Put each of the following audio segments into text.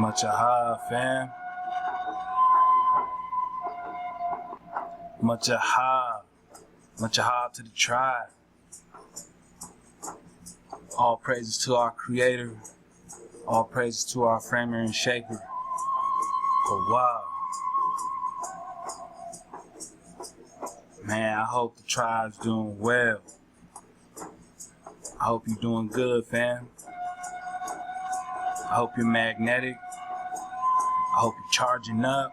Much aha, fam. Much aha. Much aha to the tribe. All praises to our Creator. All praises to our Framer and Shaper. Wow. Man, I hope the tribe's doing well. I hope you're doing good, fam. I hope you're magnetic. I hope you're charging up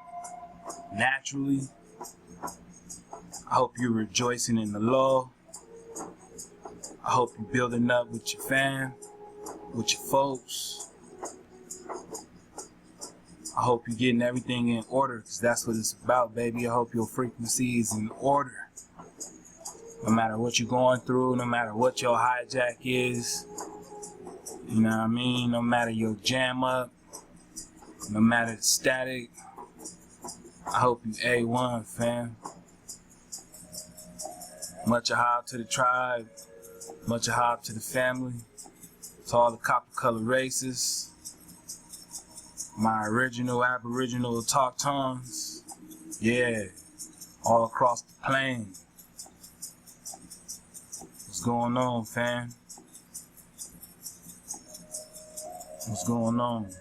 naturally. I hope you're rejoicing in the Lord. I hope you're building up with your fam, with your folks. I hope you're getting everything in order, because that's what it's about, baby. I hope your frequency is in order. No matter what you're going through, no matter what your hijack is, you know what I mean? No matter your jam up, no matter the static, I hope you A1, fam. Much aha to the tribe, much aha to the family, to all the copper color races, my original Aboriginal talk tongues, yeah, all across the plain. What's going on, fam? What's going on?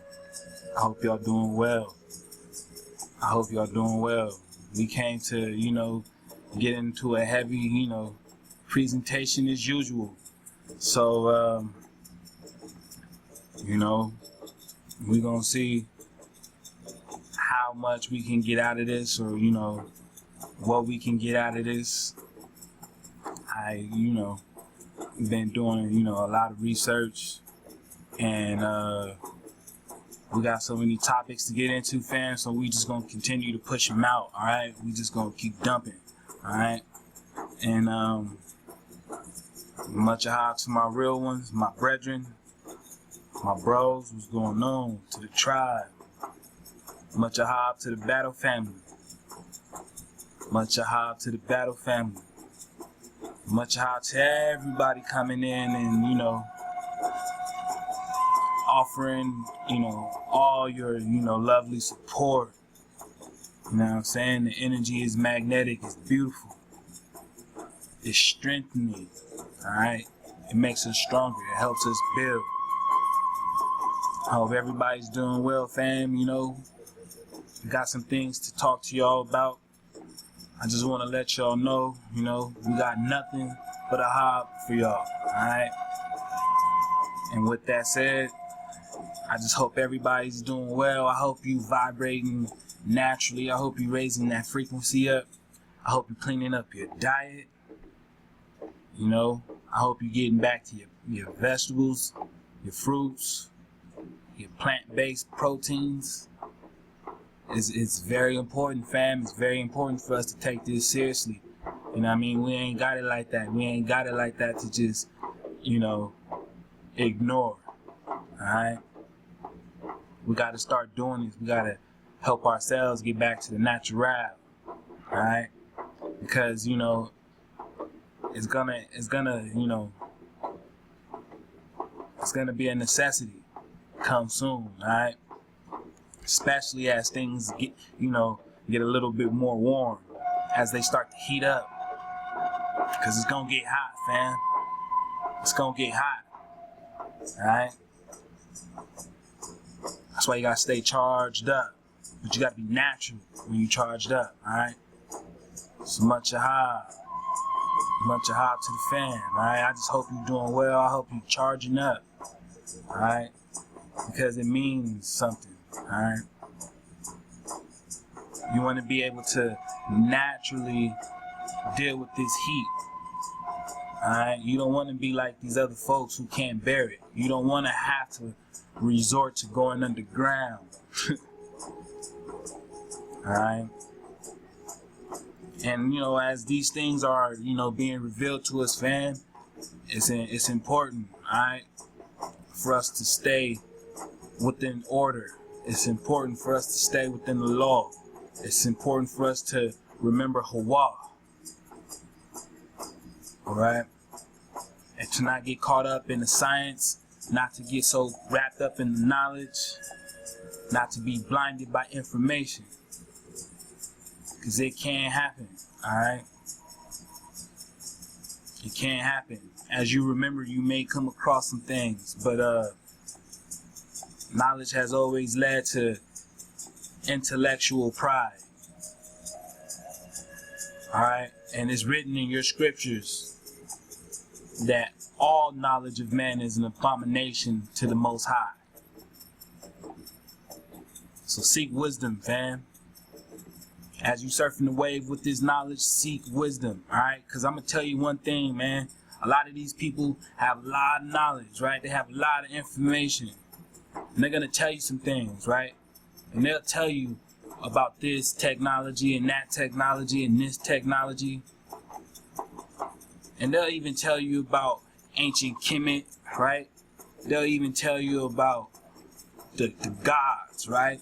I hope y'all doing well. I hope y'all doing well. We came to, get into a heavy, presentation as usual. So, we're gonna see how much we can get out of this, or, what we can get out of this. We've been doing, a lot of research, and we got so many topics to get into, fam, so we just gonna continue to push them out, all right? We just gonna keep dumping, all right? And much aha to my real ones, my brethren, my bros, what's going on, to the tribe. Much aha to the battle family. Much aha to the battle family. Much aha to everybody coming in and, offering, all your, lovely support. You know what I'm saying? The energy is magnetic, it's beautiful. It's strengthening, all right? It makes us stronger, it helps us build. I hope everybody's doing well, fam, We got some things to talk to y'all about. I just want to let y'all know, we got nothing but a hob for y'all, all right? And with that said, I just hope everybody's doing well. I hope you vibrating naturally. I hope you raising that frequency up. I hope you cleaning up your diet. I hope you getting back to your vegetables, your fruits, your plant-based proteins. It's very important, fam. It's very important for us to take this seriously. You know what I mean? We ain't got it like that. We ain't got it like that to just, ignore. Alright? We got to start doing this. We got to help ourselves get back to the natural. Alright? Because, it's gonna be a necessity come soon, alright? Especially as things get a little bit more warm, as they start to heat up. Because it's gonna get hot, fam. It's gonna get hot. Alright? That's why you gotta stay charged up. But you gotta be natural when you charged up, alright? So much aha. Much aha to the fam, alright? I just hope you're doing well. I hope you're charging up. Alright? Because it means something. Alright? You want to be able to naturally deal with this heat. Alright? You don't want to be like these other folks who can't bear it. You don't want to have to resort to going underground. Alright? And, as these things are, being revealed to us, fam, it's important, alright, for us to stay within order. It's important for us to stay within the law. It's important for us to remember Hawa. Alright? And to not get caught up in the science, not to get so wrapped up in the knowledge, not to be blinded by information, because it can happen. All right, it can happen. As you remember, you may come across some things, but knowledge has always led to intellectual pride. All right, and it's written in your scriptures that all knowledge of man is an abomination to the Most High. So seek wisdom, fam. As you surfing the wave with this knowledge, seek wisdom, all right? Because I'm going to tell you one thing, man. A lot of these people have a lot of knowledge, right? They have a lot of information. And they're going to tell you some things, right? And they'll tell you about this technology and that technology and this technology. And they'll even tell you about ancient Kemet, right? They'll even tell you about the gods, right?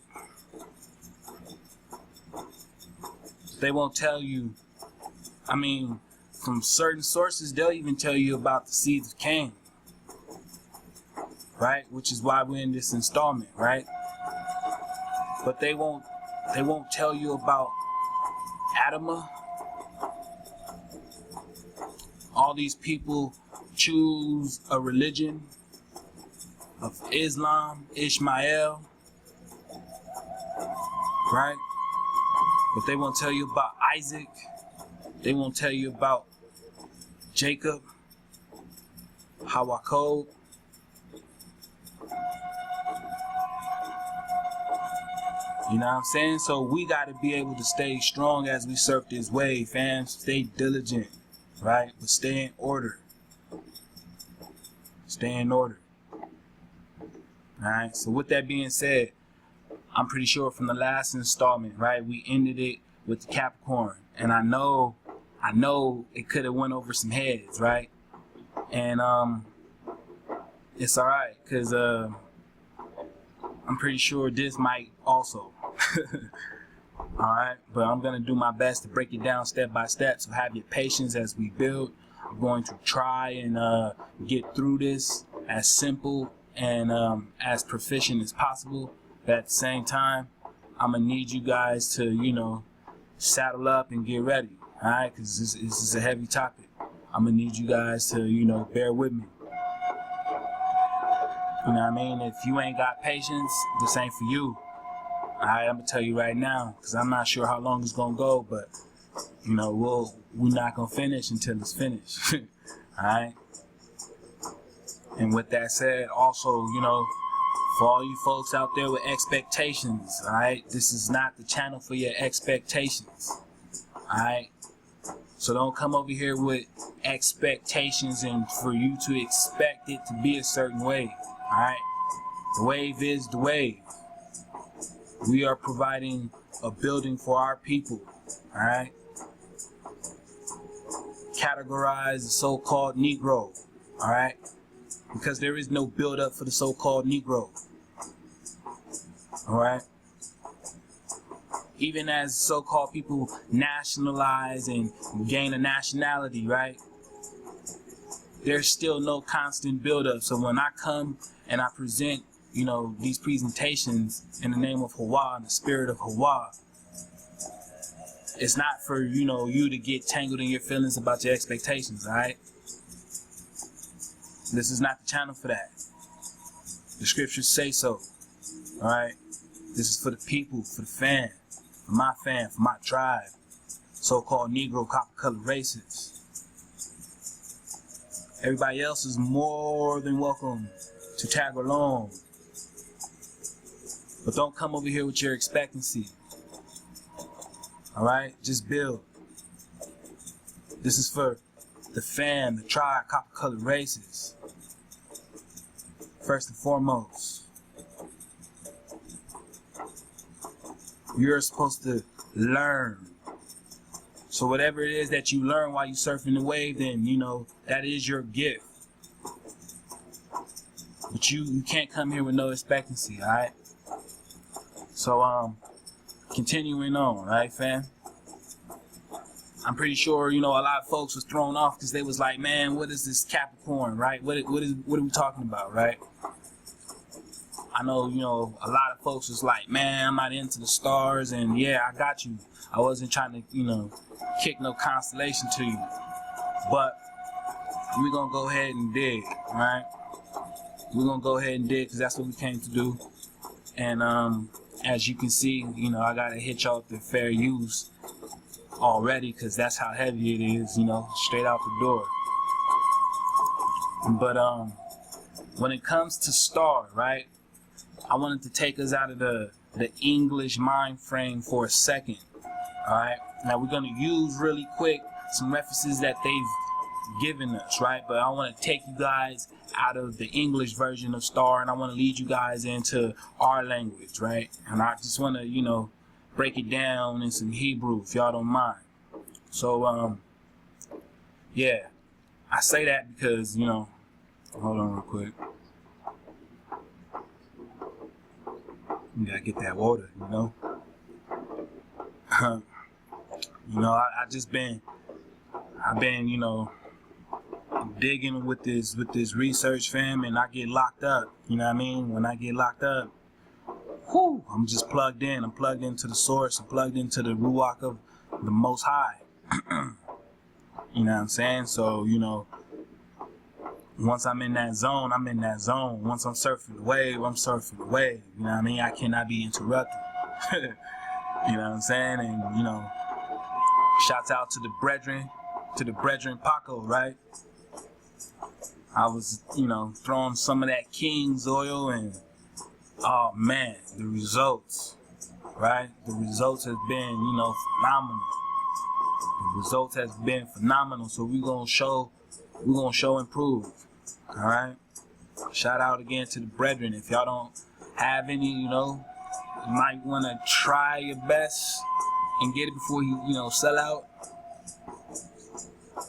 They won't tell you, I mean, from certain sources, they'll even tell you about the seeds of Cain, right? Which is why we're in this installment, right? But they won't tell you about Adama. All these people choose a religion of Islam, Ishmael, right? But they won't tell you about Isaac. They won't tell you about Jacob, Hawakob. You know what I'm saying? So we got to be able to stay strong as we surf this wave, fam. Stay diligent, right? But stay in order. Stay in order. Alright, so with that being said, I'm pretty sure from the last installment, right, we ended it with the Capricorn. And I know it could have went over some heads, right? And it's alright, because I'm pretty sure this might also. Alright, but I'm going to do my best to break it down step by step, so have your patience as we build. I'm going to try and get through this as simple and as proficient as possible. But at the same time, I'm going to need you guys to, you know, saddle up and get ready. Alright, because this is a heavy topic. I'm going to need you guys to, you know, bear with me. You know what I mean? If you ain't got patience, this ain't for you. Alright, I'm going to tell you right now, because I'm not sure how long it's going to go, but, you know, we're not going to finish until it's finished. Alright? And with that said, also, you know, for all you folks out there with expectations, alright? This is not the channel for your expectations. Alright? So don't come over here with expectations and for you to expect it to be a certain way. Alright? The wave is the wave. We are providing a building for our people. Alright? Categorize the so-called Negro. Alright? Because there is no build-up for the so-called Negro. Alright? Even as so-called people nationalize and gain a nationality, right? There's still no constant build-up. So when I come and I present, you know, these presentations in the name of Hawa and the spirit of Hawa, it's not for, you know, you to get tangled in your feelings about your expectations, alright? This is not the channel for that. The scriptures say so, alright? This is for the people, for the fan, for my tribe, so-called Negro copper-colored races. Everybody else is more than welcome to tag along. But don't come over here with your expectancy. Alright? Just build. This is for the fam, the tribe, copper-colored races. First and foremost. You're supposed to learn. So whatever it is that you learn while you're surfing the wave, then, you know, that is your gift. But you can't come here with no expectancy, alright? So, continuing on, right, fam? I'm pretty sure, you know, a lot of folks was thrown off because they was like, man, what is this Capricorn, right? What are we talking about, right? I know, you know, a lot of folks is like, man, I'm not into the stars, and yeah, I got you. I wasn't trying to, you know, kick no constellation to you, but we're gonna go ahead and dig, right? We're gonna go ahead and dig because that's what we came to do. And as you can see, you know, I gotta hit y'all with the fair use already because that's how heavy it is, you know, straight out the door. But when it comes to star, right, I wanted to take us out of the English mind frame for a second. All right, now we're gonna use really quick some references that they've given us, right? But I want to take you guys out of the English version of star, and I want to lead you guys into our language, right? And I just want to, you know, break it down in some Hebrew, if y'all don't mind. So, yeah, I say that because, you know, hold on real quick. You gotta get that water, you know. You know, I've been, you know, digging with this research, fam, and I get locked up. You know what I mean? When I get locked up, whoo, I'm just plugged in. I'm plugged into the source. I'm plugged into the Ruach of the Most High. You know what I'm saying? So, you know, once I'm in that zone, I'm in that zone. Once I'm surfing the wave, I'm surfing the wave. You know what I mean? I cannot be interrupted. You know what I'm saying? And, you know, shouts out to the brethren Paco, right? I was, you know, throwing some of that King's oil, and oh man, the results, right? The results has been, you know, phenomenal. The results has been phenomenal. So we're gonna show and prove. All right. Shout out again to the brethren. If y'all don't have any, you know, you might want to try your best and get it before you know, sell out.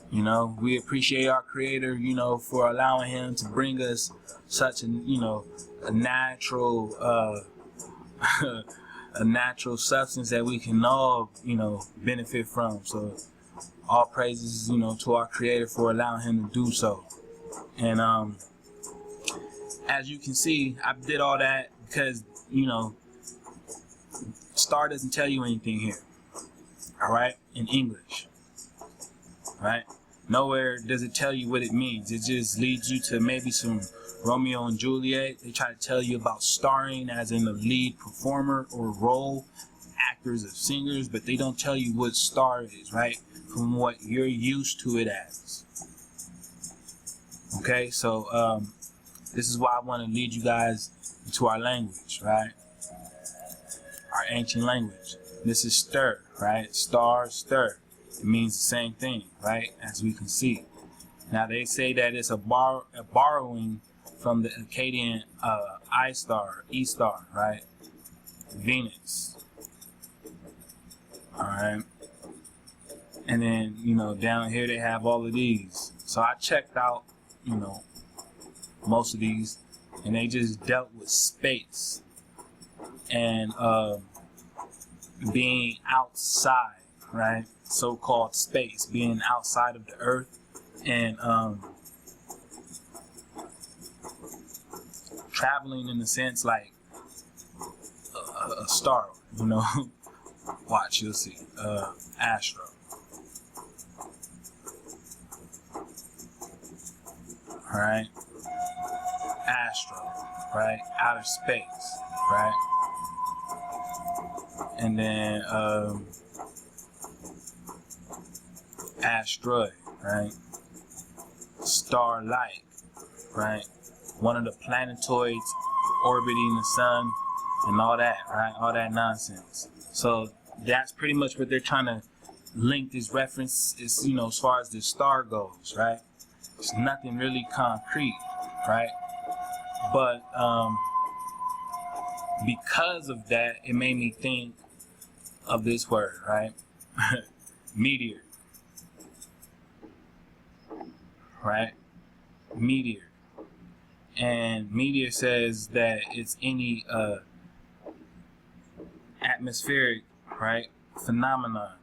You know, we appreciate our Creator, you know, for allowing Him to bring us such a, you know, a natural, a natural substance that we can all, you know, benefit from. So, all praises, you know, to our Creator for allowing Him to do so. And as you can see, I did all that because, you know, Star doesn't tell you anything here. All right, in English. Right? Nowhere does it tell you what it means. It just leads you to maybe some Romeo and Juliet. They try to tell you about starring as in the lead performer or role, actors or singers, but they don't tell you what star is, right? From what you're used to it as. Okay, so this is why I want to lead you guys into our language, right? Our ancient language. This is stir, right? Star, stir. It means the same thing, right? As we can see. Now they say that it's a borrowing from the Akkadian I star, E star, right? Venus. All right. And then, you know, down here they have all of these. So I checked out, you know, most of these, and they just dealt with space and being outside, right? So-called space, being outside of the earth, and traveling in the sense like a star, you know. Watch, you'll see. Astro. Alright? Astro, right? Outer space, right? And then asteroid, right? Starlight, right? One of the planetoids orbiting the sun and all that, right? All that nonsense. So that's pretty much what they're trying to link this reference is, you know, as far as the star goes, right? It's nothing really concrete, right? But because of that, it made me think of this word, right? Meteor. Right? Meteor. And meteor says that it's any atmospheric, right, phenomenon.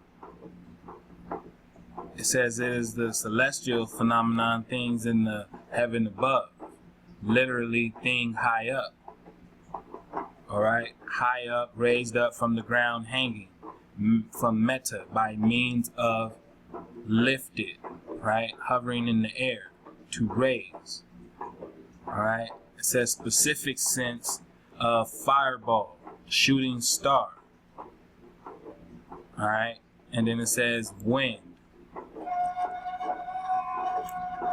It says it is the celestial phenomenon, things in the heaven above, literally thing high up. all right, high up, raised up from the ground, hanging, from meta, by means of lifted, right, hovering in the air, to raise, all right. It says specific sense of fireball, shooting star, all right, and then it says wind,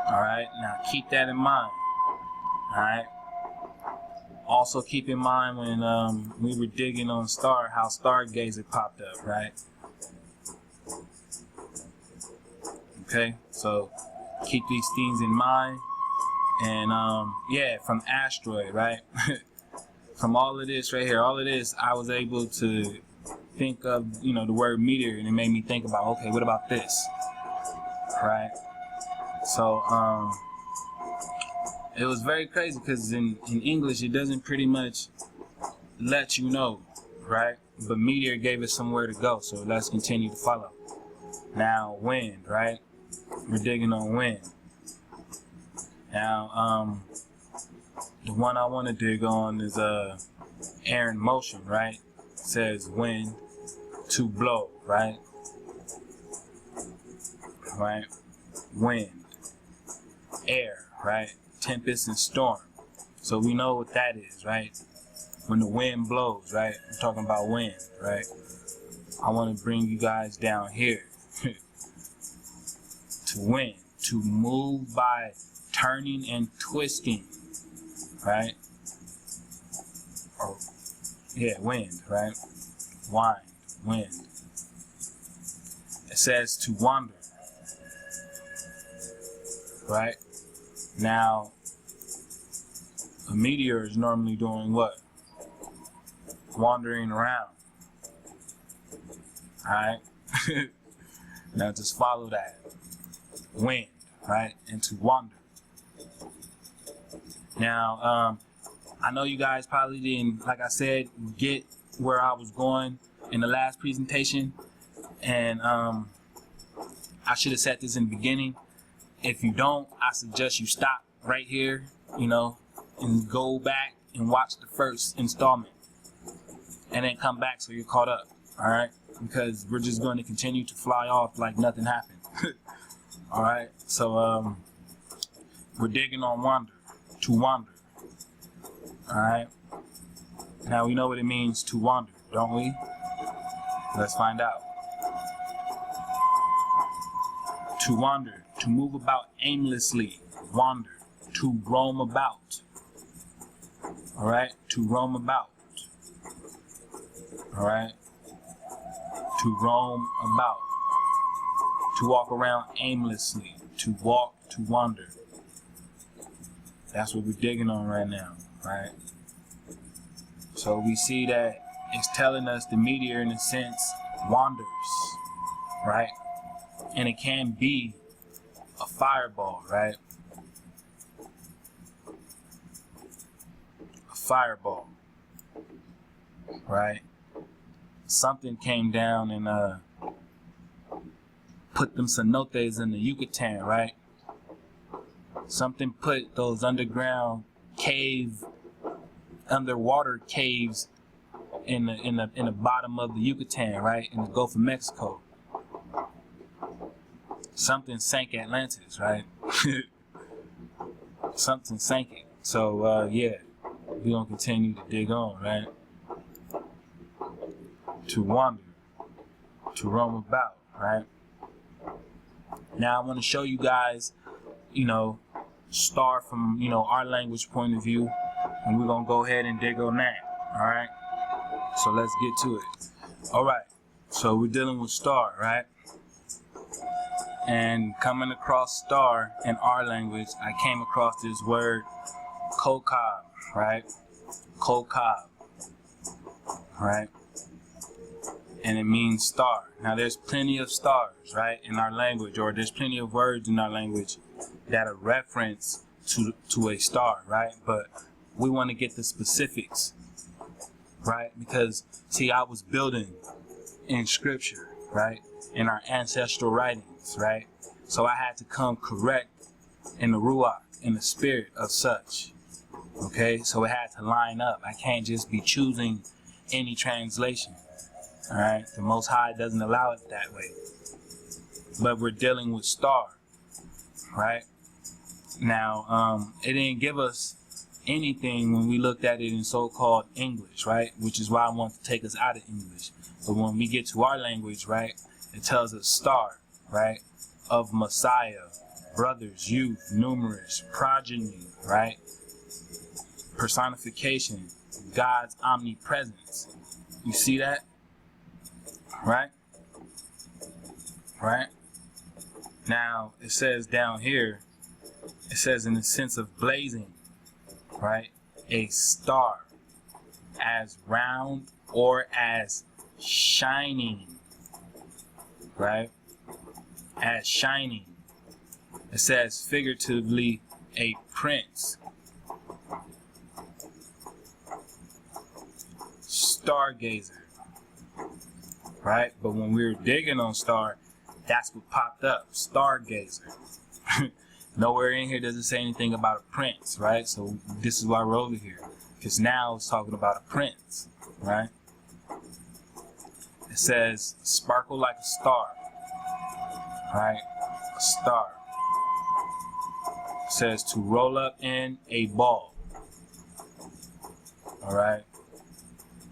all right. Now keep that in mind, all right. Also keep in mind when we were digging on star, how stargazer popped up, right? Okay, so keep these things in mind. And yeah, from asteroid, right? From all of this right here, all of this, I was able to think of, you know, the word meteor, and it made me think about, okay, what about this, right? So it was very crazy because in English it doesn't pretty much let you know, right? But meteor gave us somewhere to go, so let's continue to follow. Now wind, right? We're digging on wind. Now the one I want to dig on is air in motion, right? It says wind, to blow, right? Right? Wind, air, right? Tempest and storm. So we know what that is, right? When the wind blows, right? I'm talking about wind, right? I want to bring you guys down here to wind, to move by turning and twisting, right? Or yeah, wind, right? Wind. It says to wander, right? Now, a meteor is normally doing what? Wandering around. Alright? Now just follow that. Wind, right? And to wander. Now, I know you guys probably didn't, like I said, get where I was going in the last presentation. And I should have said this in the beginning. If you don't, I suggest you stop right here, you know, and go back and watch the first installment. And then come back so you're caught up, alright? Because we're just going to continue to fly off like nothing happened. Alright, so we're digging on wander, to wander. Alright? Now we know what it means to wander, don't we? Let's find out. To wander, to move about aimlessly, wander, to roam about. Alright? To roam about. Alright? To roam about. To walk around aimlessly. To walk, to wander. That's what we're digging on right now, right? So we see that it's telling us the meteor, in a sense, wanders, right? And it can be a fireball, right? A fireball, right? Something came down and put them cenotes in the Yucatan, right? Something put those underwater caves in the bottom of the Yucatan, right? In the Gulf of Mexico. Something sank Atlantis, right? Something sank it. So yeah, we're gonna continue to dig on, right? To wander, to roam about, right? Now I want to show you guys, you know, star from, you know, our language point of view, and we're gonna go ahead and dig on that. All right, so let's get to it. All right, so we're dealing with star, right? And coming across star in our language, I came across this word kokab, right? Kokab, right? And it means star. Now there's plenty of stars, right, in our language, or there's plenty of words in our language that are reference to a star, right? But we want to get the specifics, right? Because see, I was building in scripture, right, in our ancestral writings, right? So I had to come correct in the ruach, in the spirit of such, Okay, so it had to line up. I can't just be choosing any translation. All right, the Most High doesn't allow it that way. But we're dealing with star, right? Now, it didn't give us anything when we looked at it in so-called English, right? Which is why I want to take us out of English. But when we get to our language, right, it tells us star, right, of Messiah, brothers, youth, numerous, progeny, right? Personification, God's omnipresence. You see that? Right? Right? Now, it says down here, it says in the sense of blazing, right? A star, as round or as shining, right? As shining. It says figuratively a prince. Stargazer, right? But when we were digging on star, that's what popped up, stargazer. Nowhere in here does it say anything about a prince, right? So this is why we're over here, because now it's talking about a prince, right? It says sparkle like a star, right? A star. It says to roll up in a ball, all right?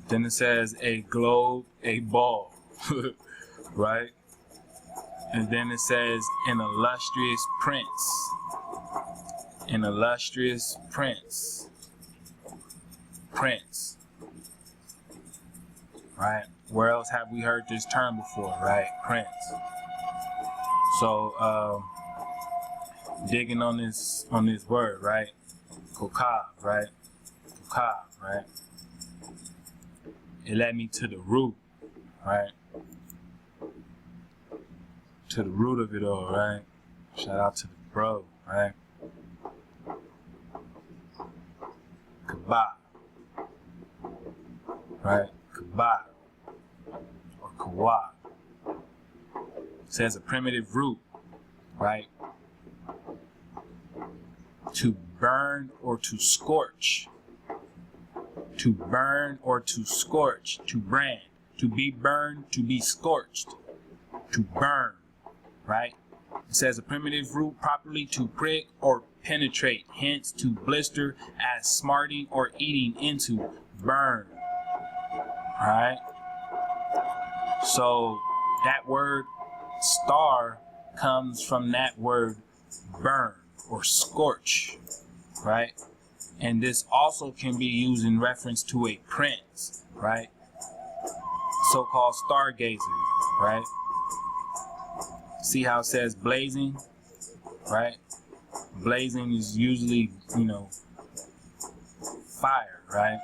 Then it says a globe, a ball, right? And then it says an illustrious prince. An illustrious prince. Prince. Right? Where else have we heard this term before, right? Prince. So, digging on this word, right? Kokab, right? Kokab, right? It led me to the root, right? To the root of it all, right? Shout out to the bro, right? Kabah, right? Kabah or Kawa. Says a primitive root, right? To burn or to scorch. To burn or to scorch, to brand, to be burned, to be scorched, to burn, right? It says a primitive root properly to prick or penetrate, hence to blister as smarting or eating into, burn, right? So that word star comes from that word burn or scorch, right? And this also can be used in reference to a prince, right? So-called stargazer, right? See how it says blazing, right? Blazing is usually, fire, right?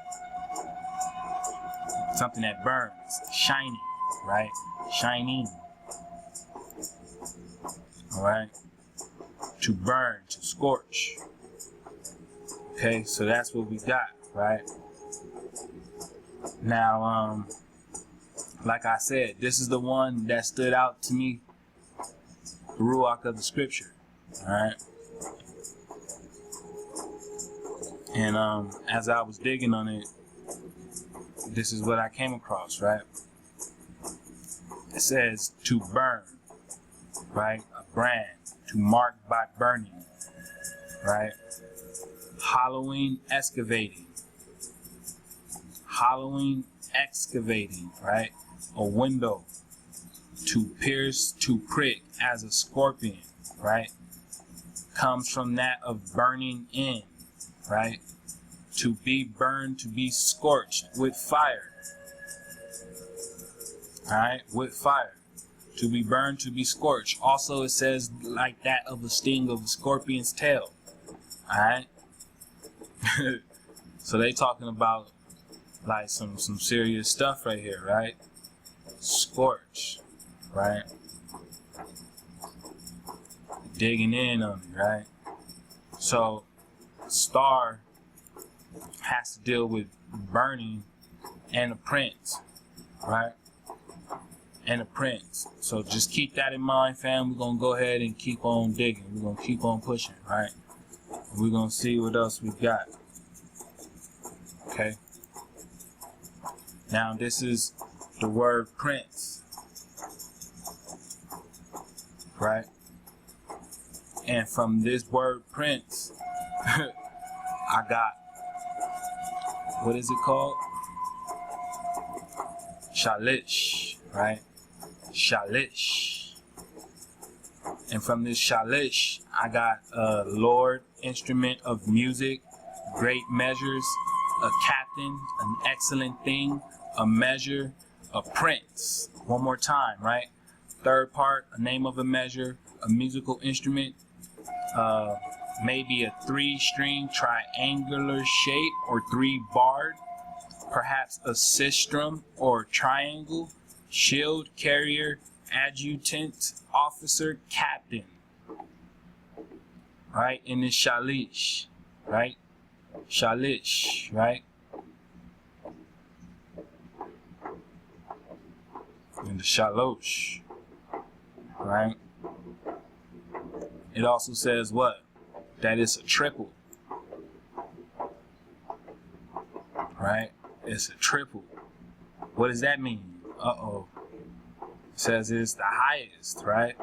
Something that burns, shining, right? Shining, all right? To burn, to scorch. Okay, so that's what we got, right? Now, like I said, this is the one that stood out to me, the Ruach of the scripture, all right? And as I was digging on it, this is what I came across, right? It says to burn, right? A brand, to mark by burning, right? Hollowing, excavating. Hollowing, excavating, right? A window. To pierce, to prick, as a scorpion, right? Comes from that of burning in, right? To be burned, to be scorched with fire. Alright, with fire. To be burned, to be scorched. Also, it says like that of a sting of a scorpion's tail. Alright? So they talking about like some serious stuff right here, right? Scorch, right? Digging in on it, right? So star has to deal with burning and a prince, right? And a prince. So just keep that in mind, fam. We're gonna go ahead and keep on digging. We're gonna keep on pushing, right? We're gonna see what else we got. Okay. Now this is the word prince, right? And from this word prince, I got, what is it called? Shalish, right? Shalish. And from this shalish, I got a lord, instrument of music, great measures, a captain, an excellent thing, a measure, a prince. One more time, right? Third part, a name of a measure, a musical instrument, maybe a 3-string triangular shape or 3-barred, perhaps a sistrum or triangle, shield carrier, adjutant, officer, captain, right? In this shalish, right? Shalish, right? In the shalosh, right? It also says what? That it's a triple, right? It's a triple. What does that mean? Uh-oh. It says it's the highest, right?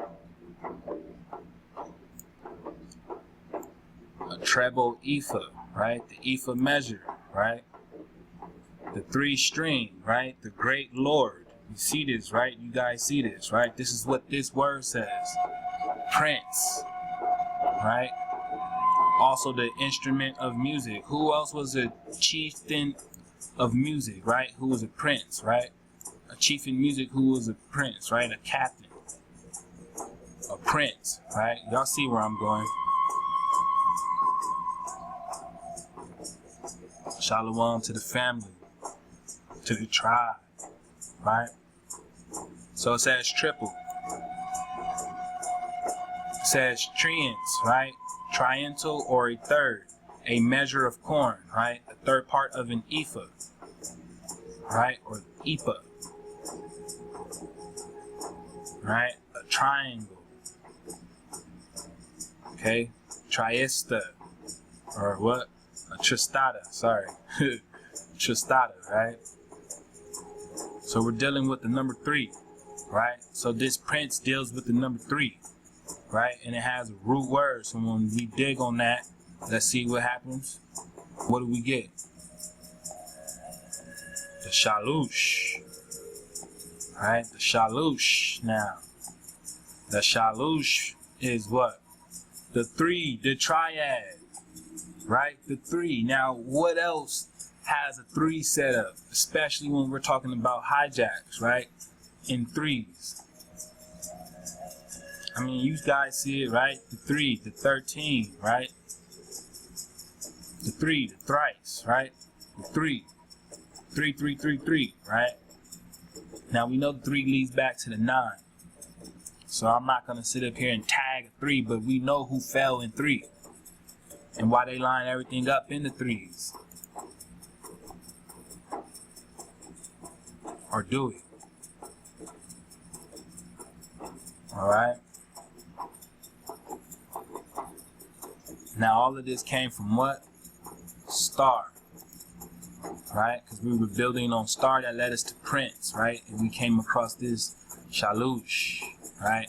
A treble ephah, right? The ephah measure, right? The 3-string, right? The great Lord. You see this, right? You guys see this, right? This is what this word says. Prince, right? Also the instrument of music. Who else was a chieftain of music, right? Who was a prince, right? A chief in music who was a prince, right? A captain. A prince, right? Y'all see where I'm going. Shalom to the family, to the tribe, right? So it says triple. It says trients, right? Triental or a third, a measure of corn, right? A third part of an ephah, right? Or ephah, right? A triangle, okay? Triesta, or what? A tristata, sorry. Tristata, right? So we're dealing with the number 3, right? So this prince deals with the number 3, right? And it has a root word. So when we dig on that, let's see what happens. What do we get? The shalush, right? The shalush. Now, the shalush is what? The 3, the triad, right? The 3. Now, what else has a 3 setup, especially when we're talking about hijacks, right? In 3s. I mean, you guys see it, right? The 3, the 13, right? The 3, the thrice, right? The 3, 3, 3, 3, 3, right? Now we know the 3 leads back to the 9. So I'm not gonna sit up here and tag a 3, but we know who fell in 3 and why they line everything up in the 3s. Or do we? Alright? Now all of this came from what? Star. Right? Because we were building on star that led us to prince, right? And we came across this shalush, right?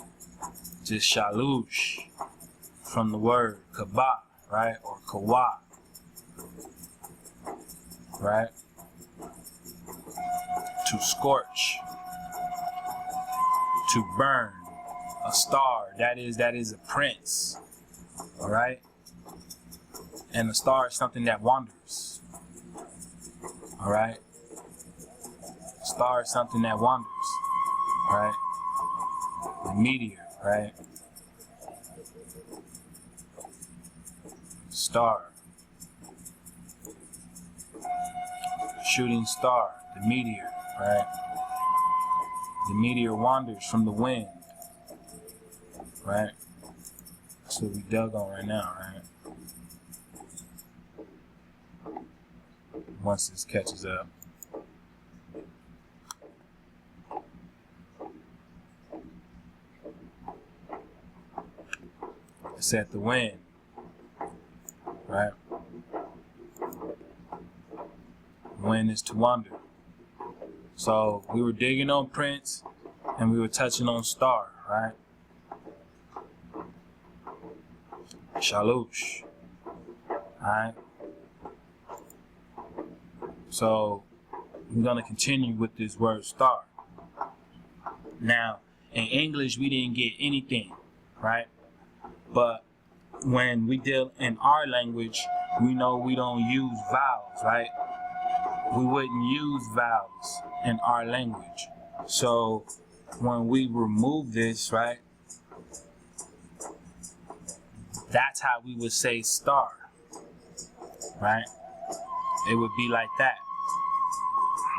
Just shalush from the word kaba, right? Or kawa, right? To scorch, to burn, a star, that is a prince, all right? And a star is something that wanders, all right? A star is something that wanders, right? The meteor, right? Star, shooting star, the meteor, right? The meteor wanders from the wind, right? That's what we dug on right now, right? Once this catches up. It's at the wind, right? When is to wonder. So we were digging on Prince and we were touching on star, right? Shalush. Alright? So we're going to continue with this word star. Now, in English, we didn't get anything, right? But when we deal in our language, we know we don't use vowels, right? We wouldn't use vowels in our language. So when we remove this, right, that's how we would say star, right? It would be like that.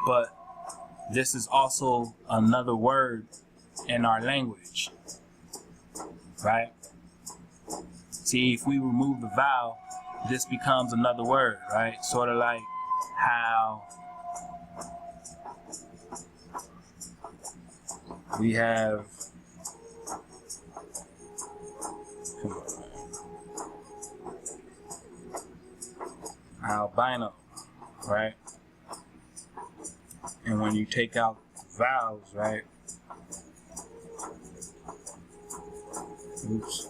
But this is also another word in our language, right? See, if we remove the vowel, this becomes another word, right? Sort of like how we have albino, right? And when you take out vowels, right? Oops.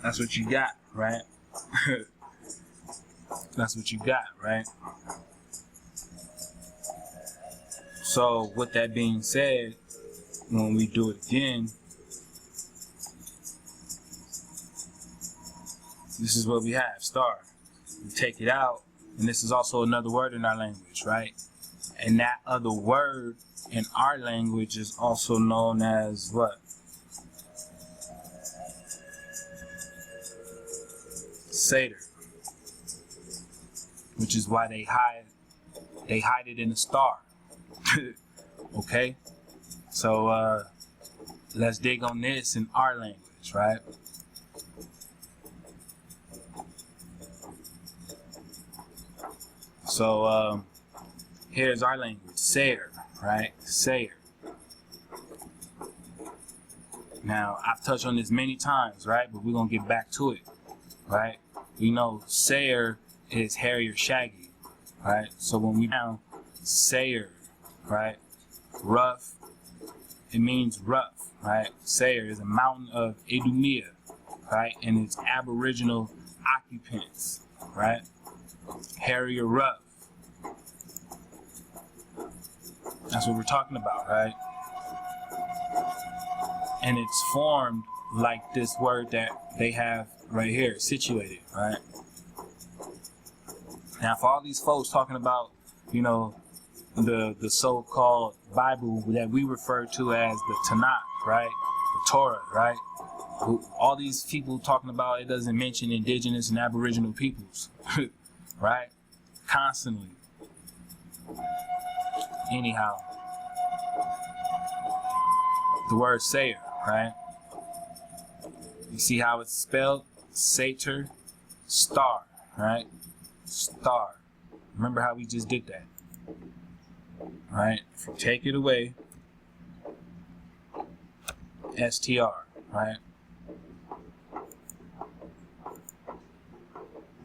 That's what you got, right? That's what you got, right? So with that being said, when we do it again, this is what we have, star. We take it out, and this is also another word in our language, right? And that other word in our language is also known as what? Seder. Which is why they hide it in a star. Okay? So let's dig on this in our language, right? So here's our language, Sayer, right? Sayer. Now, I've touched on this many times, right? But we're going to get back to it, right? We know Sayer is hairy or shaggy, right? So when we now Sayer, right? Rough, it means rough, right? Sayer is a mountain of Idumea, right? And its aboriginal occupants, right? Hairy or rough. That's what we're talking about, right? And it's formed like this word that they have right here, situated, right? Now, for all these folks talking about, you know, the so-called Bible that we refer to as the Tanakh, right? The Torah, right? All these people talking about it doesn't mention indigenous and aboriginal peoples, right? Constantly. Anyhow, the word Sayer, right? You see how it's spelled? Sater, star, right? Star. Remember how we just did that, right? If you take it away, STR, right?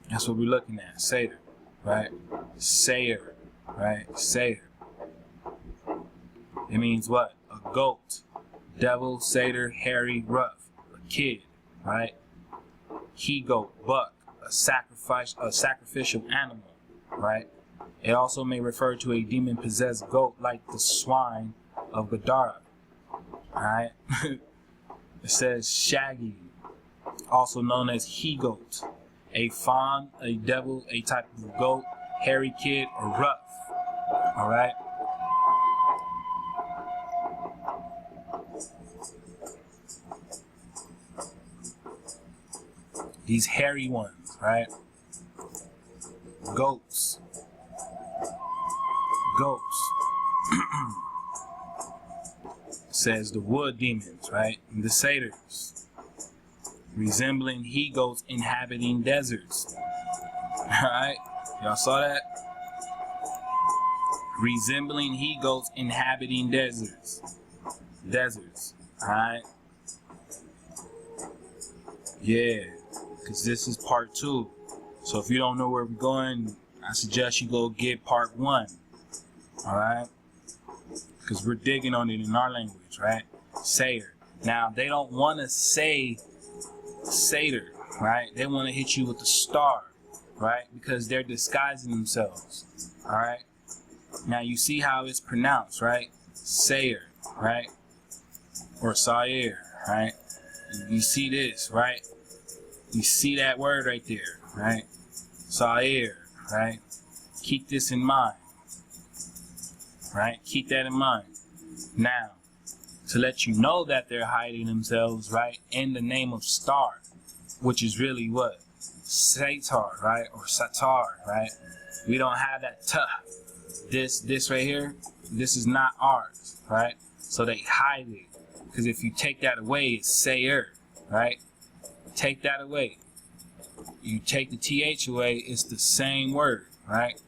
That's what we're looking at, Sater, right? Sayer, right? Sayer. It means what? A goat, devil, satyr, hairy, rough, a kid, right? He goat, buck, a sacrificial animal, right? It also may refer to a demon-possessed goat like the swine of Gadara, alright? It says shaggy, also known as he-goat, a fawn, a devil, a type of goat, hairy kid, or rough, alright? These hairy ones, right? Goats. Goats. Says the wood demons, right? And the satyrs. Resembling he-goats inhabiting deserts. Alright? Y'all saw that? Resembling he-goats inhabiting deserts. Deserts. Alright? Yeah. Because this is part 2. So if you don't know where we're going, I suggest you go get part 1. Alright? Because we're digging on it in our language, right? Sayer. Now, they don't want to say Satyr, right? They want to hit you with the star, right? Because they're disguising themselves, alright? Now, you see how it's pronounced, right? Sayer, right? Or Sayer, right? You see this, right? You see that word right there, right? Sayer, right? Keep this in mind, right? Keep that in mind. Now, to let you know that they're hiding themselves, right, in the name of star, which is really what? Satar, right? Or Satar, right? We don't have that t. This right here, this is not ours, right? So they hide it. Because if you take that away, it's Sayer, right? Take that away. You take the th away, it's the same word, right?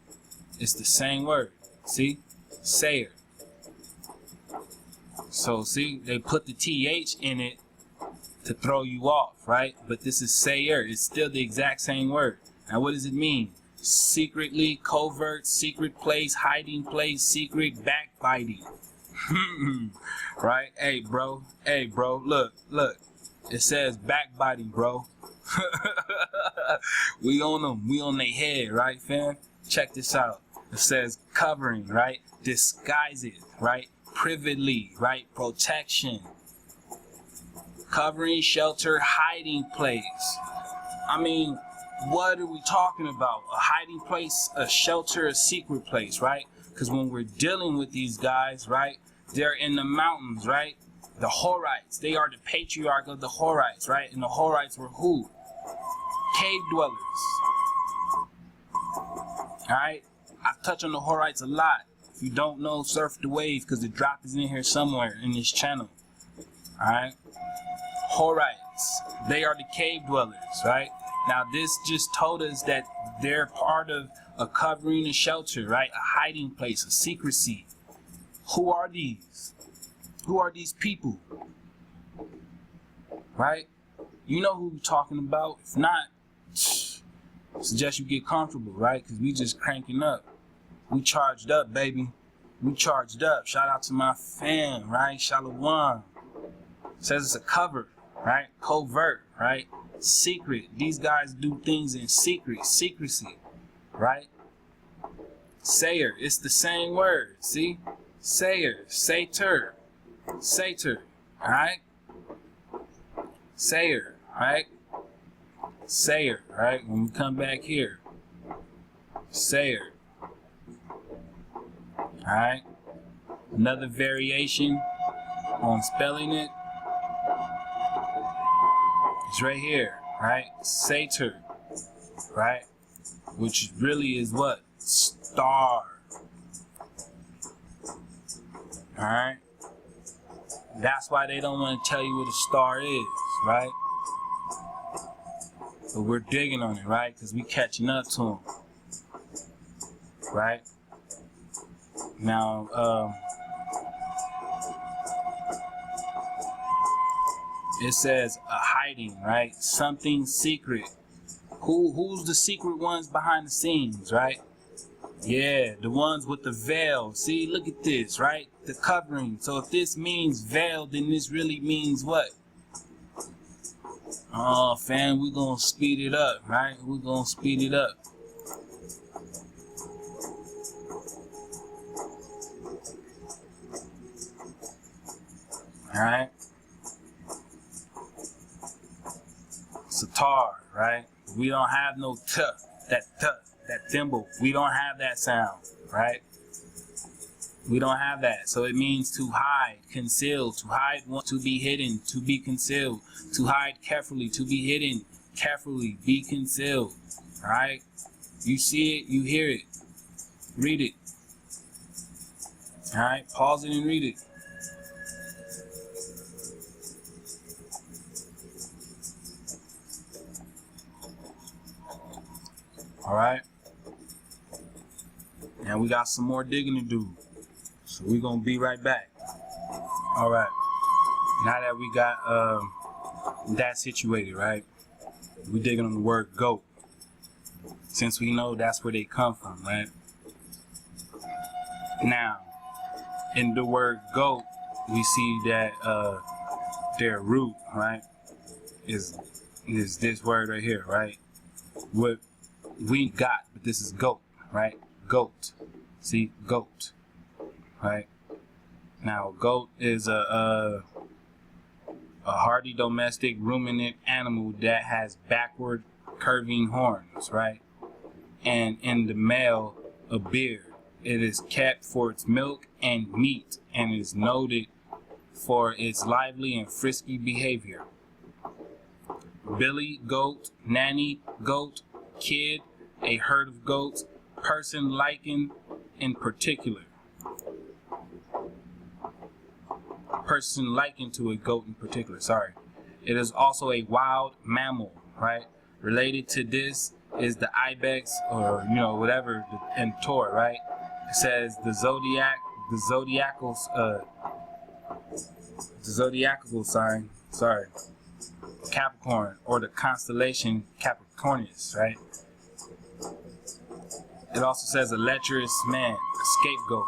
It's the same word. See? Sayer. So see, they put the th in it to throw you off, right? But this is Sayer. It's still the exact same word. Now what does it mean? Secretly, covert, secret place, hiding place, secret, backbiting. Right? Hey bro, look. It says backbiting, bro. We on them, we on their head, right, fam? Check this out. It says covering, right? Disguise it, right? Privately, right? Protection. Covering, shelter, hiding place. I mean, what are we talking about? A hiding place, a shelter, a secret place, right? Because when we're dealing with these guys, right? They're in the mountains, right? The Horites, they are the patriarch of the Horites, right? And the Horites were who? Cave dwellers. Alright? I touch on the Horites a lot. If you don't know, surf the wave because the drop is in here somewhere in this channel. Alright? Horites, they are the cave dwellers, right? Now this just told us that they're part of a covering, a shelter, right? A hiding place, a secrecy. Who are these? Who are these people? Right? You know who we're talking about. If not, suggest you get comfortable, right? Because we just cranking up. We charged up, baby. We charged up. Shout out to my fam, right? Shalom. Says it's a cover, right? Covert, right? Secret. These guys do things in secret. Secrecy, right? Sayer. It's the same word. See? Sayer. Satyr. Satyr. Alright? Sayer. Alright? Sayer. Alright? When we come back here. Sayer. Alright? Another variation on spelling it. It's right here. Right? Satyr. Right? Which really is what? Star. Alright? That's why they don't want to tell you what a star is, right? But we're digging on it, right? Because we catching up to them. Right? Now, it says a hiding, right? Something secret. Who's the secret ones behind the scenes, right? Yeah, the ones with the veil. See, look at this, right? The covering. So if this means veil, then this really means what? Oh, fam, we're going to speed it up, right? We're going to speed it up. All right? Satar, right? We don't have no t, that thimble. We don't have that sound, right? We don't have that. So it means to hide, conceal, to hide, to be hidden, to be concealed, to hide carefully, to be hidden, carefully, be concealed, all right? You see it, you hear it, read it, all right? Pause it and read it. All right? And we got some more digging to do. So we're going to be right back. All right. Now that we got that situated, right? We're digging on the word goat. since we know that's where they come from, right? Now, in the word goat, we see that their root, right, is this word right here, right? What we got, but this is goat, right? Goat. See, goat, right? Now, goat is a hardy domestic ruminant animal that has backward curving horns, right? And in the male, a beard. It is kept for its milk and meat, and is noted for its lively and frisky behavior. Billy goat, nanny goat, kid, a herd of goats, person likened in particular. Person likened to a goat in particular, sorry. It is also a wild mammal, right? Related to this is the ibex, or whatever, and taur, right? It says the zodiacal sign, sorry, Capricorn, or the constellation Capricornus, right? It also says a lecherous man, a scapegoat.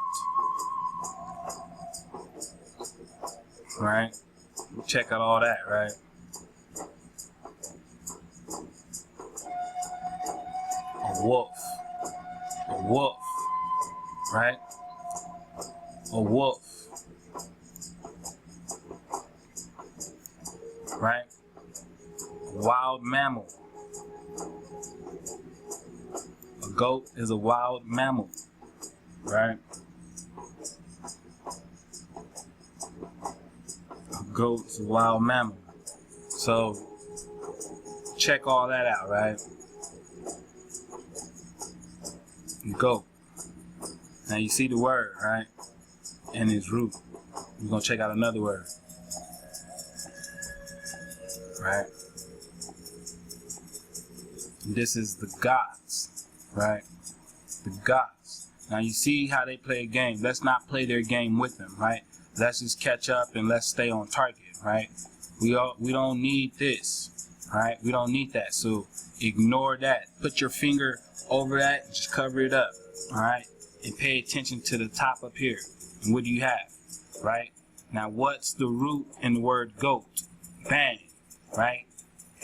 Right? Check out all that, right? A wolf, right? A wolf, right? A wild mammal. A goat is a wild mammal, right? Goat's a wild mammal. So check all that out, right? Goat. Now you see the word, right? And its root. We're gonna check out another word. Right? This is the gods, right? The gods. Now you see how they play a game. Let's not play their game with them, right? Let's just catch up and let's stay on target, right? We don't need this, right? We don't need that. So ignore that. Put your finger over that and just cover it up, all right? And pay attention to the top up here. And what do you have, right? Now what's the root in the word goat? Bang, right?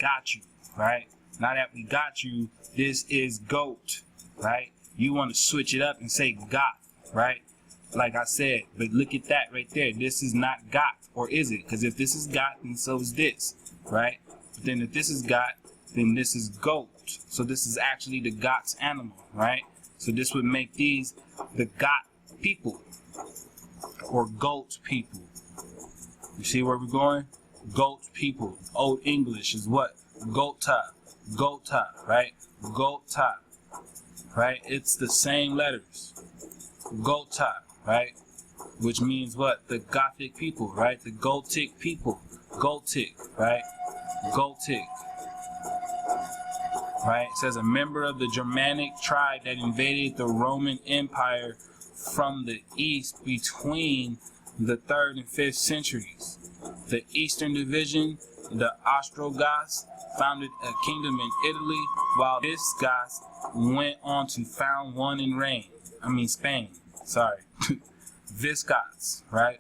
Got you, right? Now that we got you, this is goat, right? You want to switch it up and say got, right? Like I said, but look at that right there. This is not got, or is it? Because if this is got, then so is this, right? But then if this is got, then this is goat. So this is actually the Got's animal, right? So this would make these the Got people, or goat people. You see where we're going? Goat people. Old English is what? Gota, right? Gota, right? It's the same letters. Gota, right? Which means what? The Gothic people, right? The Gothic people. Gothic, right? Gothic. Right? It says a member of the Germanic tribe that invaded the Roman Empire from the east between the 3rd and 5th centuries. The Eastern Division, the Ostrogoths, founded a kingdom in Italy, while the Visigoths went on to found one in Spain. Sorry. Visigoths, right?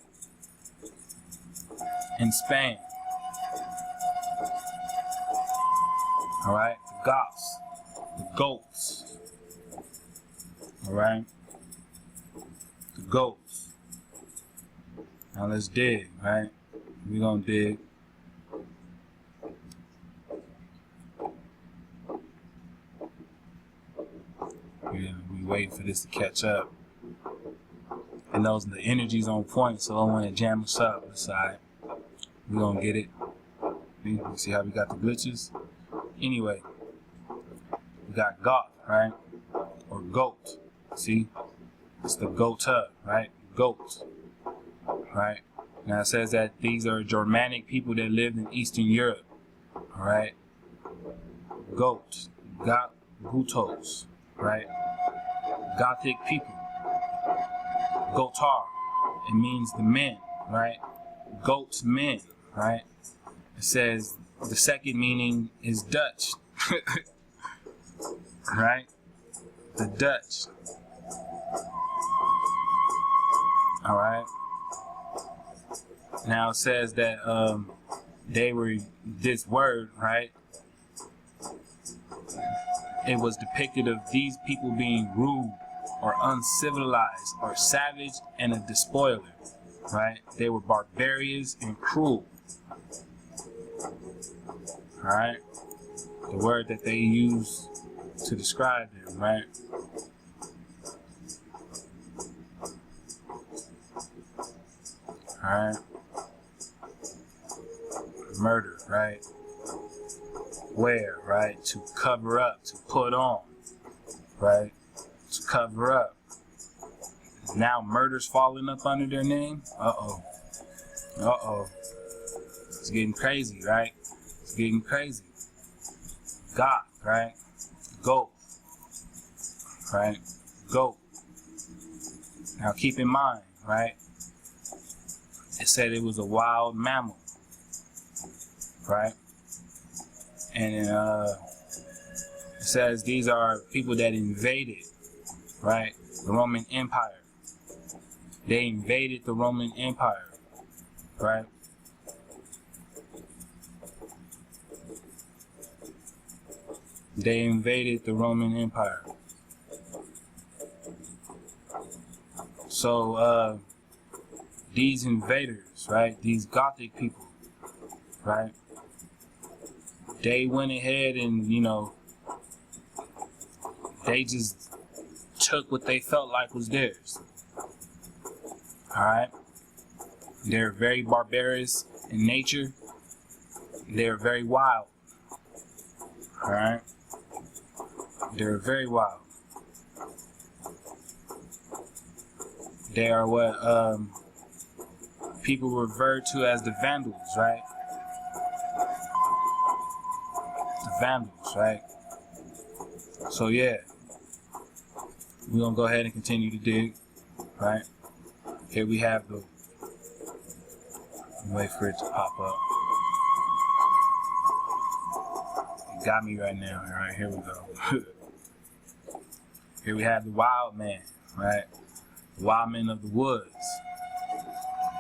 In Spain. Alright? The Goths. The goats. Alright? The goats. Now let's dig, right? We're gonna dig. We waiting for this to catch up. And the energy's on point, so I want to jam us up. Aside, we're gonna get it. You see how we got the glitches? Anyway, we got Goth, right? Or goat. See? It's the Gotha, right? Goat. Right? Now it says that these are Germanic people that lived in Eastern Europe. Alright? Goat. Gotos. Right? Gothic people. Gotar. It means the men, right? Goats, men, right? It says the second meaning is Dutch. Right? the Dutch. All right. Now it says that they were, this word, right? It was depicted of these people being rude or uncivilized or savage and a despoiler, right? They were barbarians and cruel. All right. The word that they use to describe them, right? All right. Murder, right? Wear, right? To cover up, to put on, right? To cover up. Now murder's falling up under their name. Uh-oh. Uh-oh. It's getting crazy, right? It's getting crazy. Goth, right? Goat, right? Goat. Now keep in mind, right? It said it was a wild mammal, right? And it says these are people that invaded, right? The Roman Empire. They invaded the Roman Empire, right? They invaded the Roman Empire. So, these invaders, right? These Gothic people, right? They went ahead and, you know, they just took what they felt like was theirs. Alright? They're very barbarous in nature. They're very wild. Alright? They're very wild. They are what people refer to as the Vandals, right? The Vandals, right? So yeah, we're gonna go ahead and continue to dig, right? Here we have the, wait for it to pop up. It got me right now. All right, here we go. Here we have the wild man, right? The wild man of the woods,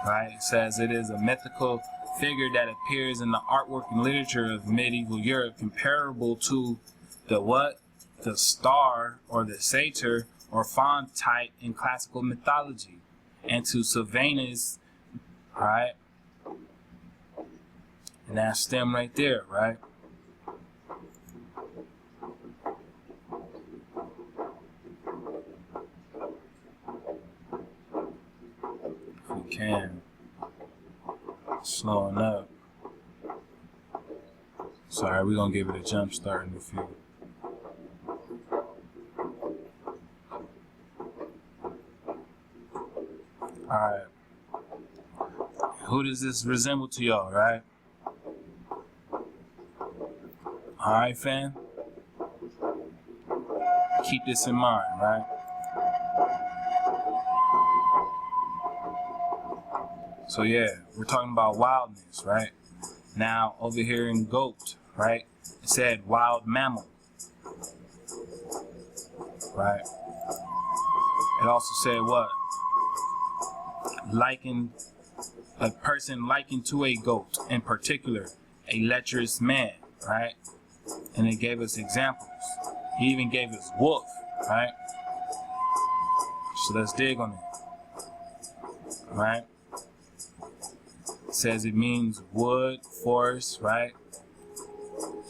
right? It says it is a mythical figure that appears in the artwork and literature of medieval Europe, comparable to the what? The star or the satyr or faun type in classical mythology, and to Sylvanus, right? And that stem right there, right? If we can, slowing up. Sorry, we're gonna give it a jump start in a few. Alright. Who does this resemble to y'all, right? Alright, fam? Keep this in mind, right? So yeah, we're talking about wildness, right? Now, over here in goat, right? It said wild mammal, right? It also said what? Likened, a person likened to a goat, in particular, a lecherous man, right? And it gave us examples. He even gave us wolf, right? So let's dig on it, right? It says it means wood, forest, right?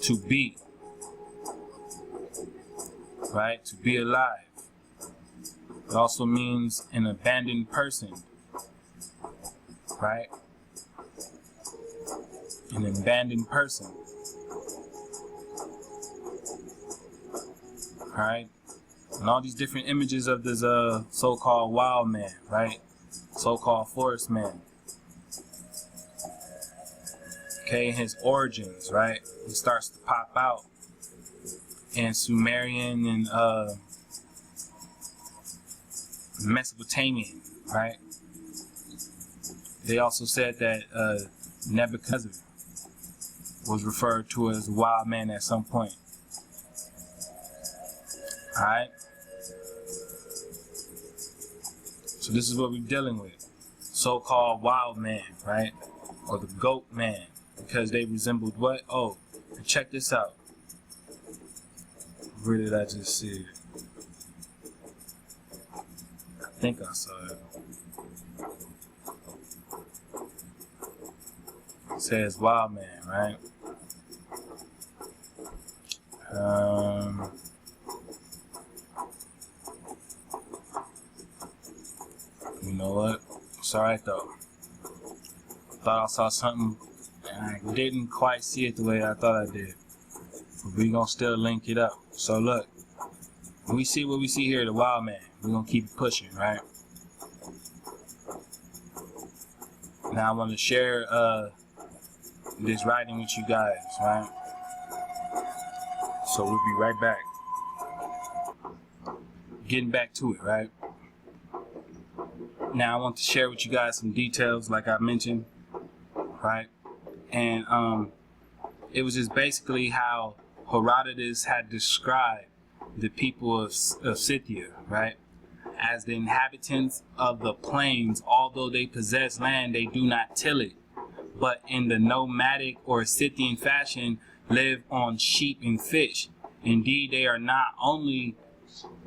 To be, right? To be alive. It also means an abandoned person, right? An abandoned person. Alright? And all these different images of this so-called wild man, right? So-called forest man. Okay, his origins, right? He starts to pop out in Sumerian and Mesopotamian, right? They also said that Nebuchadnezzar was referred to as a wild man at some point. Alright? So this is what we're dealing with. So-called wild man, right? Or the goat man. Because they resembled what? Oh, check this out. Where did I just see it? I think I saw it. It says wild man, right? You know what? It's alright though. Thought I saw something and I didn't quite see it the way I thought I did. But we gonna still link it up. So look, when we see what we see here, the wild man, we're gonna keep pushing, right? Now I want to share this writing with you guys, right? So we'll be right back. Getting back to it, right? Now I want to share with you guys some details, like I mentioned, right? And it was just basically how Herodotus had described the people of Scythia, right? As the inhabitants of the plains, although they possess land, they do not till it, but in the nomadic or Scythian fashion live on sheep and fish. Indeed, they are not only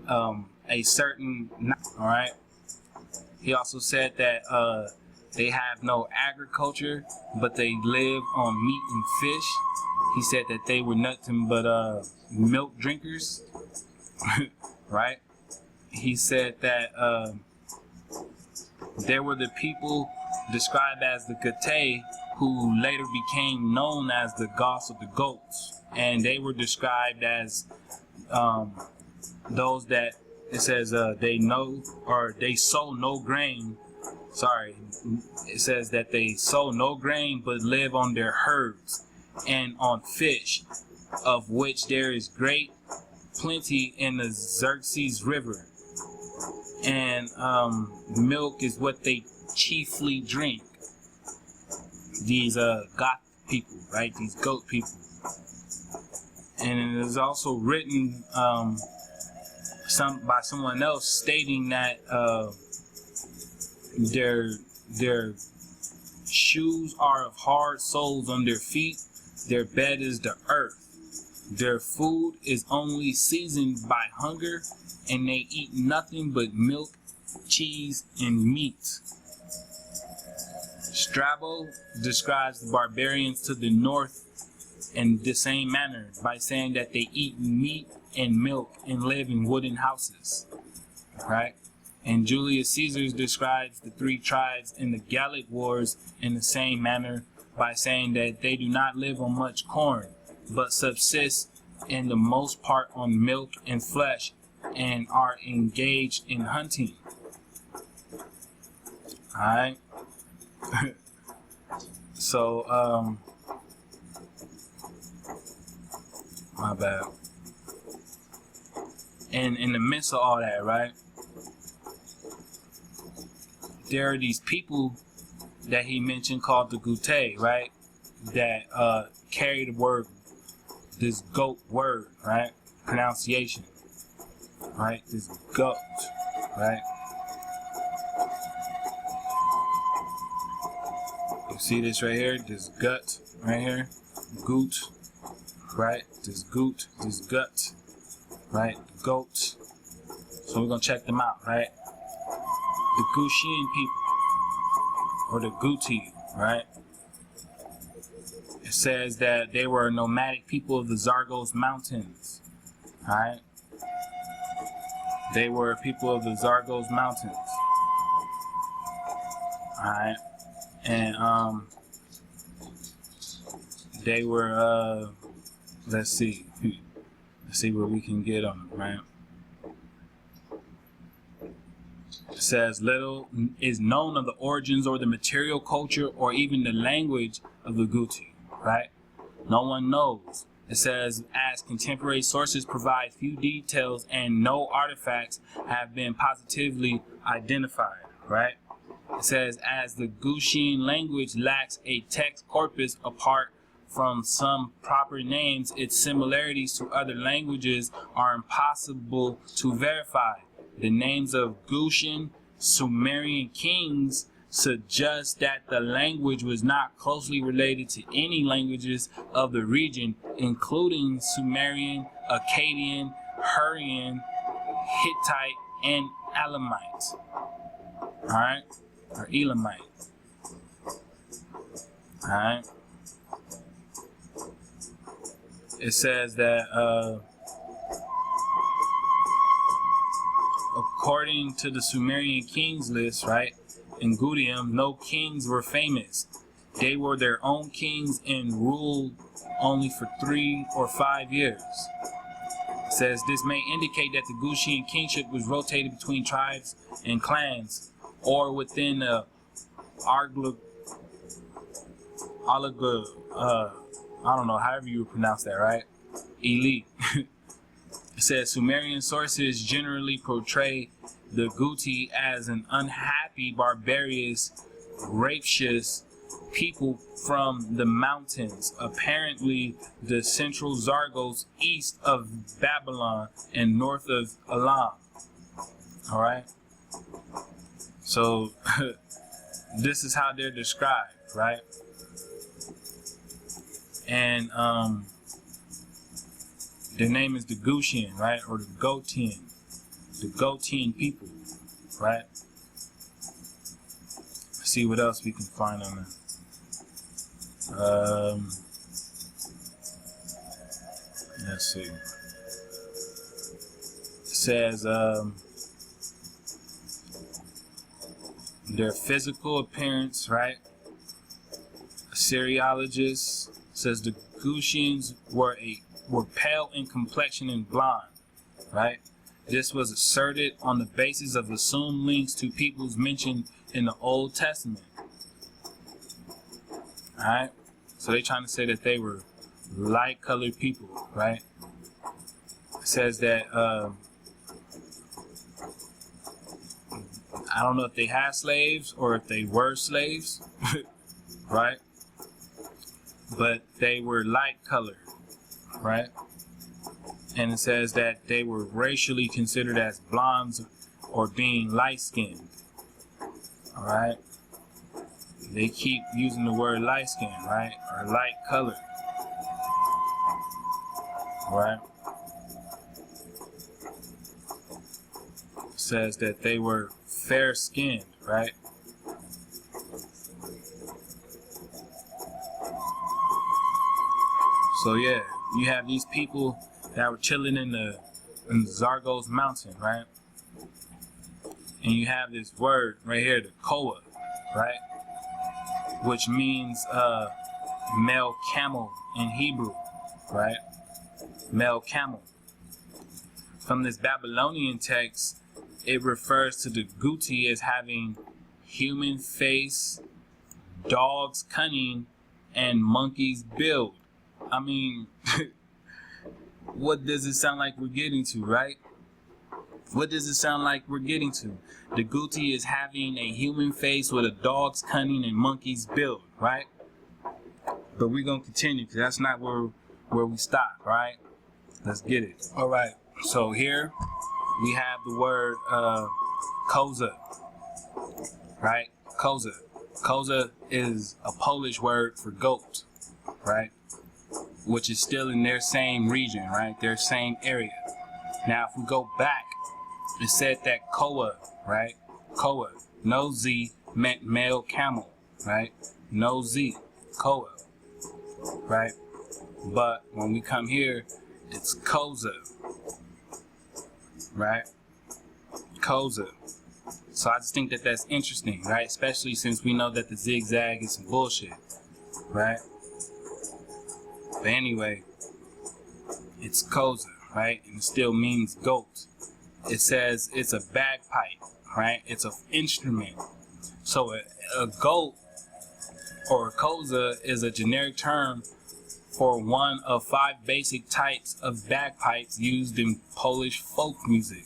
a certain, all right? He also said that they have no agriculture, but they live on meat and fish. He said that they were nothing but milk drinkers, right? He said that there were the people described as the Gothic, who later became known as the Goths of the goats, and they were described as those that it says they know, or they sow no grain. Sorry, it says that they sow no grain but live on their herds and on fish, of which there is great plenty in the Xerxes River. And milk is what they chiefly drink. These Gothic people, right? These goat people. And it is also written by someone else stating that their shoes are of hard soles on their feet. Their bed is the earth. Their food is only seasoned by hunger, and they eat nothing but milk, cheese, and meat. Strabo describes the barbarians to the north in the same manner by saying that they eat meat and milk and live in wooden houses, right? And Julius Caesar describes the three tribes in the Gallic Wars in the same manner by saying that they do not live on much corn, but subsist in the most part on milk and flesh, and are engaged in hunting. Alright? So, my bad. And in the midst of all that, right, there are these people that he mentioned called the Gothic, right, that carry the word, this goat word, right, pronunciation, right, this goat, right. You see this right here, this gut right here, goot, right, this goot, this gut, right, goat. So we're gonna check them out, right. The Gutian people, or the Guti, right? It says that they were nomadic people of the Zagros Mountains, right? They were people of the Zagros Mountains, alright? And they were let's see what we can get on them, right? It says little is known of the origins or the material culture or even the language of the Guti, right? No one knows. It says as contemporary sources provide few details and no artifacts have been positively identified, right? It says as the Gutian language lacks a text corpus apart from some proper names, its similarities to other languages are impossible to verify. The names of Gutian Sumerian kings suggest that the language was not closely related to any languages of the region, including Sumerian, Akkadian, Hurrian, Hittite, and Elamite. Alright? Or Elamite. Alright? It says that according to the Sumerian kings list, right, in Gothic, no kings were famous. They were their own kings and ruled only for 3 or 5 years. It says this may indicate that the Gutian kingship was rotated between tribes and clans, or within the I don't know, however you would pronounce that, right? Elite. It says Sumerian sources generally portray the Guti as an unhappy, barbarous, rapacious people from the mountains, apparently the central Zargos east of Babylon and north of Elam. Alright? So, this is how they're described, right? And, their name is the Gutian, right? Or the Gotian. The Gotian people, right? Let's see what else we can find on that. Let's see. It says their physical appearance, right? Assyriologist says the Gutians were pale in complexion and blonde, right? This was asserted on the basis of assumed links to peoples mentioned in the Old Testament. Alright? So they're trying to say that they were light-colored people, right? It says that, I don't know if they had slaves or if they were slaves, right? But they were light-colored, right? And it says that they were racially considered as blondes or being light-skinned. Alright? They keep using the word light-skinned, right? Or light-colored. Right? It says that they were fair-skinned, right? So yeah, you have these people that were chilling in the Zargos mountain, right? And you have this word right here, the koa, right? Which means male camel in Hebrew, right? Male camel. From this Babylonian text, it refers to the Guti as having human face, dog's cunning, and monkey's build. I mean, what does it sound like we're getting to, right? What does it sound like we're getting to? The Guti is having a human face with a dog's cunning and monkey's build, right? But we're going to continue because that's not where we stop, right? Let's get it. All right. So here we have the word koza, right? Koza. Koza is a Polish word for goat, right? Which is still in their same region, right? Their same area. Now, if we go back, it said that koa, right? Koa, no Z, meant male camel, right? No Z, koa, right? But when we come here, it's koza, right? Koza. So I just think that that's interesting, right? Especially since we know that the zigzag is some bullshit, right? But anyway, it's koza, right? And it still means goat. It says it's a bagpipe, right? It's an instrument. So a goat or a koza is a generic term for one of 5 basic types of bagpipes used in Polish folk music.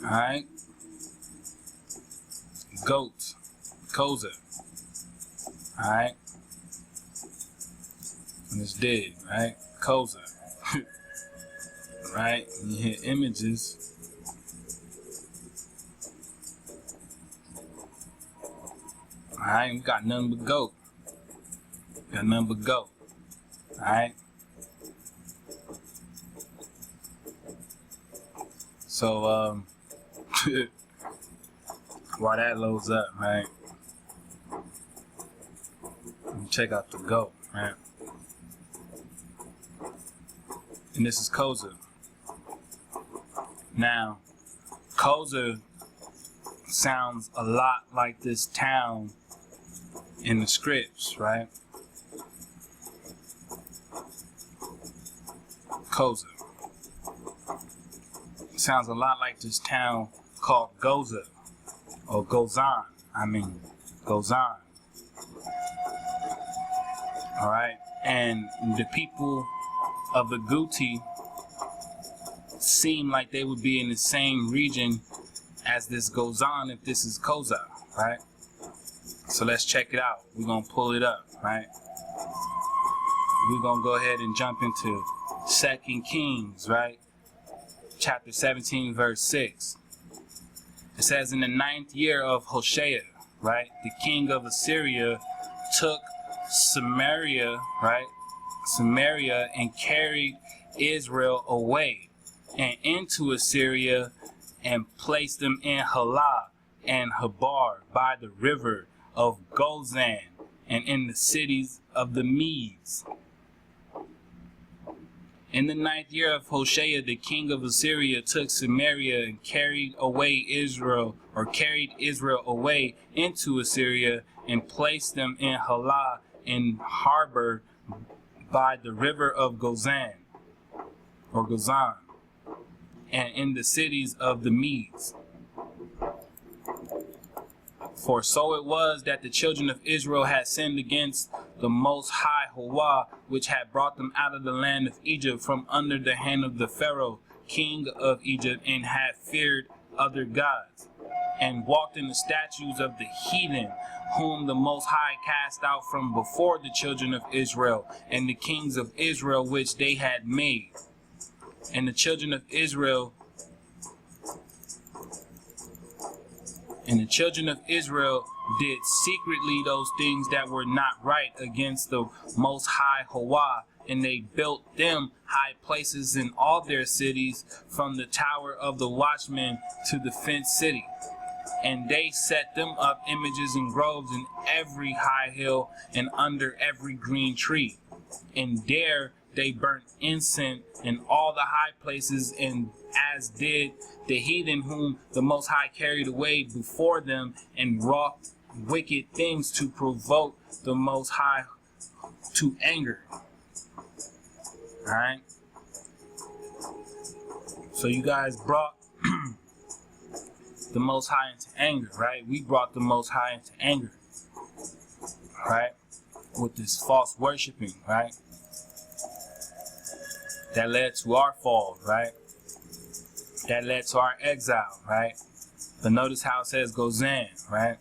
Alright? Goat, koza. Alright? And it's dead, right? Koza. Right? You hit images. Alright, we got nothing but goat. Got nothing but goat. Alright. So, while that loads up, right? Let me check out the goat, right? And this is Khazaria. Now, Khazaria sounds a lot like this town in the scripts, right? Khazaria. Sounds a lot like this town called Goza, or Gozan. Gozan. Alright? And the people of the Gothic seem like they would be in the same region as this Gozan if this is Khazaria, right? So let's check it out. We're going to pull it up, right? We're going to go ahead and jump into 2 Kings, right? Chapter 17, verse 6. It says, in the 9th year of Hoshea, right, the king of Assyria took Samaria, right, Samaria, and carried Israel away and into Assyria, and placed them in Halah and Habar by the river of Gozan, and in the cities of the Medes. In the 9th year of Hoshea, the king of Assyria took Samaria and carried Israel away into Assyria, and placed them in Halah in harbor by the river of Gozan, or Gozan, and in the cities of the Medes. For so it was that the children of Israel had sinned against the Most High Yahweh, which had brought them out of the land of Egypt from under the hand of the Pharaoh, king of Egypt, and had feared other gods, and walked in the statutes of the heathen, whom the Most High cast out from before the children of Israel, and the kings of Israel which they had made. And the children of Israel did secretly those things that were not right against the Most High Yahweh, and they built them high places in all their cities, from the tower of the watchman to the fenced city. And they set them up images and groves in every high hill and under every green tree. And there they burnt incense in all the high places, and as did the heathen whom the Most High carried away before them, and wrought wicked things to provoke the Most High to anger. Alright? So you guys brought the Most High into anger, right? We brought the Most High into anger, right? With this false worshiping, right? That led to our fall, right? That led to our exile, right? But notice how it says Gozan, right?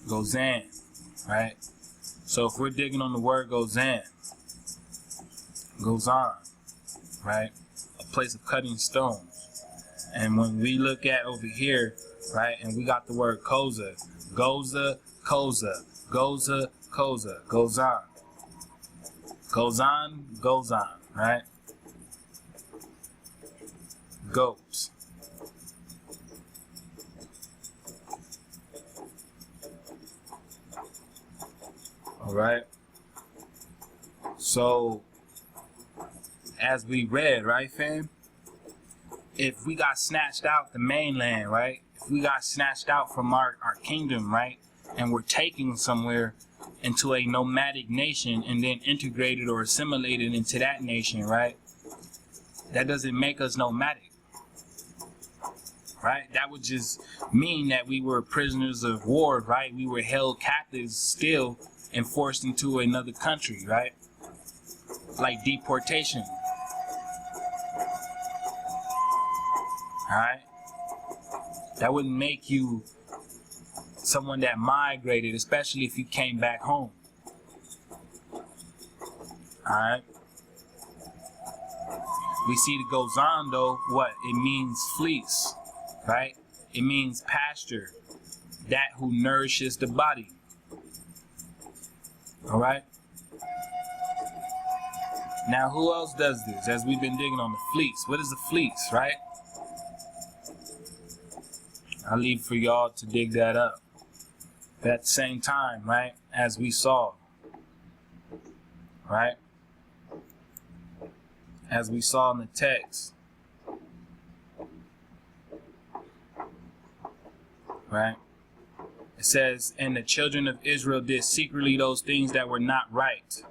Gozan, right? So if we're digging on the word Gozan, right? A place of cutting stones. And when we look at over here, right, and we got the word Khazaria, Goza, Koza, Goza, Koza, Gozan. Gozan, right? Goats. Alright? So, as we read, right, fam? If we got snatched out the mainland, right? If we got snatched out from our kingdom, right? And we're taken somewhere into a nomadic nation and then integrated or assimilated into that nation, right? That doesn't make us nomadic, right? That would just mean that we were prisoners of war, right? We were held captives still and forced into another country, right? Like deportation. Alright? That wouldn't make you someone that migrated, especially if you came back home. Alright? We see the Gozan though, what? It means fleece, right? It means pasture, that who nourishes the body. All right. Now, who else does this? As we've been digging on the fleece. What is the fleece, right? I'll leave for y'all to dig that up. But at the same time, right, as we saw, right, as we saw in the text, right, it says, and the children of Israel did secretly those things that were not right,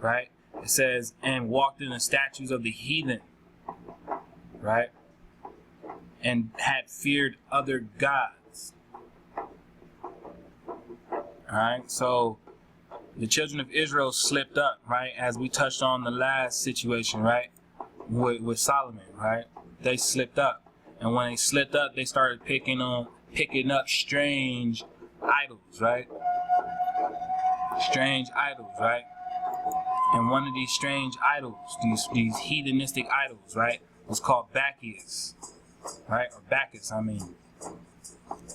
right? It says, and walked in the statutes of the heathen, right? And had feared other gods. Alright, so the children of Israel slipped up, right? As we touched on the last situation, right? With Solomon, right? They slipped up. And when they slipped up, they started picking up strange idols, right? Strange idols, right? And one of these strange idols, these heathenistic idols, right, was called Bacchus, right? Or Bacchus, I mean.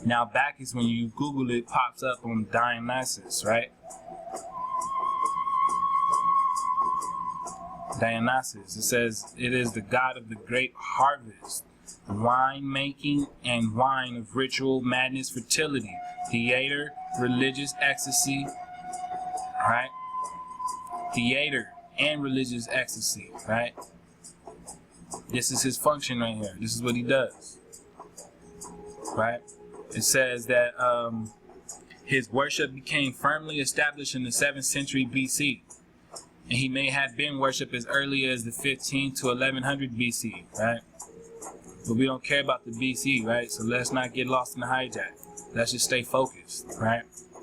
Now, Bacchus, when you Google it, pops up on Dionysus, right? Dionysus. It says it is the god of the great harvest, wine making and wine of ritual madness, fertility, theater, religious ecstasy, right? Theater and religious ecstasy, right? This is his function right here. This is what he does, right? It says that his worship became firmly established in the 7th century BC, and he may have been worshipped as early as the 15 to 1100 BC, right? But we don't care about the BC, right? So let's not get lost in the hijack. Let's just stay focused, right?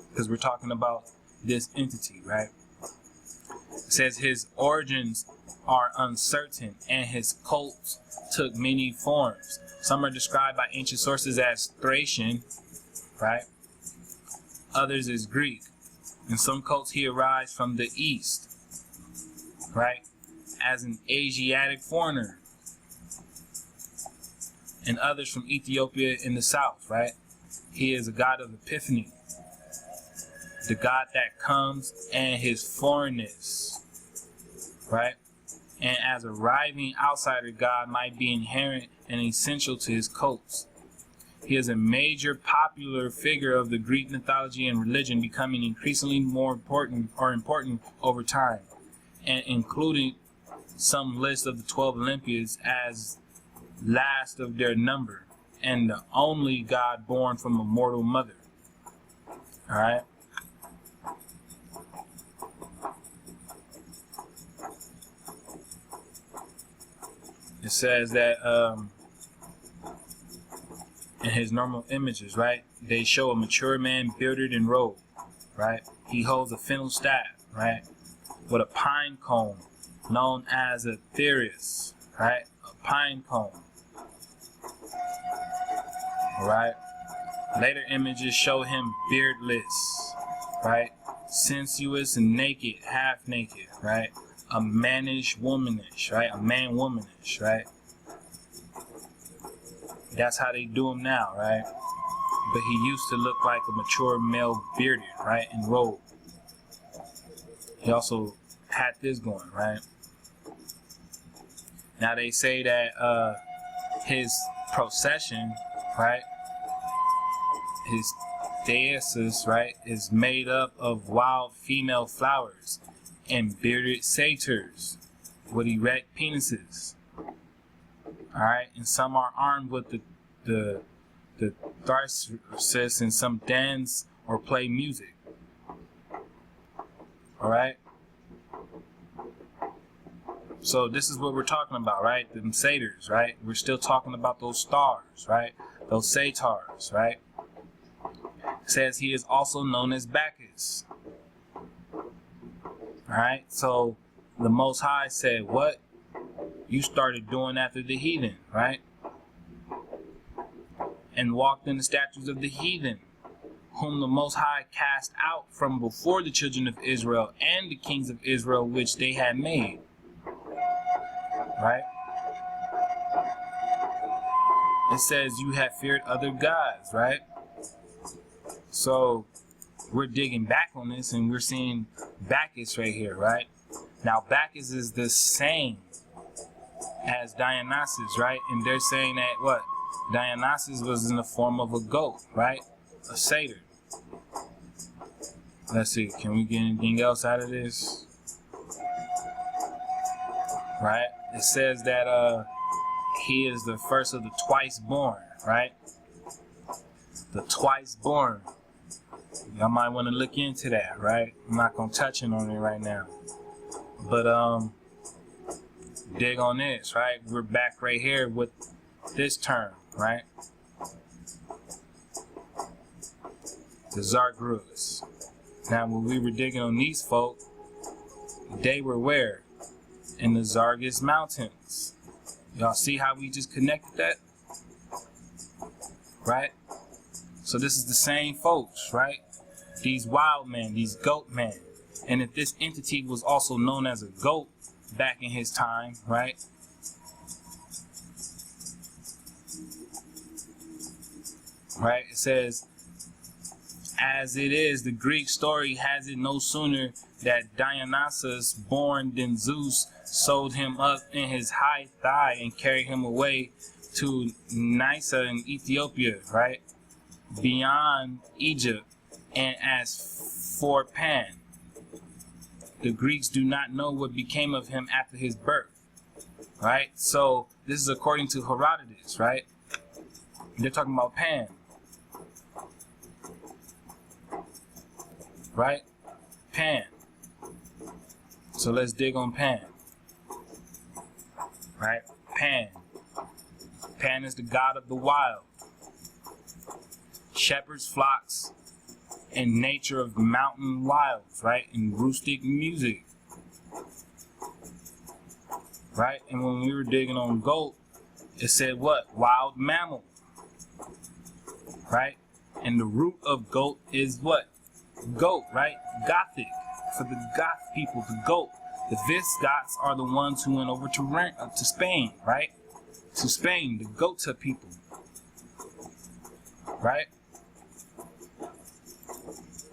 Because we're talking about this entity, right? It says his origins are uncertain and his cult took many forms. Some are described by ancient sources as Thracian, right? Others as Greek. In some cults he arrives from the east, right? As an Asiatic foreigner. And others from Ethiopia in the south, right? He is a god of epiphany, the god that comes, and his foreignness, right? And as a arriving outsider god might be inherent and essential to his cults. He is a major popular figure of the Greek mythology and religion, becoming increasingly more important over time, and including some list of the 12 Olympians as last of their number, and the only god born from a mortal mother. Alright? It says that in his normal images, right, they show a mature man bearded and robed, right? He holds a fennel staff, right, with a pine cone known as a theris, right? A pine cone. Right? Later images show him beardless, right? Sensuous and naked, half naked, right? A mannish, womanish, right? A man womanish, right? That's how they do him now, right? But he used to look like a mature male bearded, right? And robed. He also had this going, right? Now they say that his procession, right, his daises, right, is made up of wild female flowers and bearded satyrs with erect penises. Alright, and some are armed with the tharsis, and some dance or play music. Alright? So this is what we're talking about, right? Them satyrs, right? We're still talking about those stars, right? Those satyrs, right? It says he is also known as Bacchus. Alright? So the Most High said, what? You started doing after the heathen, right? And walked in the statutes of the heathen, whom the Most High cast out from before the children of Israel and the kings of Israel which they had made. Right? It says you have feared other gods, right? So we're digging back on this and we're seeing Bacchus right here, right? Now Bacchus is the same as Dionysus, right? And they're saying that what? Dionysus was in the form of a goat, right? A satyr. Let's see, can we get anything else out of this? Right? It says that he is the first of the twice born, right? The twice born. Y'all might want to look into that, right? I'm not gonna touch on it right now. But dig on this, right? We're back right here with this term, right? The Zargrus. Now when we were digging on these folk, they were where? In the Zargus Mountains. Y'all see how we just connected that? Right? So this is the same folks, right? These wild men, these goat men. And if this entity was also known as a goat back in his time, right? Right? It says, as it is, the Greek story has it no sooner that Dionysus, born than Zeus, sewed him up in his high thigh and carried him away to Nysa in Ethiopia, right? Beyond Egypt. And as for Pan, the Greeks do not know what became of him after his birth, right? So this is according to Herodotus, right? They're talking about Pan, right? Pan. So let's dig on Pan, right? Pan. Pan is the god of the wild, shepherds, flocks, and nature of mountain wilds, right? And rustic music, right? And when we were digging on goat, it said what? Wild mammal, right? And the root of goat is what? Goat, right? Gothic. For the Goth people, the goat. The Visigoths are the ones who went over to Spain, right? To Spain, the Gotha people, right?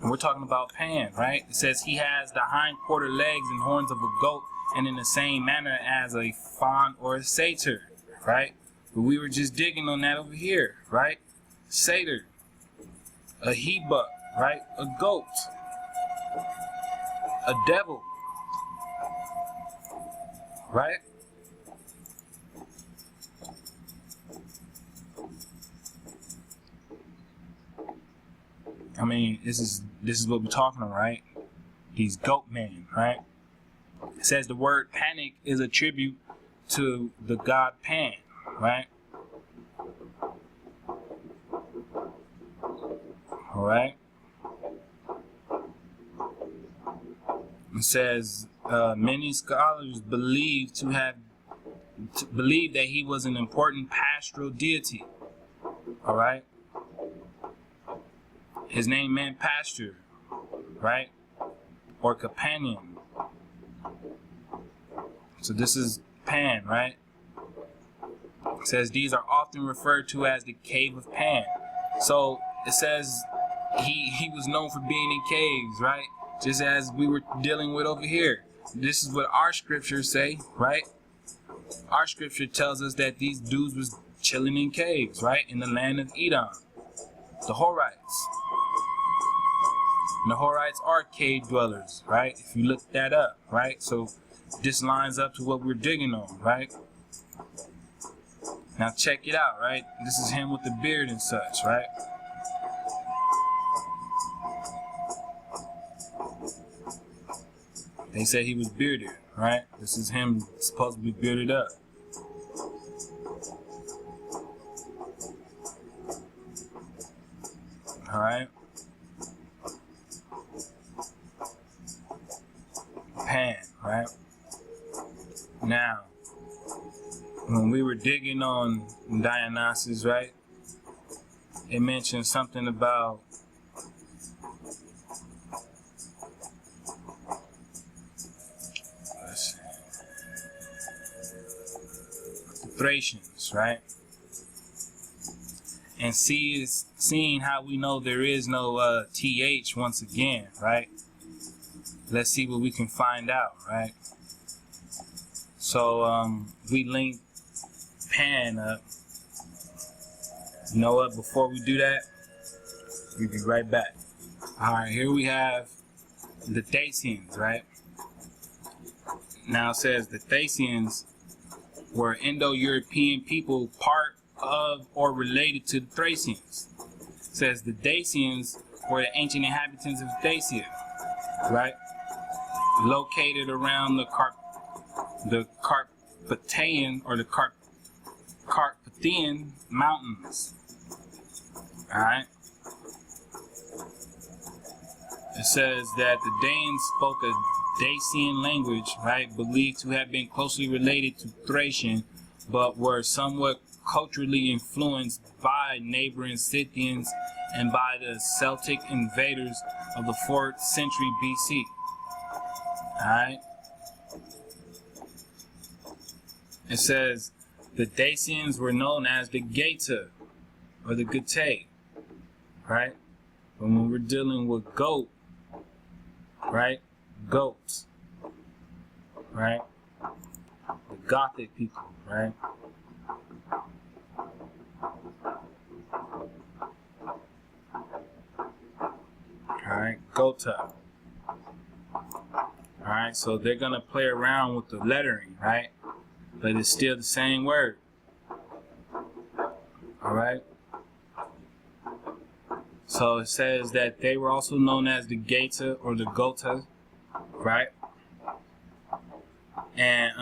And we're talking about Pan, right? It says he has the hind quarter legs and horns of a goat, and in the same manner as a fawn or a satyr, right? But we were just digging on that over here, right? Satyr, a he-buck, right? A goat, a devil, right? I mean, this is what we're talking about, right? These goat men, right? It says the word panic is a tribute to the god Pan, right? All right. It says many scholars believe that he was an important pastoral deity. All right. His name meant pasture, right? Or companion. So this is Pan, right? It says these are often referred to as the cave of Pan. So it says he was known for being in caves, right? Just as we were dealing with over here. This is what our scriptures say, right? Our scripture tells us that these dudes was chilling in caves, right? In the land of Edom. The Horites. And the Horites are cave dwellers, right? If you look that up, right? So this lines up to what we're digging on, right? Now check it out, right? This is him with the beard and such, right? They said he was bearded, right? This is him supposed to be bearded up. All right. Pan, right? Now, when we were digging on Dionysus, right? It mentioned something about the Thracians, right? and seeing how we know there is no th once again, right? Let's see what we can find out, right? So we link Pan up. You know what? Before we do that, we'll be right back. All right, here we have the Thracians, right? Now it says the Thracians were Indo-European people, part of or related to the Thracians. It says the Dacians were the ancient inhabitants of Dacia, right? Located around the Carpathian or the Carpathian Mountains. Alright? It says that the Danes spoke a Dacian language, right, believed to have been closely related to Thracian, but were somewhat culturally influenced by neighboring Scythians and by the Celtic invaders of the 4th century BC. Alright? It says the Dacians were known as the Geta or the Getae, right? But when we're dealing with goat, right? Goats, right? The Gothic people, right? Alright, Gotha. Alright, so they're gonna play around with the lettering, right? But it's still the same word. Alright? So it says that they were also known as the Geta or the Gotha, right? And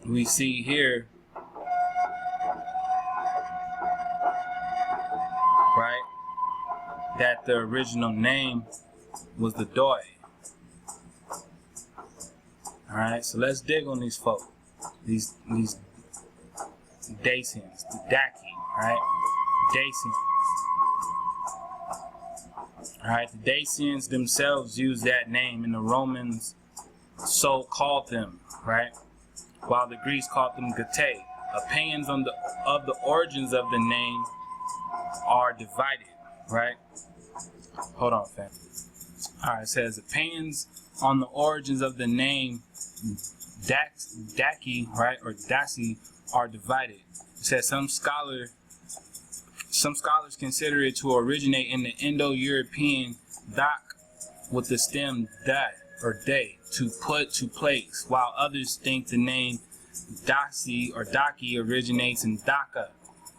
we see here, right, that the original name was the Doi. Alright, so let's dig on these folk. These Dacians, the Daki, right? Dacians. Alright, the Dacians themselves used that name, and the Romans so called them, right? While the Greeks called them Getae. Opinions on of the origins of the name are divided, right? Hold on, fam. Alright, it says opinions on the origins of the name Daki, right, or Daci, are divided. It says some scholars consider it to originate in the Indo-European dak with the stem da or day, to put to place, while others think the name Daci or Daki originates in Daka,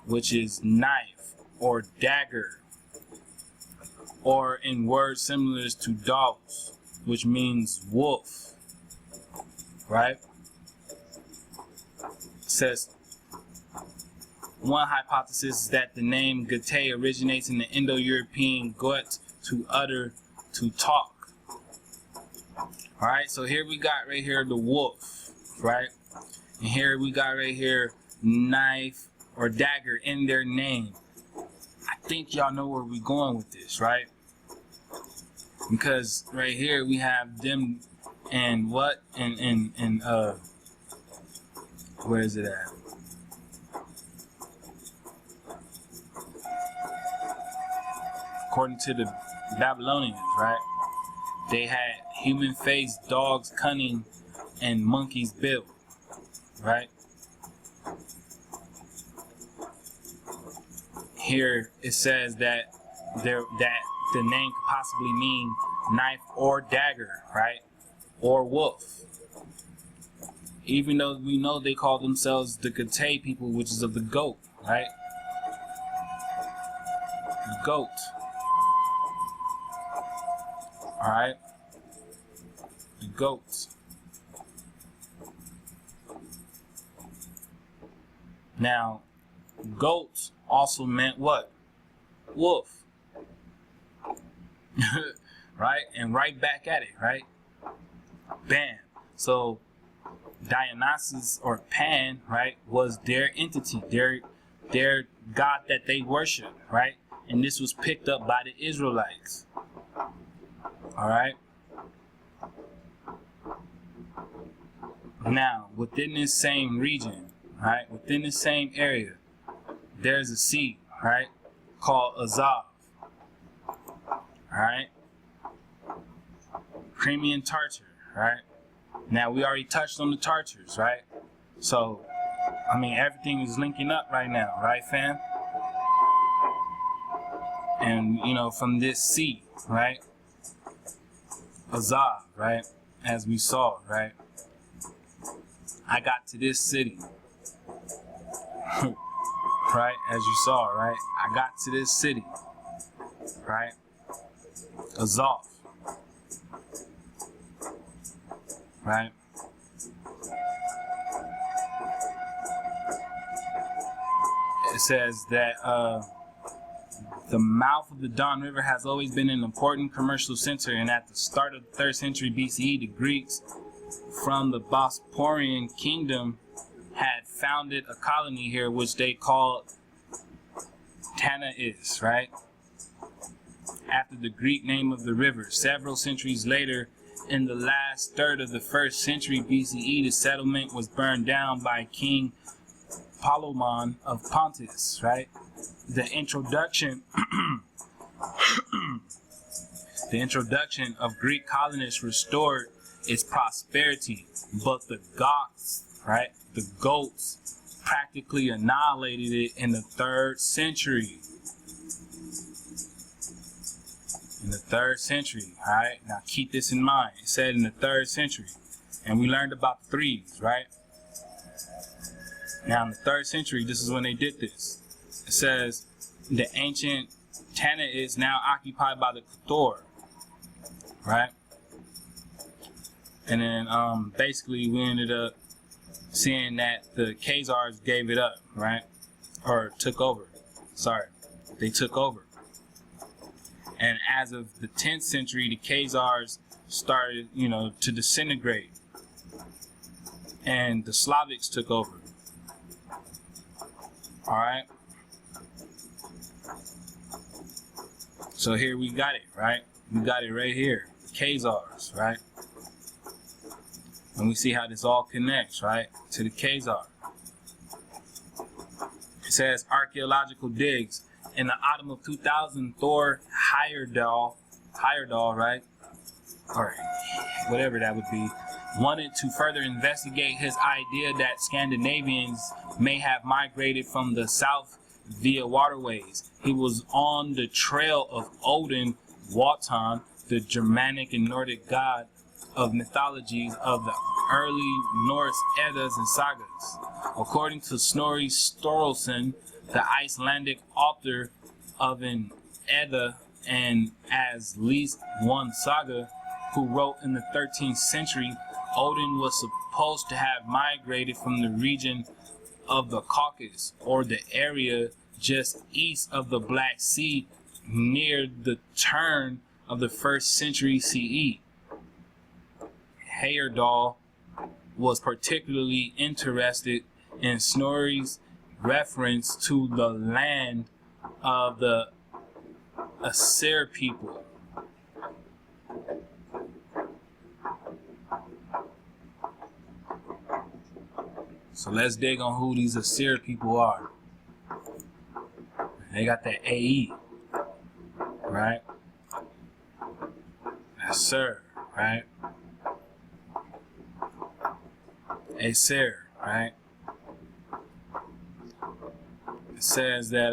which is knife or dagger, or in words similar to dogs, which means wolf, right? It says one hypothesis is that the name Getae originates in the Indo-European gut, to utter, to talk. Alright, so here we got right here the wolf, right? And here we got right here knife or dagger in their name. I think y'all know where we're going with this, right? Because right here we have them and what? And where is it at? According to the Babylonians, right? They had human face, dogs cunning, and monkeys built, right? Here it says that the name could possibly mean knife or dagger, right? Or wolf. Even though we know they call themselves the Getae people, which is of the goat, right? The goat. Alright? The goats. Now, goats also meant what? Wolf. Right? And right back at it, right? Bam. So, Dionysus or Pan, right, was their entity, their god that they worship, right? And this was picked up by the Israelites. Alright? Now, within this same region, right, within the same area, there's a sea, right, called Azov. Alright? Crimean Tartar, right? Now, we already touched on the Tartars, right? So, I mean, everything is linking up right now, right, fam? And, you know, from this sea, right? Azov, right? As we saw, right? I got to this city. Right? As you saw, right? I got to this city. Right? Azov. Right? It says that the mouth of the Don River has always been an important commercial center, and at the start of the 3rd century BCE, the Greeks from the Bosporan kingdom had founded a colony here, which they called Tanais, right? After the Greek name of the river. Several centuries later, in the last third of the 1st century BCE, the settlement was burned down by King Polemon of Pontus, right? The introduction of Greek colonists restored its prosperity, but the Goths, right, the Goths, practically annihilated it in the 3rd century. In the 3rd century, all right? Now keep this in mind. It said in the 3rd century, and we learned about the threes, right? Now in the 3rd century, this is when they did this. It says the ancient Tana is now occupied by the Cathor, right? And then basically we ended up seeing that the Khazars gave it up, right? Or took over. Sorry, they took over. And as of the 10th century, the Khazars started, you know, to disintegrate. And the Slavics took over. Alright? So here we got it, right? We got it right here. The Khazars, right? And we see how this all connects, right? To the Khazar. It says archaeological digs. In the autumn of 2000, Thor Heyerdahl, right? Or whatever that would be, wanted to further investigate his idea that Scandinavians may have migrated from the south via waterways. He was on the trail of Odin, Wotan, the Germanic and Nordic god of mythologies of the early Norse Eddas and sagas. According to Snorri Sturluson, the Icelandic author of an Edda and at least one saga, who wrote in the 13th century, Odin was supposed to have migrated from the region of the Caucasus, or the area just east of the Black Sea, near the turn of the 1st century CE. Heyerdahl was particularly interested in Snorri's reference to the land of the Asir people. So let's dig on who these Asir people are. They got that AE, right? Asir, right? Asir, right? It says that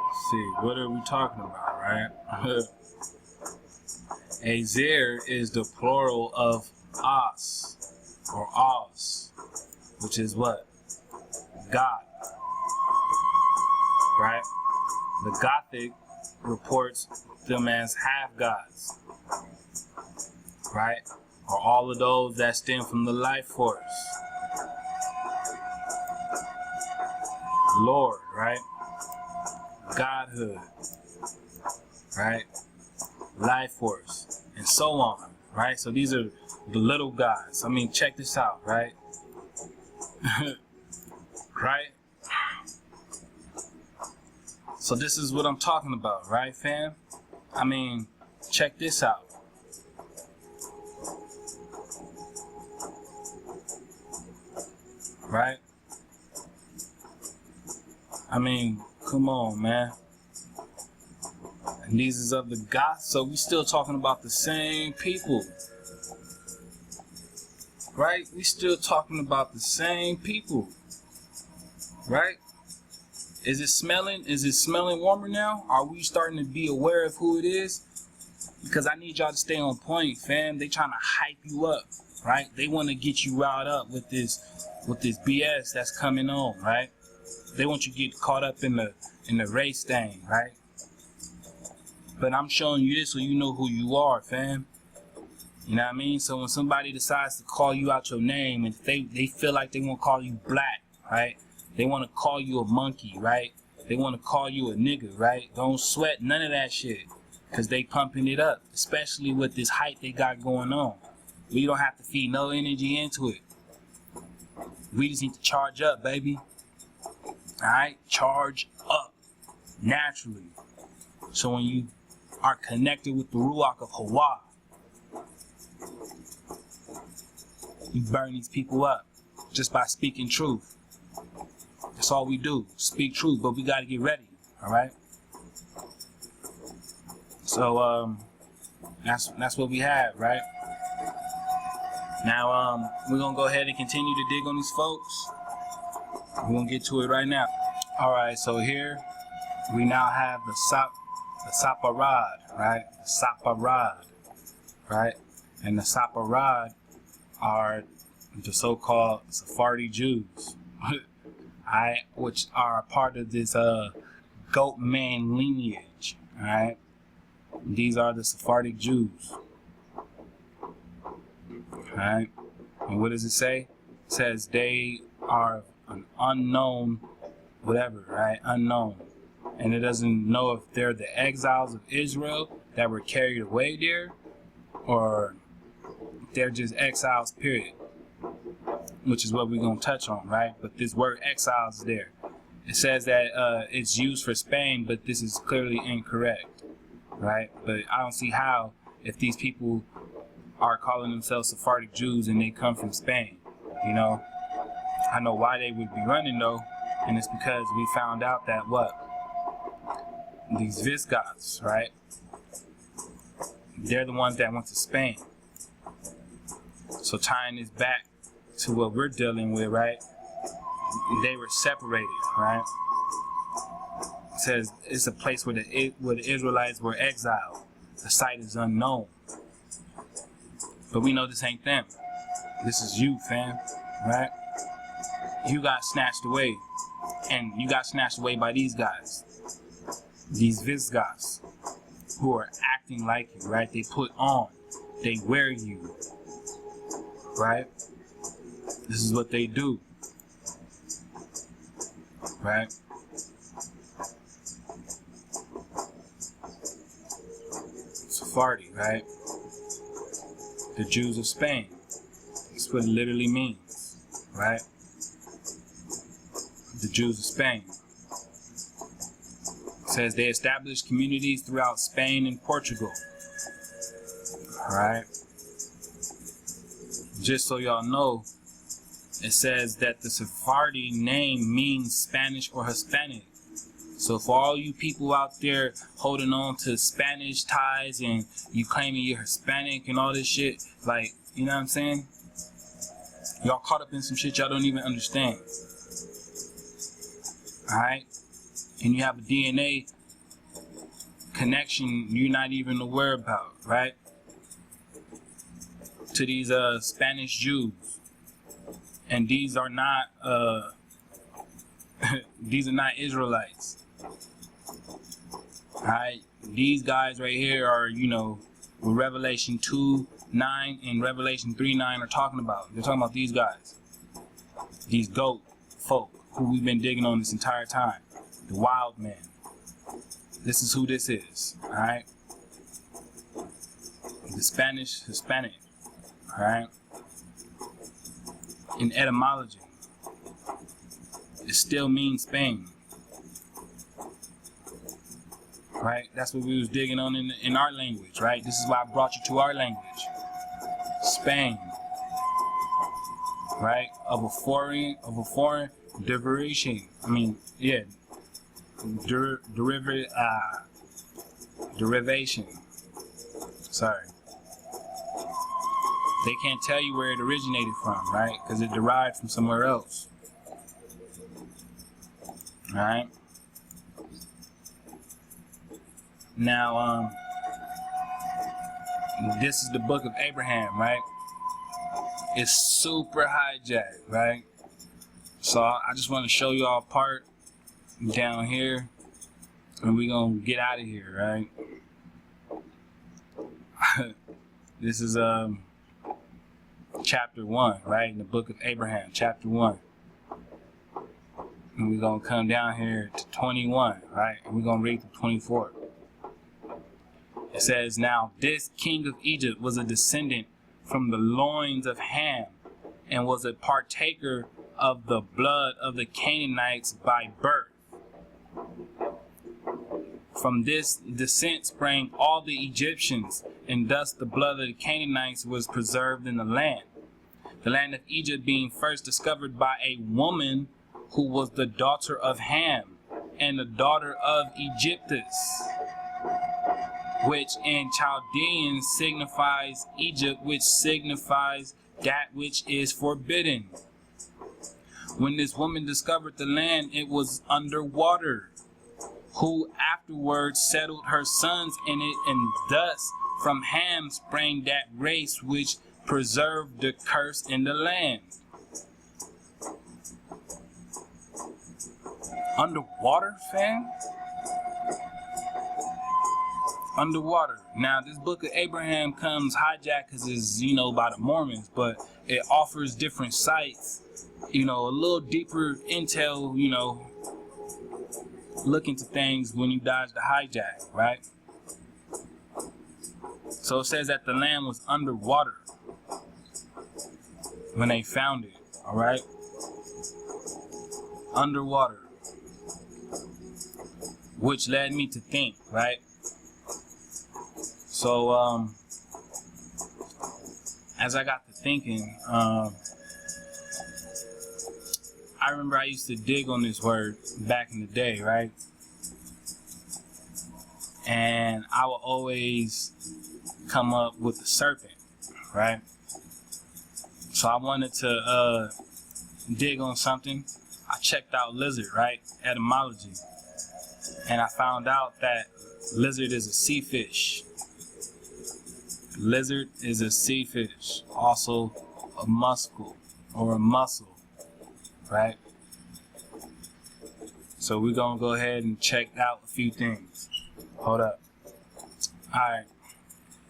let's see, what are we talking about, right? Azir is the plural of Os, or Oz, which is what? God, right? The Gothic reports them as half-gods, right? Or all of those that stem from the life force. Lord, right? Godhood, right? Life force, and so on, right? So these are the little gods. I mean, check this out, right? Right? So this is what I'm talking about, right, fam? I mean, check this out. right? I mean, come on, man. And these is of the Goths, so we still talking about the same people. Right? We still talking about the same people. Right? Is it smelling warmer now? Are we starting to be aware of who it is? Because I need y'all to stay on point, fam. They trying to hype you up, right? They want to get you riled up with this BS that's coming on, right? They want you to get caught up in the race thing, right? But I'm showing you this so you know who you are, fam. You know what I mean? So when somebody decides to call you out your name and they feel like they want to call you black, right? They want to call you a monkey, right? They want to call you a nigga, right? Don't sweat none of that shit. Because they pumping it up. Especially with this hype they got going on. We don't have to feed no energy into it. We just need to charge up, baby. Alright? Charge up. Naturally. So when you are connected with the Ruach of Hawa, you burn these people up. Just by speaking truth. That's all we do. Speak truth. But we got to get ready. Alright? So that's what we have, right? Now we're gonna go ahead and continue to dig on these folks. We're gonna get to it right now. Alright, so here we now have the Saparad, right? The Saparad, right? And the Saparad are the so-called Sephardi Jews, alright, which are part of this goat man lineage, alright? These are the Sephardic Jews. Alright? And what does it say? It says they are an unknown whatever, right? Unknown. And it doesn't know if they're the exiles of Israel that were carried away there, or they're just exiles, period. Which is what we're going to touch on, right? But this word exiles is there. It says that it's used for Spain, but this is clearly incorrect. Right? But I don't see how, if these people are calling themselves Sephardic Jews and they come from Spain, you know. I know why they would be running though, and it's because we found out that these Visigoths, right? They're the ones that went to Spain. So tying this back to what we're dealing with, right? They were separated, right? It says it's a place where the Israelites were exiled. The site is unknown. But we know this ain't them. This is you, fam. Right? You got snatched away. And you got snatched away by these guys. These Visigoths. Who are acting like you, right? They put on. They wear you. Right? This is what they do. Right? Sephardi, right? The Jews of Spain. That's what it literally means, right? The Jews of Spain. It says they established communities throughout Spain and Portugal. Alright? Just so y'all know, it says that the Sephardi name means Spanish or Hispanic. So for all you people out there holding on to Spanish ties and you claiming you're Hispanic and all this shit, like, you know what I'm saying? Y'all caught up in some shit y'all don't even understand. Alright? And you have a DNA connection you're not even aware about, right? To these Spanish Jews. And these are not these are not Israelites. Alright, these guys right here are, you know, what Revelation 2:9 and Revelation 3:9 are talking about. They're talking about these guys. These goat folk who we've been digging on this entire time. The wild men. This is who this is. Alright? The Spanish Hispanic. Alright? In etymology, it still means Spain. Right? That's what we was digging on in our language, right? This is why I brought you to our language. Spain. right? Of a foreign derivation. I mean, yeah, derivation. Sorry. They can't tell you where it originated from, right? Because it derived from somewhere else. Alright? Now, this is the book of Abraham, right? It's super hijacked, right? So I just want to show you all part down here, and we're gonna get out of here, right? This is chapter 1, right? In the book of Abraham, chapter 1. And we're gonna come down here to 21, right? And we're gonna read to 24. It says, now this king of Egypt was a descendant from the loins of Ham, and was a partaker of the blood of the Canaanites by birth. From this descent sprang all the Egyptians, and thus the blood of the Canaanites was preserved in the land of Egypt being first discovered by a woman who was the daughter of Ham, and the daughter of Egyptus, which in Chaldean signifies Egypt, which signifies that which is forbidden. When this woman discovered the land, it was under water, who afterwards settled her sons in it, and thus from Ham sprang that race which preserved the curse in the land. Underwater, fam? Underwater. Now, this book of Abraham comes hijacked because it's, by the Mormons, but it offers different sites, a little deeper intel, look into things when you dodge the hijack, right? So it says that the land was underwater when they found it, all right? Underwater. Which led me to think, right? So, as I got to thinking, I remember I used to dig on this word back in the day, right? And I would always come up with the serpent, right? So I wanted to dig on something. I checked out lizard, right? Etymology. And I found out that lizard is a sea fish. Lizard is a sea fish, also a mussel or a mussel, right? So we're gonna go ahead and check out a few things. Hold up. Alright,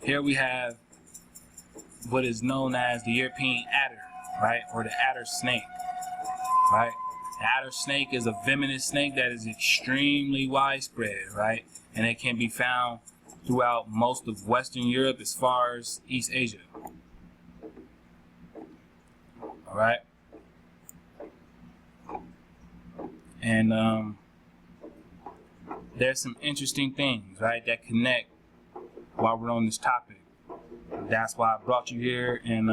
here we have what is known as the European adder, right? Or the adder snake, right? The adder snake is a venomous snake that is extremely widespread, right? And it can be found throughout most of Western Europe as far as East Asia. All right. And there's some interesting things, right, that connect while we're on this topic. That's why I brought you here, and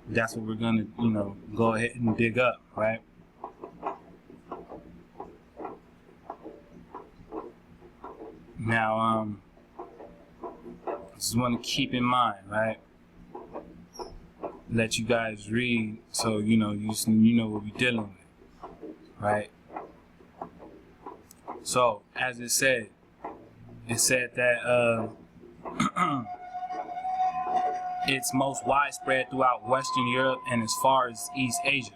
that's what we're gonna, go ahead and dig up, right? Now, just want to keep in mind, right? Let you guys read, so you know what we're dealing with, right? So, as it said that it's most widespread throughout Western Europe and as far as East Asia.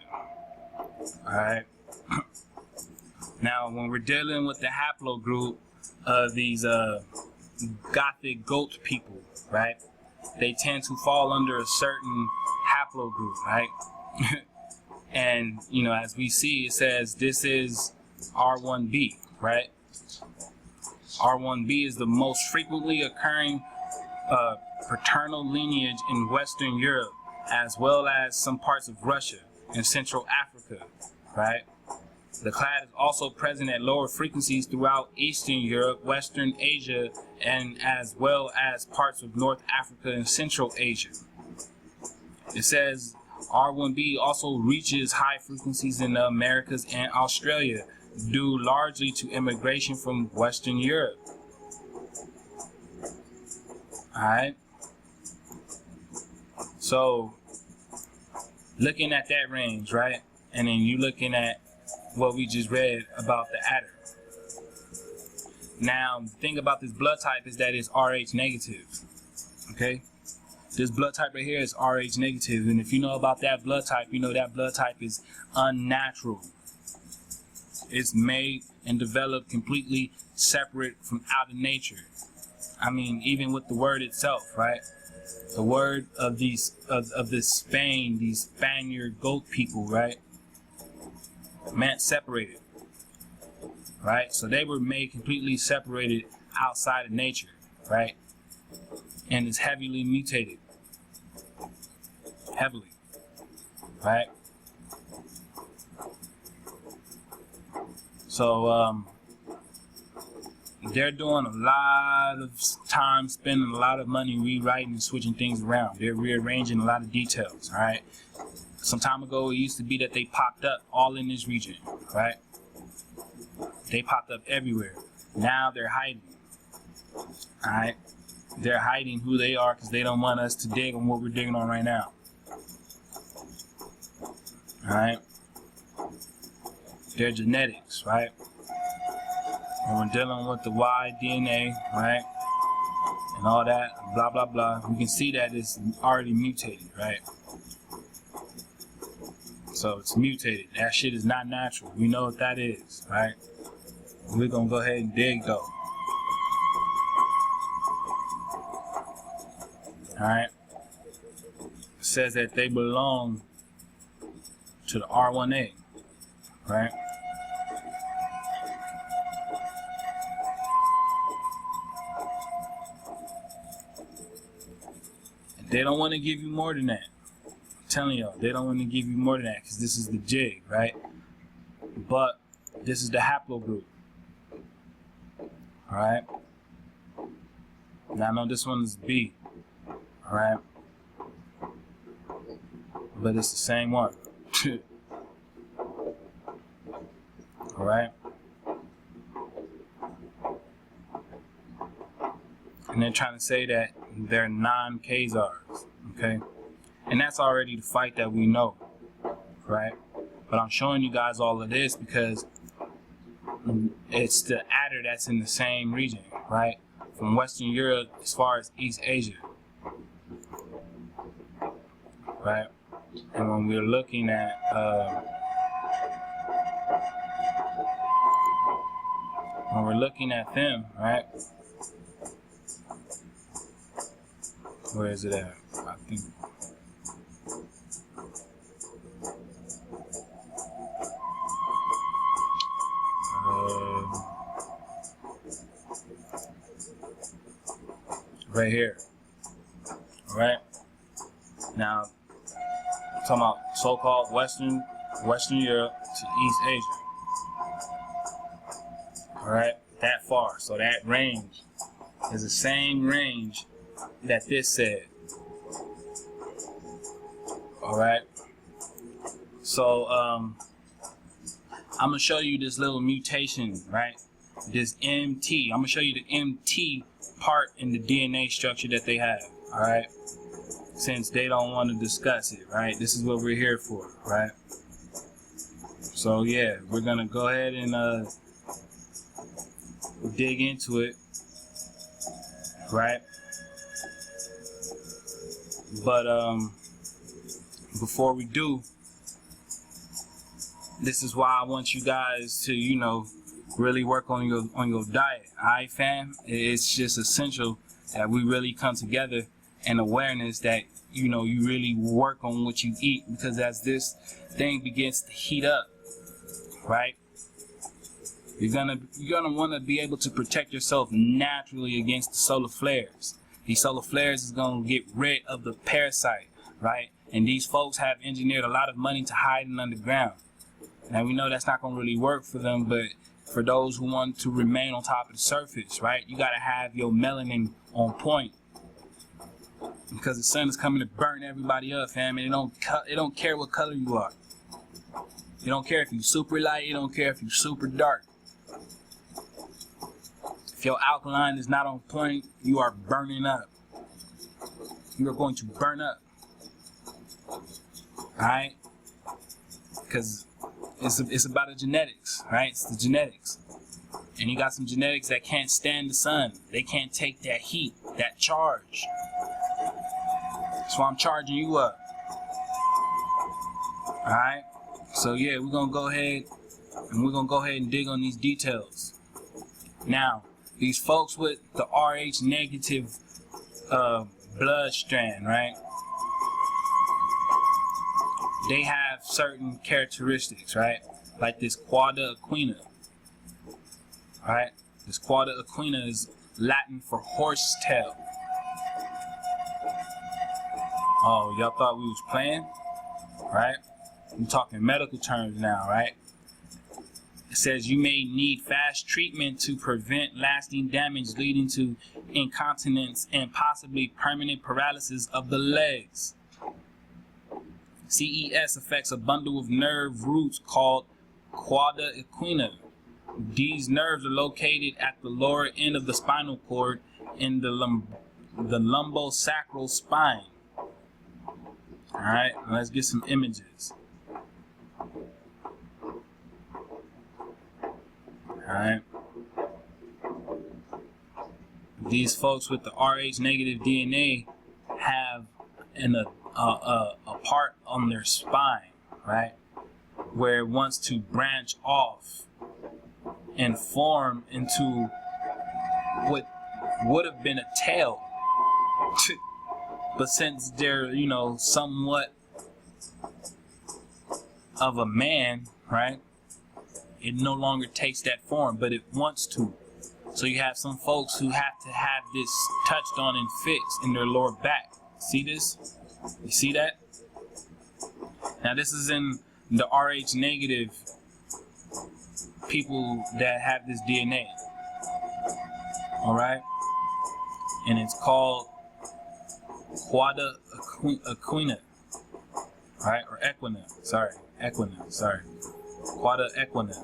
All right. Now, when we're dealing with the haplogroup of these Gothic goat people, right? They tend to fall under a certain haplogroup, right? And, as we see, it says this is R1b, right? R1b is the most frequently occurring paternal lineage in Western Europe, as well as some parts of Russia and Central Africa, right? The clade is also present at lower frequencies throughout Eastern Europe, Western Asia, and as well as parts of North Africa and Central Asia. It says R1b also reaches high frequencies in the Americas and Australia, due largely to immigration from Western Europe. Alright? So, looking at that range, right? And then you looking at what we just read about the adder. Now, the thing about this blood type is that it's Rh negative. Okay? This blood type right here is Rh negative. And if you know about that blood type, you know that blood type is unnatural. It's made and developed completely separate from out of nature. I mean, even with the word itself, right? The word of these this Spain, these Spaniard goat people, right, meant separated, right? So they were made completely separated outside of nature, right? And is heavily mutated, heavily, right? So they're doing a lot of time, spending a lot of money rewriting and switching things around. They're rearranging a lot of details, all right? Some time ago, it used to be that they popped up all in this region, right? They popped up everywhere. Now they're hiding, all right? They're hiding who they are because they don't want us to dig on what we're digging on right now, all right? Their genetics, right? When we're dealing with the Y DNA, right, and all that, blah, blah, blah, we can see that it's already mutated, right? So it's mutated. That shit is not natural. We know what that is, right? We're going to go ahead and dig, though. All right? It says that they belong to the R1A, right? They don't want to give you more than that. I'm telling y'all, they don't want to give you more than that because this is the jig, right? But this is the haplogroup. Alright? Now I know this one is B. Alright? But it's the same one. Alright? And they're trying to say that they're non-Khazars, okay? And that's already the fight that we know, right? But I'm showing you guys all of this because it's the adder that's in the same region, right? From Western Europe as far as East Asia, right? And when we're looking at them, right? Where is it at? I think. Right here. All right. Now, I'm talking about so-called Western Europe to East Asia. All right, that far. So that range is the same range that this said. All right. So I'm gonna show you this little mutation, right? This MT. I'm gonna show you the MT part in the DNA structure that they have. All right. Since they don't want to discuss it, right? This is what we're here for, right? So yeah, we're gonna go ahead and dig into it, right? But before we do, this is why I want you guys to, you know, really work on your diet. Alright, fam? It's just essential that we really come together and awareness that, you know, you really work on what you eat, because as this thing begins to heat up, right, you're gonna want to be able to protect yourself naturally against the solar flares. These solar flares is gonna get rid of the parasite, right? And these folks have engineered a lot of money to hide it underground. Now we know that's not gonna really work for them, but for those who want to remain on top of the surface, right, you gotta have your melanin on point. Because the sun is coming to burn everybody up, fam. And it don't care what color you are. It don't care if you're super light. It don't care if you're super dark. If your alkaline is not on point, you are burning up. You are going to burn up. Alright? Because it's about the genetics, right? It's the genetics. And you got some genetics that can't stand the sun. They can't take that heat, that charge. That's why I'm charging you up. Alright? So yeah, we're gonna go ahead and dig on these details. Now, these folks with the Rh negative blood strand, right? They have certain characteristics, right? Like this quadra equina. Right? This quadra equina is Latin for horse tail. Oh, y'all thought we was playing? Right? I'm talking medical terms now, right? It says you may need fast treatment to prevent lasting damage leading to incontinence and possibly permanent paralysis of the legs. CES affects a bundle of nerve roots called quadra equina. These nerves are located at the lower end of the spinal cord in the lumbosacral spine. Alright, let's get some images. Alright. These folks with the Rh negative DNA have a part on their spine, right, where it wants to branch off and form into what would have been a tail. But since they're, you know, somewhat of a man, right, it no longer takes that form, but it wants to. So you have some folks who have to have this touched on and fixed in their lower back. See this? You see that? Now this is in the Rh negative people that have this DNA. Alright? And it's called quadra equina. Alright? Or equina. Sorry. Equina. Sorry. Quadra equina.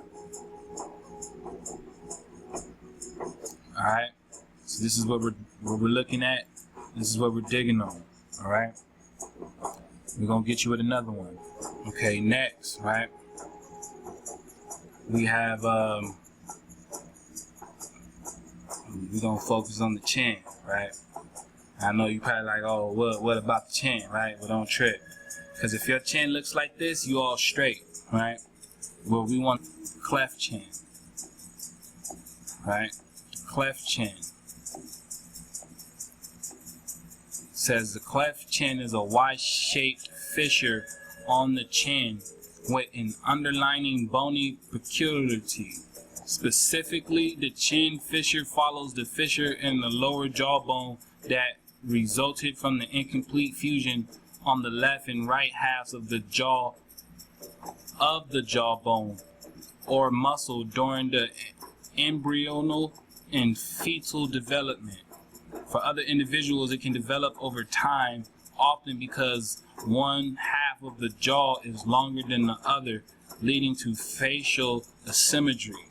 Alright? So this is what we're looking at. This is what we're digging on. Alright? We're gonna get you with another one. Okay, next, right? We have we're gonna focus on the chin, right? I know you probably like, oh, what about the chin, right? Well, don't trip. Because if your chin looks like this, you all straight, right? Well, we want cleft chin. Right? Cleft chin. Says the cleft chin is a Y-shaped fissure on the chin with an underlying bony peculiarity. Specifically, the chin fissure follows the fissure in the lower jawbone that resulted from the incomplete fusion on the left and right halves of the jawbone or muscle during the embryonal and fetal development. For other individuals, it can develop over time, often because one half of the jaw is longer than the other, leading to facial asymmetry.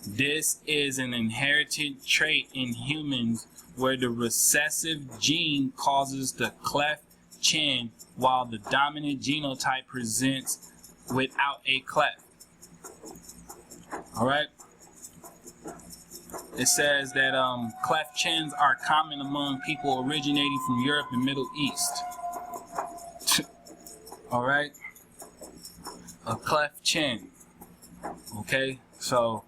This is an inherited trait in humans where the recessive gene causes the cleft chin while the dominant genotype presents without a cleft. Alright? It says that cleft chins are common among people originating from Europe and Middle East. Alright? A cleft chin. Okay? So,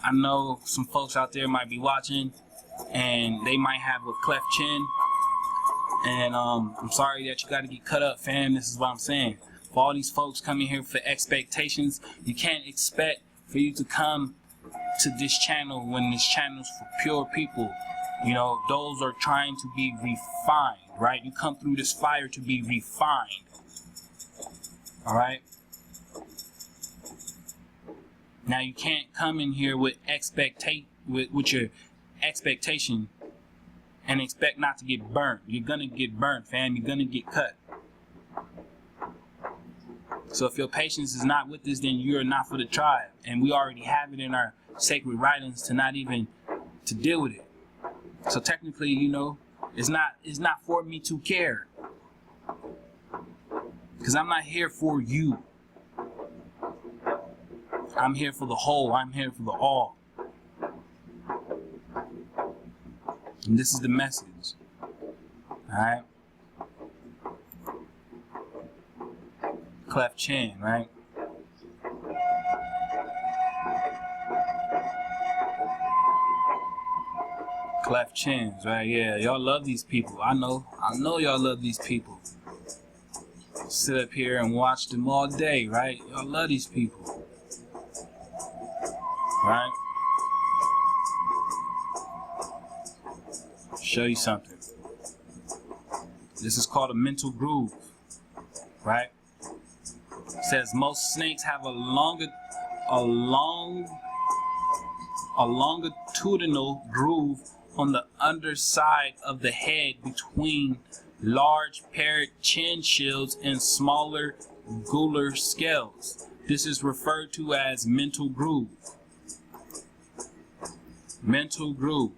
I know some folks out there might be watching and they might have a cleft chin. And I'm sorry that you got to get cut up, fam. This is what I'm saying. For all these folks coming here for expectations, you can't expect for you to come to this channel when this channel is for pure people. You know, those are trying to be refined, right? You come through this fire to be refined. Alright? Now you can't come in here with with your expectation and expect not to get burned. You're gonna get burned, fam. You're gonna get cut. So if your patience is not with us, then you're not for the tribe. And we already have it in our sacred writings to not even to deal with it. So technically, you know, it's not for me to care. Because I'm not here for you. I'm here for the whole. I'm here for the all. And this is the message. Alright? Cleft chin, right? Cleft chins, right? Yeah, y'all love these people. I know y'all love these people. Sit up here and watch them all day, right? Y'all love these people. Right? Show you something. This is called a mental groove, right? It says most snakes have a longitudinal groove on the underside of the head between large paired chin shields and smaller gular scales. This is referred to as mental groove. Mental groove.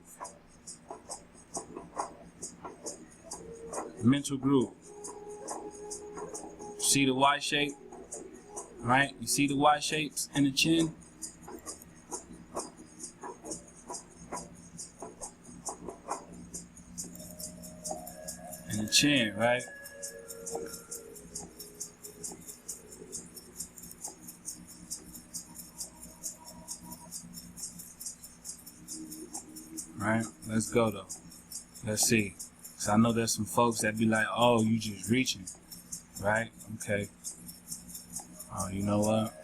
Mental groove. See the Y shape? Right? You see the Y shapes in the chin? In the chin, right? Right? Let's go though. Let's see. So I know there's some folks that be like, oh, you just reaching. Right? Okay. Oh, you know what?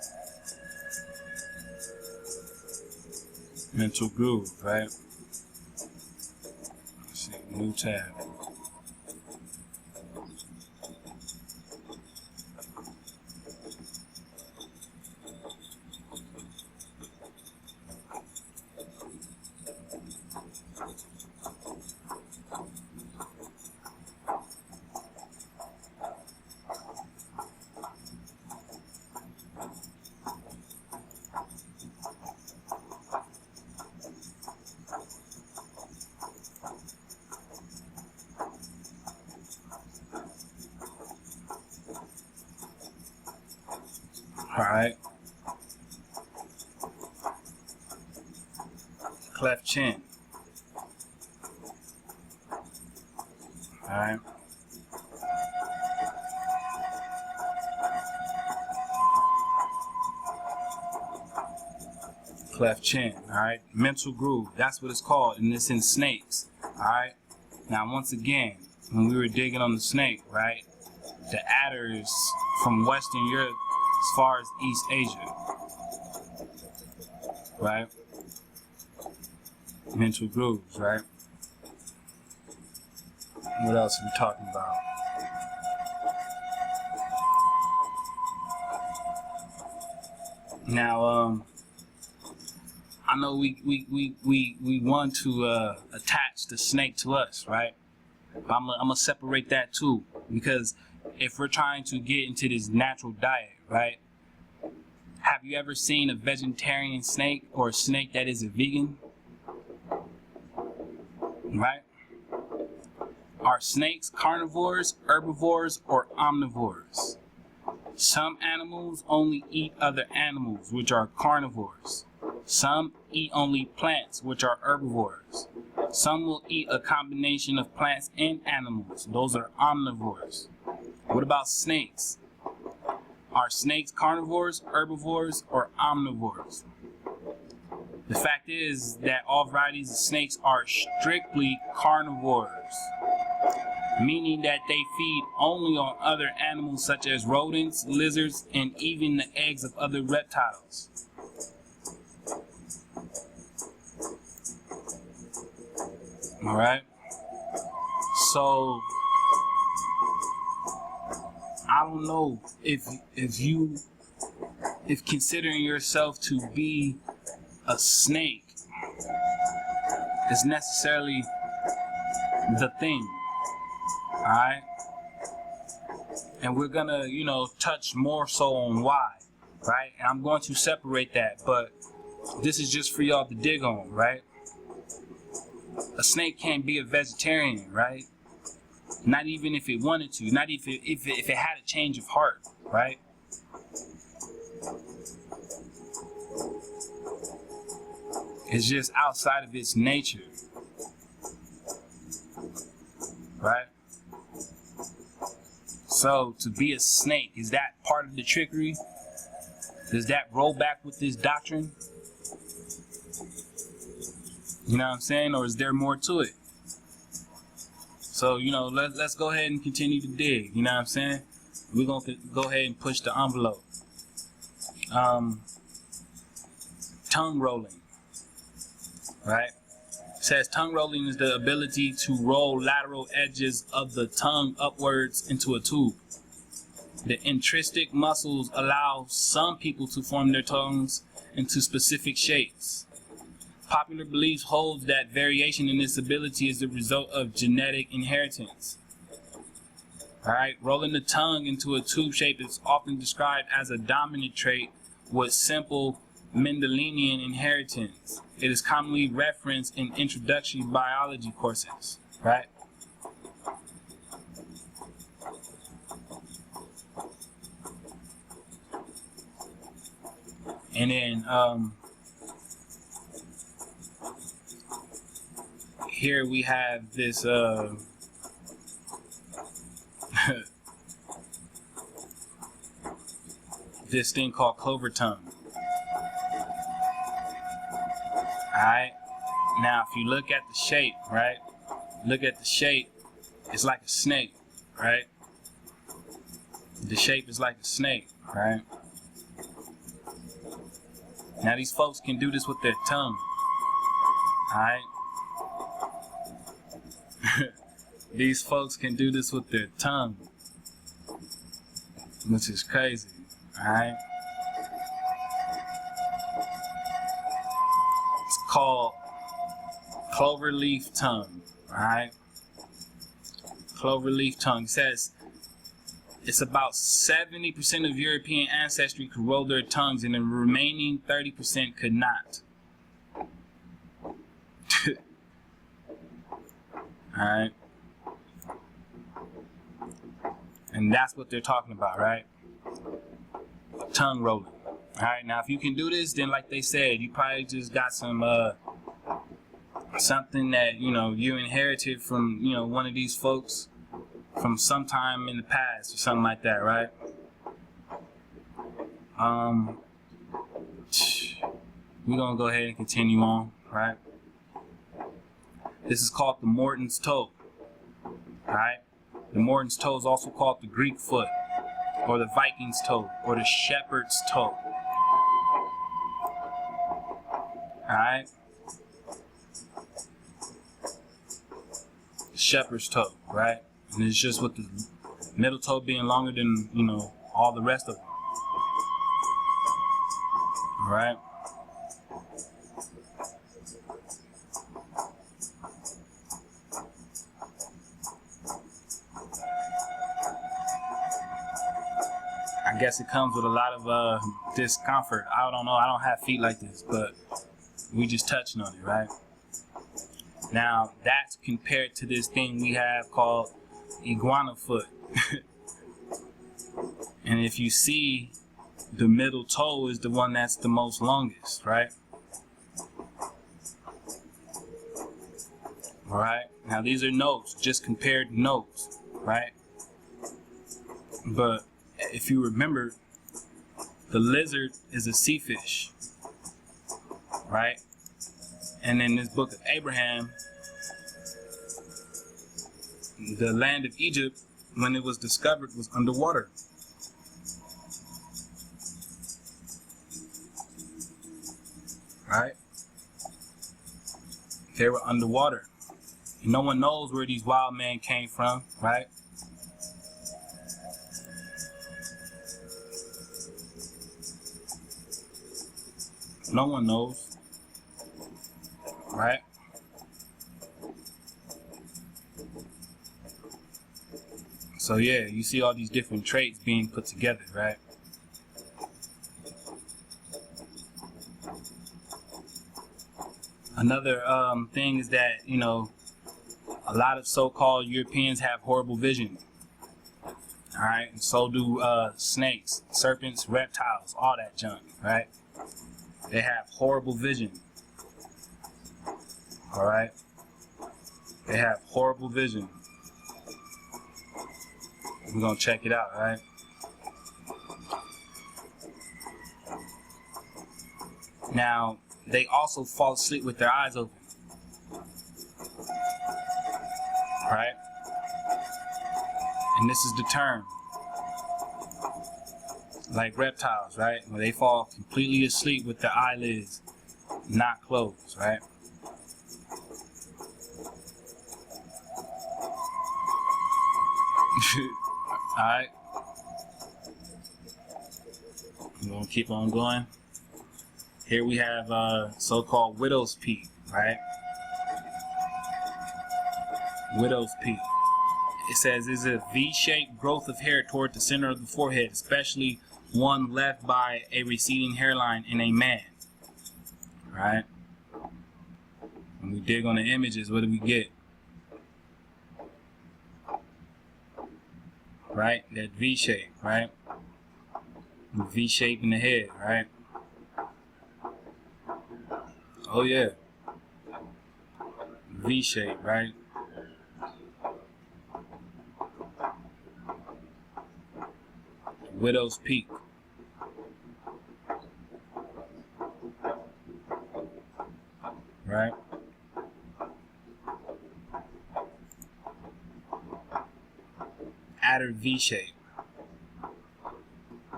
Mental groove, right? Let's see, new tab. Alright. Cleft chin. Alright. Cleft chin. Alright. Mental groove. That's what it's called. And it's in snakes. Alright. Now, once again, when we were digging on the snake, right? The adders from Western Europe as far as East Asia, right? Mental grooves, right? What else are we talking about? Now, I know we want to attach the snake to us, right? But I'm gonna separate that too, because if we're trying to get into this natural diet, right? Have you ever seen a vegetarian snake or a snake that is a vegan? Right? Are snakes carnivores, herbivores, or omnivores? Some animals only eat other animals, which are carnivores. Some eat only plants, which are herbivores. Some will eat a combination of plants and animals. Those are omnivores. What about snakes? Are snakes carnivores, herbivores, or omnivores? The fact is that all varieties of snakes are strictly carnivores, meaning that they feed only on other animals such as rodents, lizards, and even the eggs of other reptiles. Alright? So I don't know if considering yourself to be a snake is necessarily the thing. Alright? And we're gonna, touch more so on why. Right? And I'm going to separate that, but this is just for y'all to dig on, right? A snake can't be a vegetarian, right? Not even if it wanted to, not if it had a change of heart, right? It's just outside of its nature, right? So to be a snake, is that part of the trickery? Does that roll back with this doctrine? You know what I'm saying? Or is there more to it? So, let's go ahead and continue to dig. You know what I'm saying? We're going to go ahead and push the envelope. Tongue rolling. Right? It says tongue rolling is the ability to roll lateral edges of the tongue upwards into a tube. The intrinsic muscles allow some people to form their tongues into specific shapes. Popular belief holds that variation in this ability is the result of genetic inheritance. Alright, rolling the tongue into a tube shape is often described as a dominant trait with simple Mendelian inheritance. It is commonly referenced in introductory biology courses, right? And then here we have this this thing called clover tongue. Alright, now if you look at the shape, right? Look at the shape, it's like a snake, right? The shape is like a snake, right? Now these folks can do this with their tongue. Alright? These folks can do this with their tongue. Which is crazy. Alright? It's called cloverleaf tongue. Alright? Cloverleaf tongue. It says it's about 70% of European ancestry could roll their tongues, and the remaining 30% could not. Alright? And that's what they're talking about, right? Tongue rolling. Alright, now if you can do this, then like they said, you probably just got some, something that, you inherited from, one of these folks from sometime in the past or something like that, right? We're gonna go ahead and continue on, right? This is called the Morton's toe, right? The Morton's toe is also called the Greek foot, or the Viking's toe, or the shepherd's toe. Alright? Shepherd's toe, right? And it's just with the middle toe being longer than, all the rest of them. Alright? I guess it comes with a lot of discomfort. I don't know. I don't have feet like this, but we just touching on it, right? Now, that's compared to this thing we have called iguana foot. And if you see, the middle toe is the one that's the most longest, right? Alright? Now, these are notes, just compared notes, right? But if you remember, the lizard is a sea fish, right? And in this book of Abraham, the land of Egypt, when it was discovered, was underwater. Right? They were underwater. No one knows where these wild men came from, right? No one knows, right? So yeah, you see all these different traits being put together, right? Another thing is that, you know, a lot of so-called Europeans have horrible vision. Alright, and so do snakes, serpents, reptiles, all that junk, right? They have horrible vision. Alright? They have horrible vision. We're gonna check it out, right? Now, they also fall asleep with their eyes open. Right? And this is the term. Like reptiles, right? When they fall completely asleep with their eyelids not closed, right? Alright. We're gonna keep on going. Here we have so-called widow's peak, right? Widow's peak. It says is a V-shaped growth of hair toward the center of the forehead, especially one left by a receding hairline in a man. Right? When we dig on the images, what do we get? Right? That V shape, right? The V shape in the head, right? Oh yeah. V shape, right? Widow's peak. Right? Adder V shape.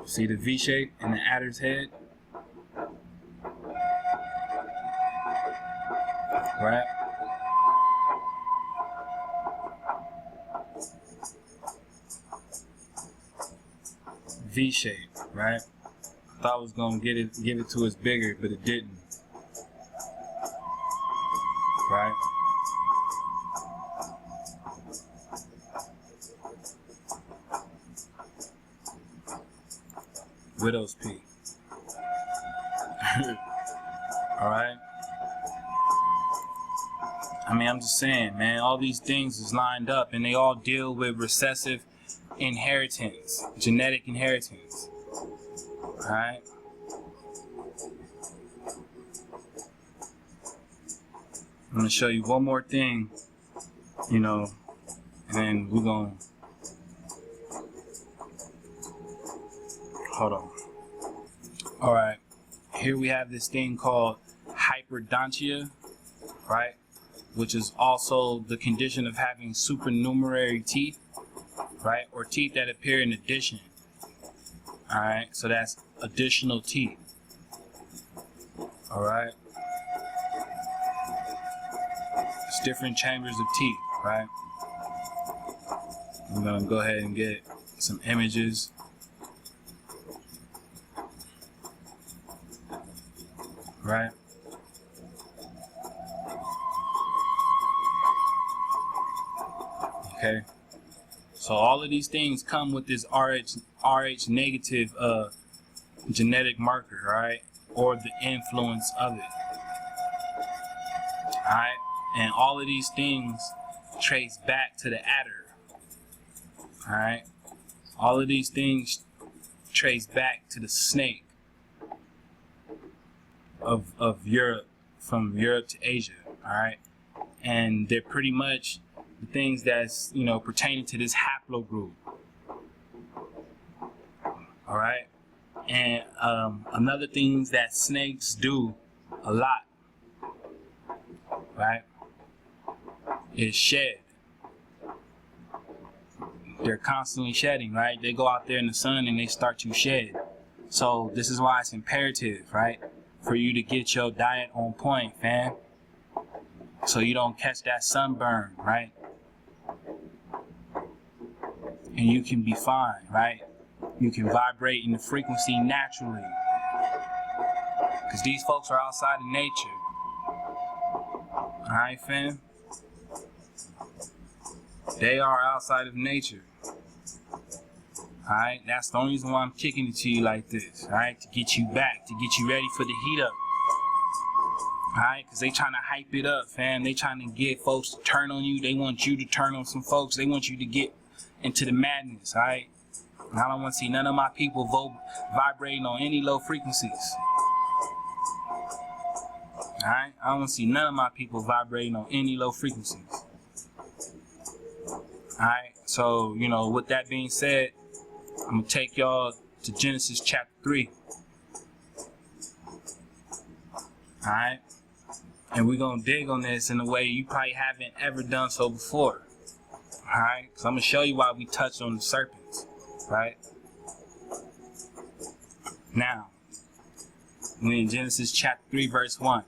See the V shape in the adder's head? Right? V shape, right? I thought I was gonna give it to us bigger, but it didn't. Right? Widow's peak. Alright? I mean, I'm just saying, man, all these things is lined up and they all deal with recessive inheritance, genetic inheritance. Alright? I'm going to show you one more thing, you know, and then we're going to hold on. Alright, here we have this thing called hyperdontia, right? Which is also the condition of having supernumerary teeth, right? Or teeth that appear in addition. Alright, so that's additional teeth. Alright? It's different chambers of teeth, right? I'm gonna go ahead and get some images. Right? Okay. So all of these things come with this RH negative genetic marker, right? Or the influence of it. Alright? And all of these things trace back to the adder. Alright? All of these things trace back to the snake of Europe, from Europe to Asia. Alright? And they're pretty much the things that's, you know, pertaining to this haplogroup. Alright? And another thing that snakes do a lot, right, is shed. They're constantly shedding, right? They go out there in the sun and they start to shed. So this is why it's imperative, right, for you to get your diet on point, fam, so you don't catch that sunburn, right? And you can be fine, right? You can vibrate in the frequency naturally. Because these folks are outside of nature. Alright, fam? They are outside of nature. Alright, that's the only reason why I'm kicking it to you like this. Alright, to get you back, to get you ready for the heat up. Alright, because they trying to hype it up, fam. They trying to get folks to turn on you. They want you to turn on some folks. They want you to get into the madness, alright? And I don't want to see none of my people vibrating on any low frequencies. Alright, I don't want to see none of my people vibrating on any low frequencies. Alright, so, you know, with that being said, I'm going to take y'all to Genesis chapter 3. Alright? And we're going to dig on this in a way you probably haven't ever done so before. Alright? Because I'm going to show you why we touched on the serpents. Right? Now, we're in Genesis chapter 3, verse 1.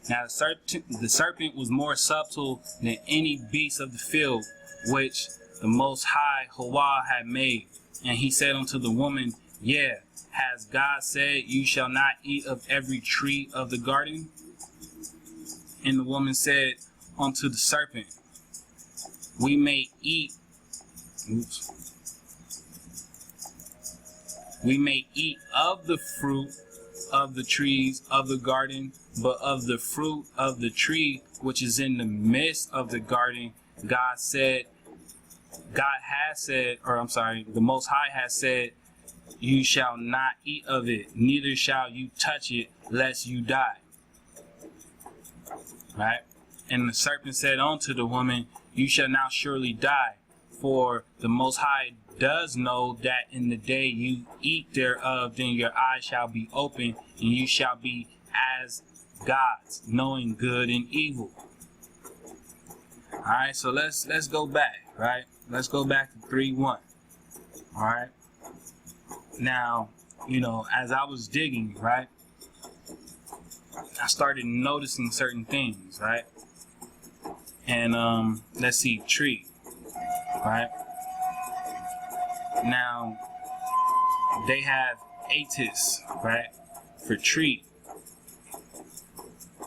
Now, the serpent was more subtle than any beast of the field, which the Most High Yahweh had made. And he said unto the woman, yeah, has God said, you shall not eat of every tree of the garden? And the woman said unto the serpent, we may eat of the fruit of the trees of the garden, but of the fruit of the tree which is in the midst of the garden, the Most High has said, you shall not eat of it, neither shall you touch it, lest you die. Right? And the serpent said unto the woman, you shall now surely die, for the Most High does know that in the day you eat thereof, then your eyes shall be open, and you shall be as gods, knowing good and evil. Alright, so let's go back, right? Let's go back to 3:1. Alright. Now, you know, as I was digging, right, I started noticing certain things, right? And let's see, tree, right? Now, they have atis, right, for tree.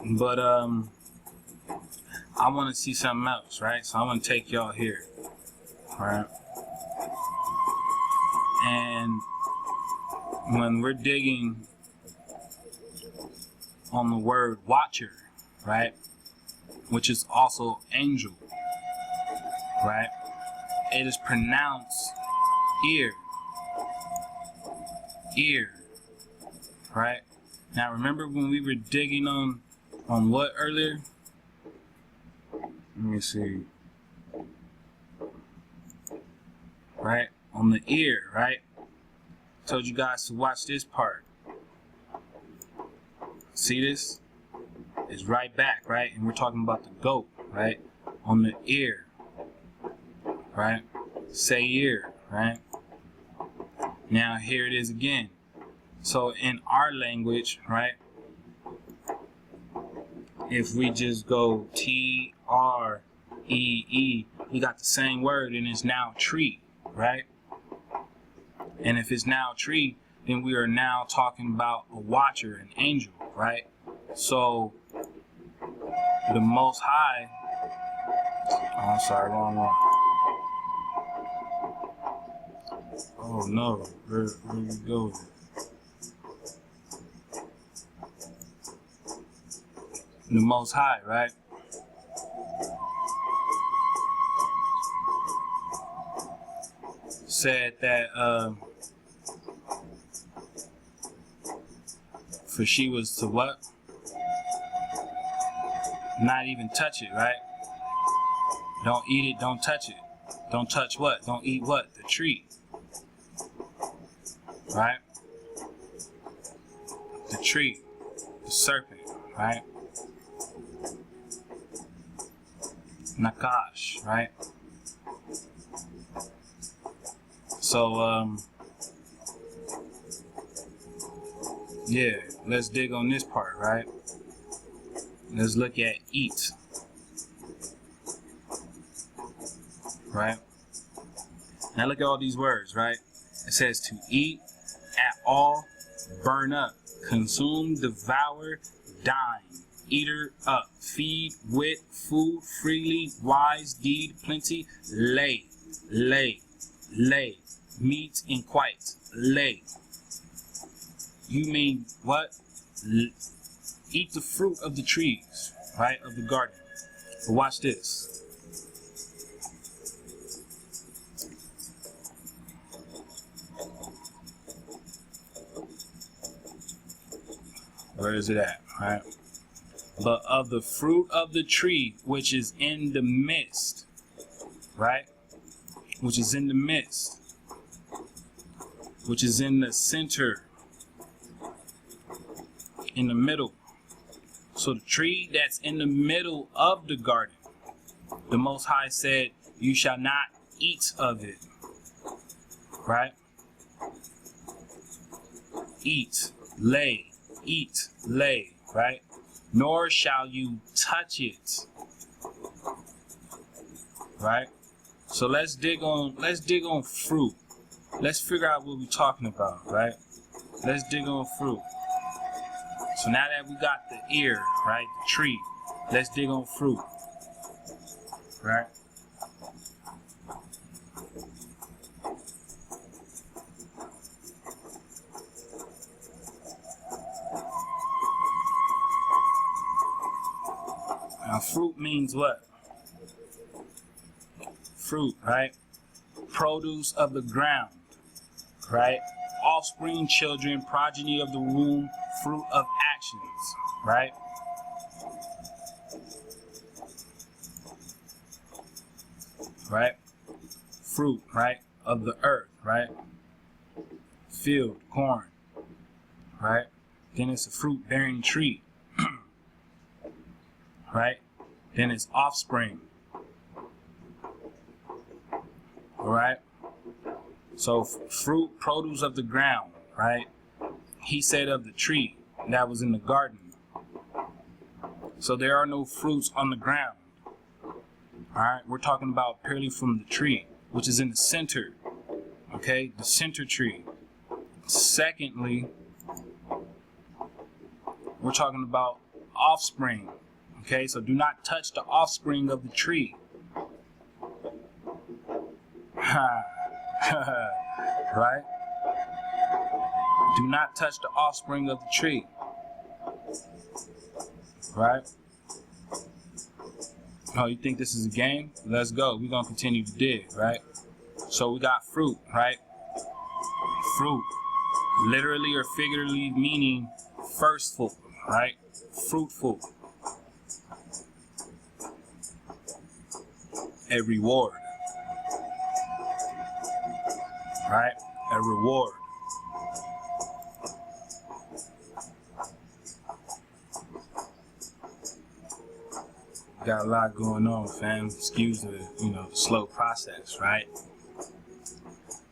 But I want to see something else, right? So I want to take y'all here, right? And when we're digging on the word watcher, right, which is also angel, right, it is pronounced ear, right? Now remember when we were digging on what earlier? Let me see. Right? On the ear, right? Told you guys to watch this part. See this? It's right back, right? And we're talking about the goat, right? On the ear, right? Say ear, right? Now here it is again. So in our language, right? If we just go T-R-E-E, we got the same word and it's now tree, right? And if it's now tree, then we are now talking about a watcher, an angel, right? So the Most High, oh, I'm sorry, wrong one. Oh no, where we go? The Most High, right? Said that for she was to what? Not even touch it, right? Don't eat it, don't touch it. Don't touch what? Don't eat what? The tree. Right? The tree. The serpent, right? Nakash, right? So, yeah, let's dig on this part, right? Let's look at eat, right? Now look at all these words, right? It says to eat, at all, burn up, consume, devour, dine, eater up, feed, wit, food, freely, wise, deed, plenty, lay, meat and quite. Lay. You may what? Eat the fruit of the trees, right, of the garden. But watch this. Where is it at? Right? But of the fruit of the tree which is in the midst, right? Which is in the midst, which is in the center, in the middle. So the tree that's in the middle of the garden, the Most High said, you shall not eat of it, right? Eat, lay, right? Nor shall you touch it, right? So let's dig on fruit. Let's figure out what we're talking about, right? Let's dig on fruit. So now that we got the ear, right, the tree, let's dig on fruit, right? Now fruit means what? Fruit, right? Produce of the ground, right? Offspring, children, progeny of the womb, fruit of actions, right? Right? Fruit, right? Of the earth, right? Field, corn, right? Then it's a fruit-bearing tree, right? Then it's offspring, all right? So fruit, produce of the ground, right? He said of the tree that was in the garden. So there are no fruits on the ground. All right, we're talking about purely from the tree, which is in the center. Okay, the center tree. Secondly, we're talking about offspring. Okay, so do not touch the offspring of the tree. Right? Do not touch the offspring of the tree. Right? Oh, you think this is a game? Let's go. We're going to continue to dig, right? So we got fruit, right? Fruit. Literally or figuratively meaning firstful, right? Fruitful. A reward. Right? A reward. Got a lot going on, fam. Excuse the, the slow process, right?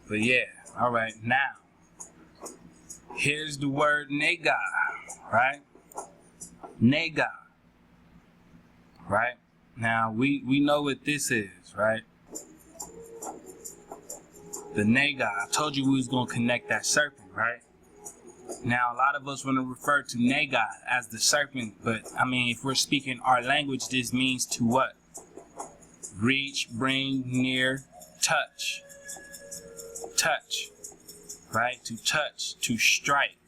But yeah, all right. Now, here's the word nega, right? Nega, right? Now, we know what this is, right? The nega. I told you we was going to connect that serpent, right? Now, a lot of us want to refer to nega as the serpent, but, I mean, if we're speaking our language, this means to what? Reach, bring, near, touch. Touch, right? To touch, to strike,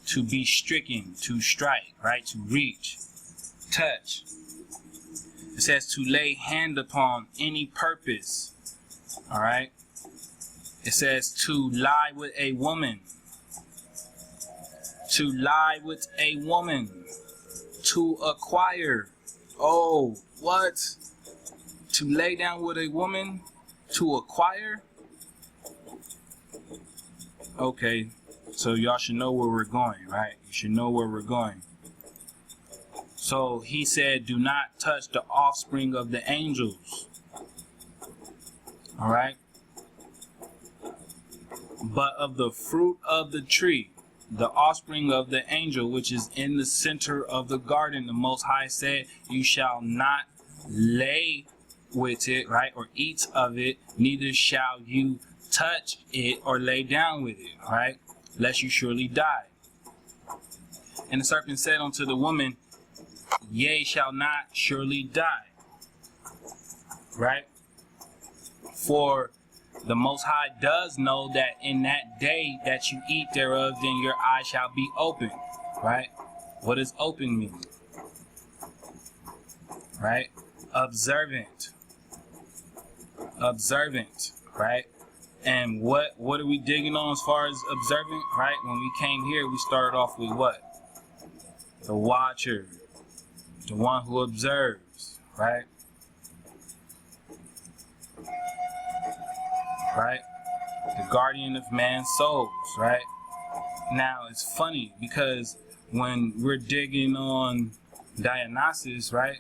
to be stricken, to strike, right? To reach, touch. It says to lay hand upon any purpose, all right? It says to lie with a woman. To lie with a woman. To acquire. Oh, what? To lay down with a woman? To acquire? Okay, so y'all should know where we're going, right? You should know where we're going. So he said, do not touch the offspring of the angels. All right? But of the fruit of the tree, the offspring of the angel, which is in the center of the garden, the Most High said, you shall not lay with it, right? Or eat of it, neither shall you touch it or lay down with it, right? Lest you surely die. And the serpent said unto the woman, ye shall not surely die, right? For The Most High does know that in that day that you eat thereof, then your eye shall be open, right? What does open mean? Right? Observant, right? And what are we digging on as far as observant, right? When we came here, we started off with what? The watcher, the one who observes, right? Right? The guardian of man's souls, right? Now, it's funny because when we're digging on Dionysus, right?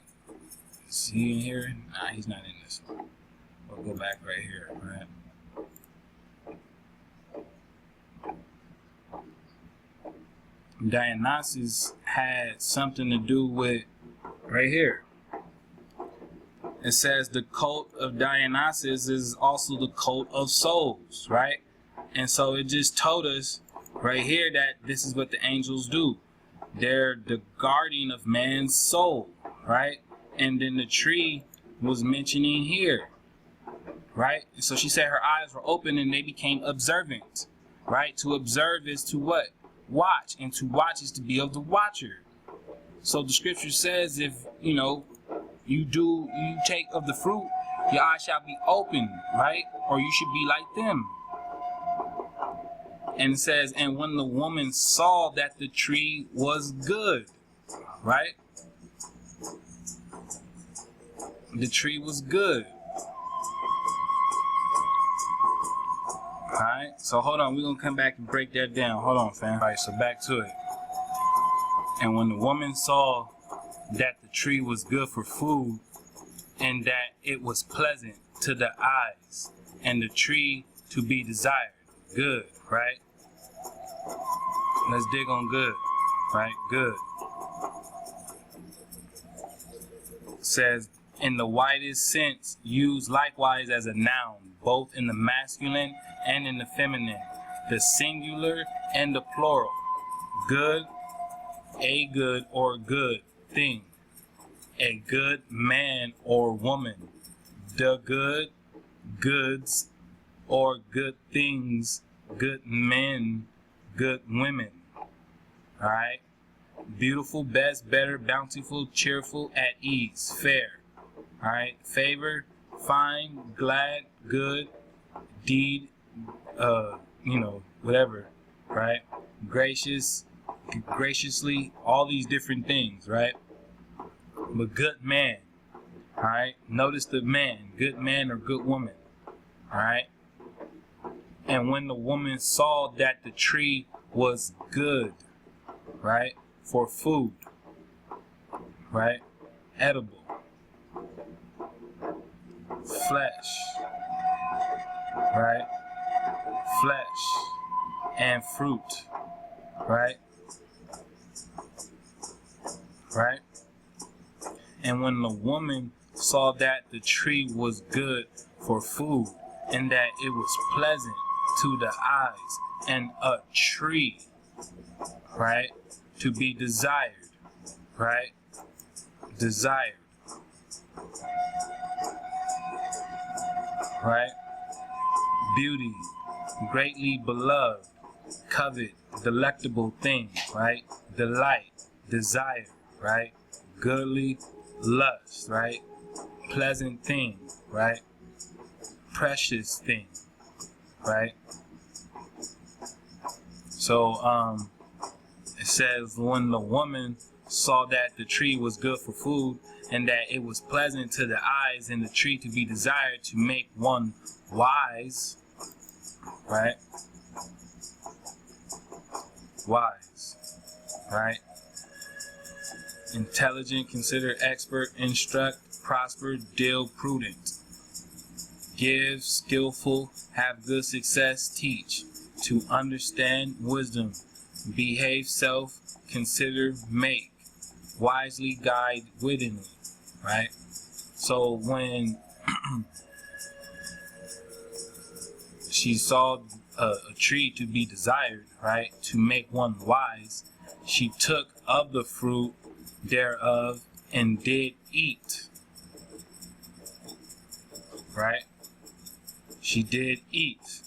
Is he in here? Nah, he's not in this one. We'll go back right here, right? Dionysus had something to do with right here. It says the cult of Dionysus is also the cult of souls, right? And so it just told us right here that this is what the angels do. They're the guardian of man's soul, right? And then the tree was mentioning here, right? And so she said her eyes were open and they became observant, right? To observe is to what? Watch. And to watch is to be of the watcher. So the scripture says if, you take of the fruit, your eyes shall be open, right? Or you should be like them. And it says, and when the woman saw that the tree was good, right? The tree was good. Alright, so hold on, we're going to come back and break that down. Hold on, fam. Alright, so back to it. And when the woman saw that the tree was good for food, and that it was pleasant to the eyes, and the tree to be desired. Good, right? Let's dig on good, right? Good. It says, in the widest sense, used likewise as a noun, both in the masculine and in the feminine, the singular and the plural. Good, a good or good thing, a good man or woman, the good, goods or good things, good men, good women. All right? Beautiful, best, better, bountiful, cheerful, at ease, fair. All right? Favor, fine, glad, good, deed, whatever, right? Gracious, graciously, all these different things, right? But good man, all right? Notice the man, good man or good woman, all right? And when the woman saw that the tree was good, right? For food, right? Edible, flesh, right? Flesh and fruit, right? Right? And when the woman saw that the tree was good for food, and that it was pleasant to the eyes, and a tree, right, to be desired, right? Desired, right? Beauty, greatly beloved, covet, delectable thing, right? Delight, desire, right? Goodly, lust, right? Pleasant thing, right? Precious thing, right? So, it says, when the woman saw that the tree was good for food, and that it was pleasant to the eyes, and the tree to be desired to make one wise, right? Wise, right? Intelligent, consider, expert, instruct, prosper, deal, prudent, give, skillful, have good success, teach, to understand, wisdom, behave, self, consider, make, wisely, guide, wittingly, right? So when she saw a tree to be desired, right, to make one wise, she took of the fruit thereof and did eat, right? she did eat,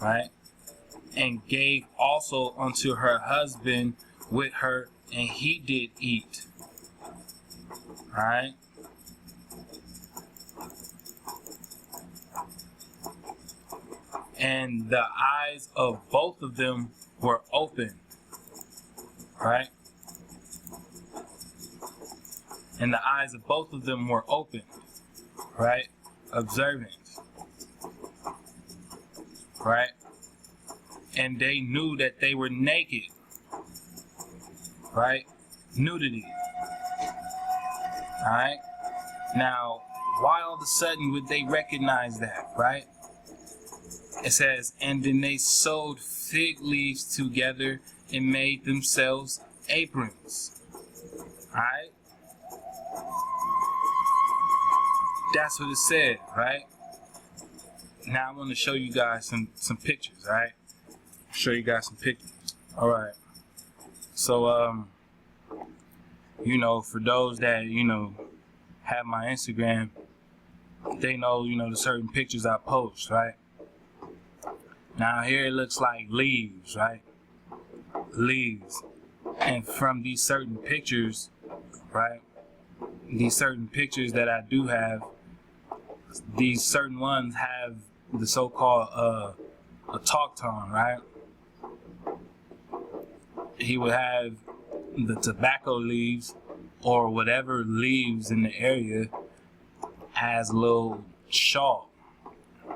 right? And gave also unto her husband with her, and he did eat. Right? And the eyes of both of them were open. Right? And the eyes of both of them were open. Right? Observant. Right? And they knew that they were naked. Right? Nudity. Alright? Now, why all of a sudden would they recognize that, right? It says, and then they sewed fig leaves together and made themselves aprons. Alright? That's what it said, right? Now I'm going to show you guys some pictures, alright? Show you guys some pictures. Alright. So, you know, for those that, you know, have my Instagram, they know, you know, the certain pictures I post, right? Now here it looks like leaves, right? Leaves. And from these certain pictures, right? These certain pictures that I do have, these certain ones have the so-called a talk tone, right? He would have the tobacco leaves or whatever leaves in the area as a little shawl,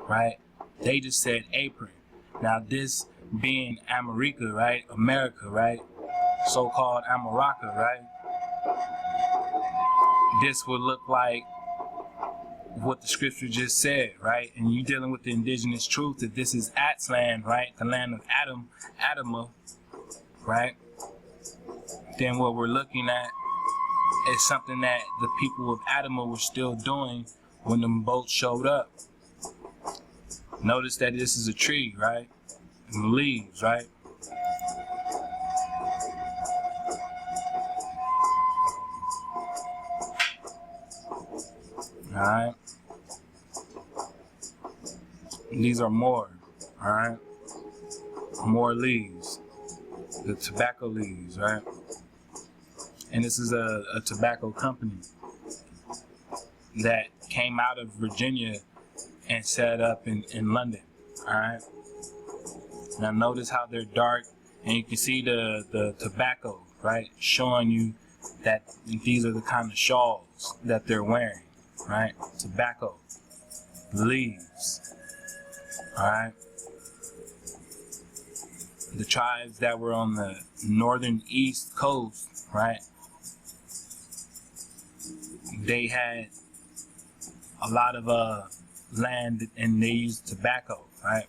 right? They just said apron. Now this being America, right? America, right? So-called America, right? This would look like what the scripture just said, right? And you dealing with the indigenous truth that this is At's land, right? The land of Adama, right? Then what we're looking at is something that the people of Adama were still doing when them boats showed up. Notice that this is a tree, right? And the leaves, right? Alright. These are more, alright? More leaves. The tobacco leaves, right? And this is a tobacco company that came out of Virginia and set up in London, alright? Now notice how they're dark, and you can see the tobacco, right? Showing you that these are the kind of shawls that they're wearing, right? Tobacco, leaves, alright? The tribes that were on the northern east coast, right? They had a lot of land and they used tobacco, right?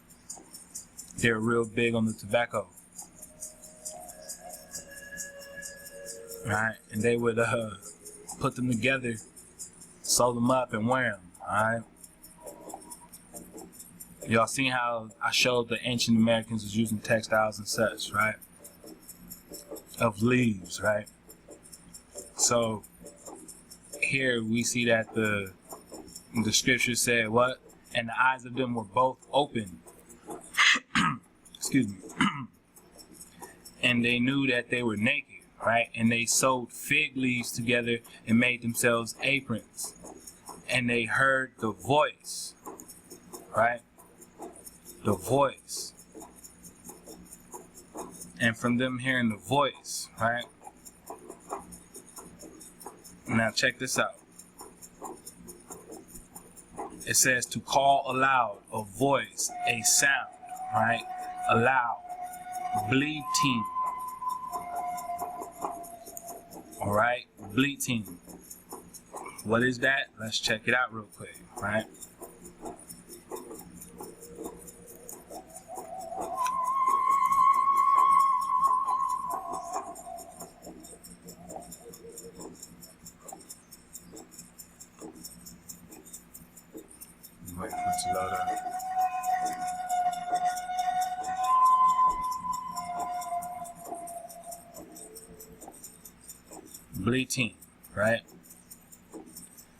They're real big on the tobacco, right? And they would put them together, sew them up, and wear them, alright? Y'all seen how I showed the ancient Americans was using textiles and such, right? Of leaves, right? So here we see that the scripture said what? And the eyes of them were both open. Excuse me. And they knew that they were naked, right? And they sewed fig leaves together and made themselves aprons. And they heard the voice, right? The voice. And from them hearing the voice, right? Now check this out. It says to call aloud, a voice, a sound, right? Aloud, bleating. All right, bleating. What is that? Let's check it out real quick, right? Wait for it to load up. Bleating, right? It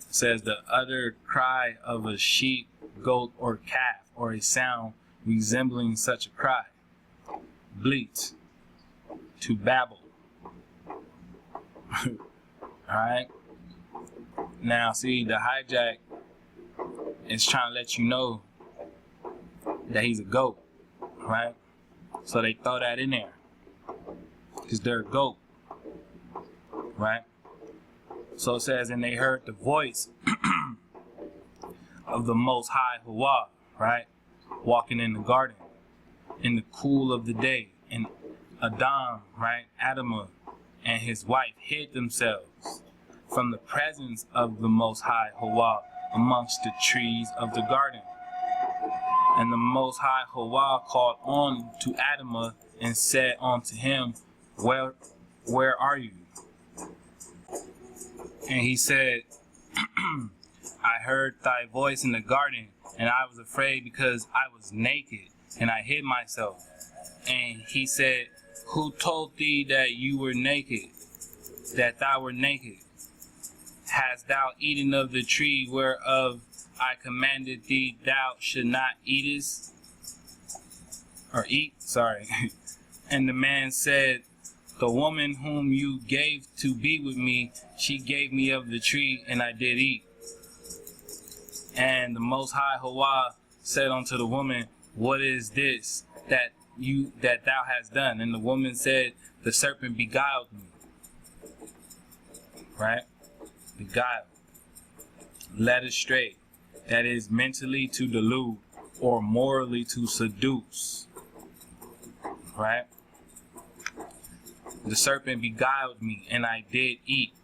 says the utter cry of a sheep, goat, or calf, or a sound resembling such a cry. Bleat, to babble. Alright? Now, see, the hijack is trying to let you know that he's a goat, right? So they throw that in there, because they're a goat, right? So it says, and they heard the voice of the Most High Hawa, right? Walking in the garden in the cool of the day. And Adam, right? Adam and his wife hid themselves from the presence of the Most High Hawa amongst the trees of the garden. And the Most High Hawa called on to Adam and said unto him, where are you? And he said, I heard thy voice in the garden, and I was afraid because I was naked, and I hid myself. And he said, who told thee that you were naked, that thou were naked? Hast thou eaten of the tree whereof I commanded thee thou should not eat? And the man said, the woman whom you gave to be with me, she gave me of the tree, and I did eat. And the Most High Hawa said unto the woman, what is this that thou hast done? And the woman said, the serpent beguiled me. Right? Beguiled. Led astray. That is mentally to delude or morally to seduce. Right? The serpent beguiled me, and I did eat.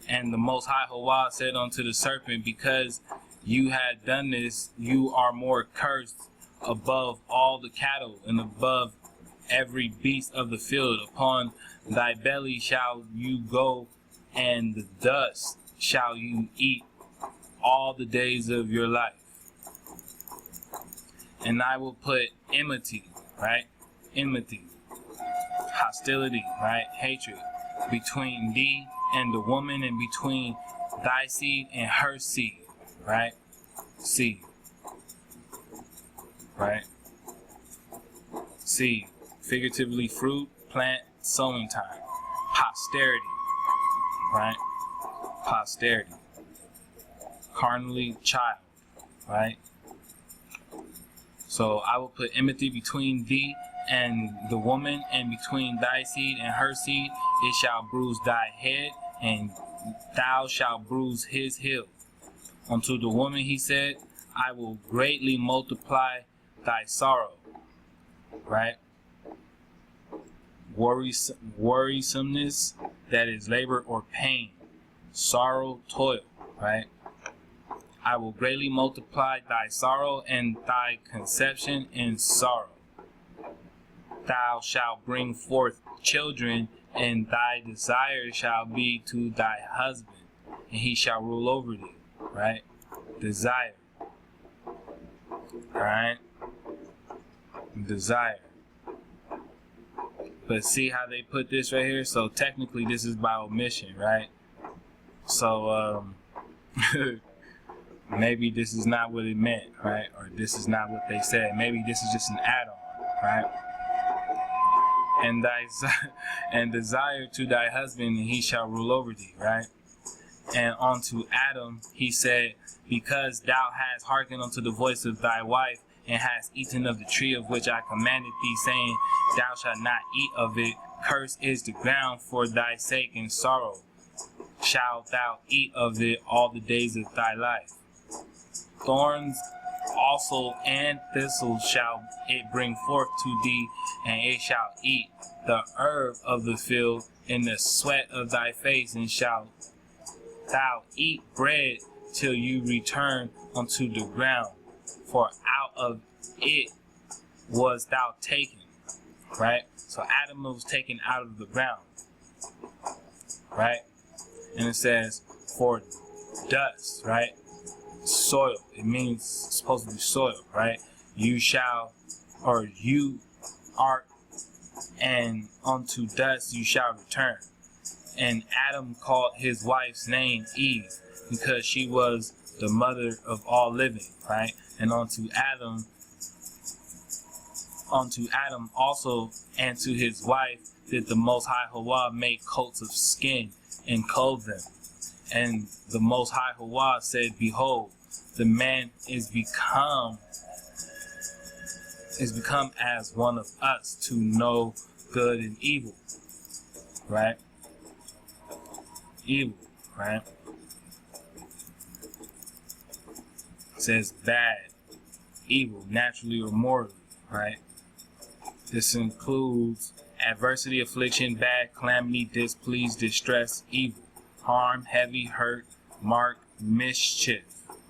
And the Most High Hawa said unto the serpent, because you had done this, you are more cursed above all the cattle, and above every beast of the field. Upon thy belly shall you go, and the dust shall you eat all the days of your life. And I will put enmity, right? Enmity. Hostility, right? Hatred between thee and the woman, and between thy seed and her seed, right? Seed, right? Seed, figuratively fruit, plant, sowing time. Posterity, right? Posterity. Carnally, child, right? So I will put enmity between thee and the woman, and between thy seed and her seed. It shall bruise thy head, and thou shalt bruise his heel. Unto the woman he said, I will greatly multiply thy sorrow. Right? Worrisomeness, that is labor or pain. Sorrow, toil. Right? I will greatly multiply thy sorrow, and thy conception in sorrow. Thou shalt bring forth children, and thy desire shall be to thy husband, and he shall rule over thee. Right? Desire. Right? Desire. But see how they put this right here? So technically this is by omission, right? So maybe this is not what it meant, right? Or this is not what they said. Maybe this is just an add-on, right? And desire to thy husband, and he shall rule over thee, right? And unto Adam he said, because thou hast hearkened unto the voice of thy wife, and hast eaten of the tree of which I commanded thee, saying, thou shalt not eat of it. Cursed is the ground for thy sake, and sorrow shalt thou eat of it all the days of thy life. Thorns also and thistles shall it bring forth to thee, and it shall eat the herb of the field in the sweat of thy face, and shalt thou eat bread till you return unto the ground, for out of it was thou taken. Right? So Adam was taken out of the ground. Right? And it says, for dust, right? Soil. It means supposed to be soil, right? You shall, or you art, and unto dust you shall return. And Adam called his wife's name Eve, because she was the mother of all living, right? And unto Adam unto Adam also and to his wife did the Most High Yahweh make coats of skin and clothe them. And the Most High Yahweh said, Behold, the man is become as one of us to know good and evil. Right? Evil, right? It says bad, evil, naturally or morally, right? This includes adversity, affliction, bad, calamity, displeased, distress, evil, harm, heavy, hurt, mark, mischief,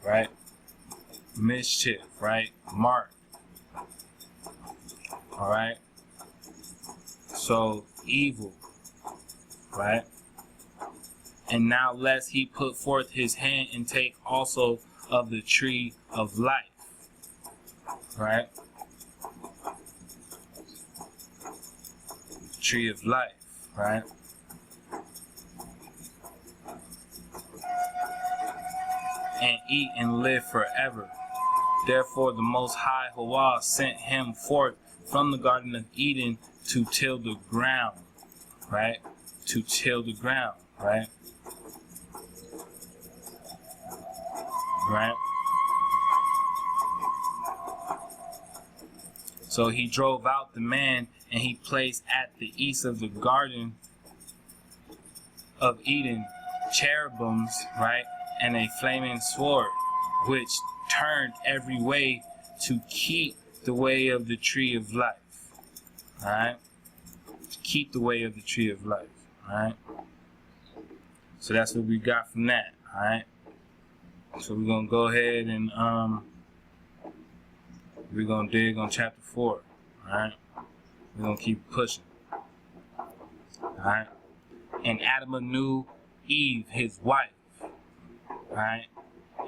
right? Mischief, right? Mark. Alright? So, evil, right? And now lest he put forth his hand and take also of the tree of life, right? Tree of life, right? And eat and live forever. Therefore the Most High Yahweh sent him forth from the Garden of Eden to till the ground, right? To till the ground, right? Right? So he drove out the man, and he placed at the east of the Garden of Eden cherubims, right? And a flaming sword, which turned every way to keep the way of the tree of life. Alright? To keep the way of the tree of life. Alright? So that's what we got from that. Alright? So we're gonna go ahead and we're gonna dig on chapter 4. Alright? We're gonna keep pushing. Alright? And Adam knew Eve, his wife. Alright?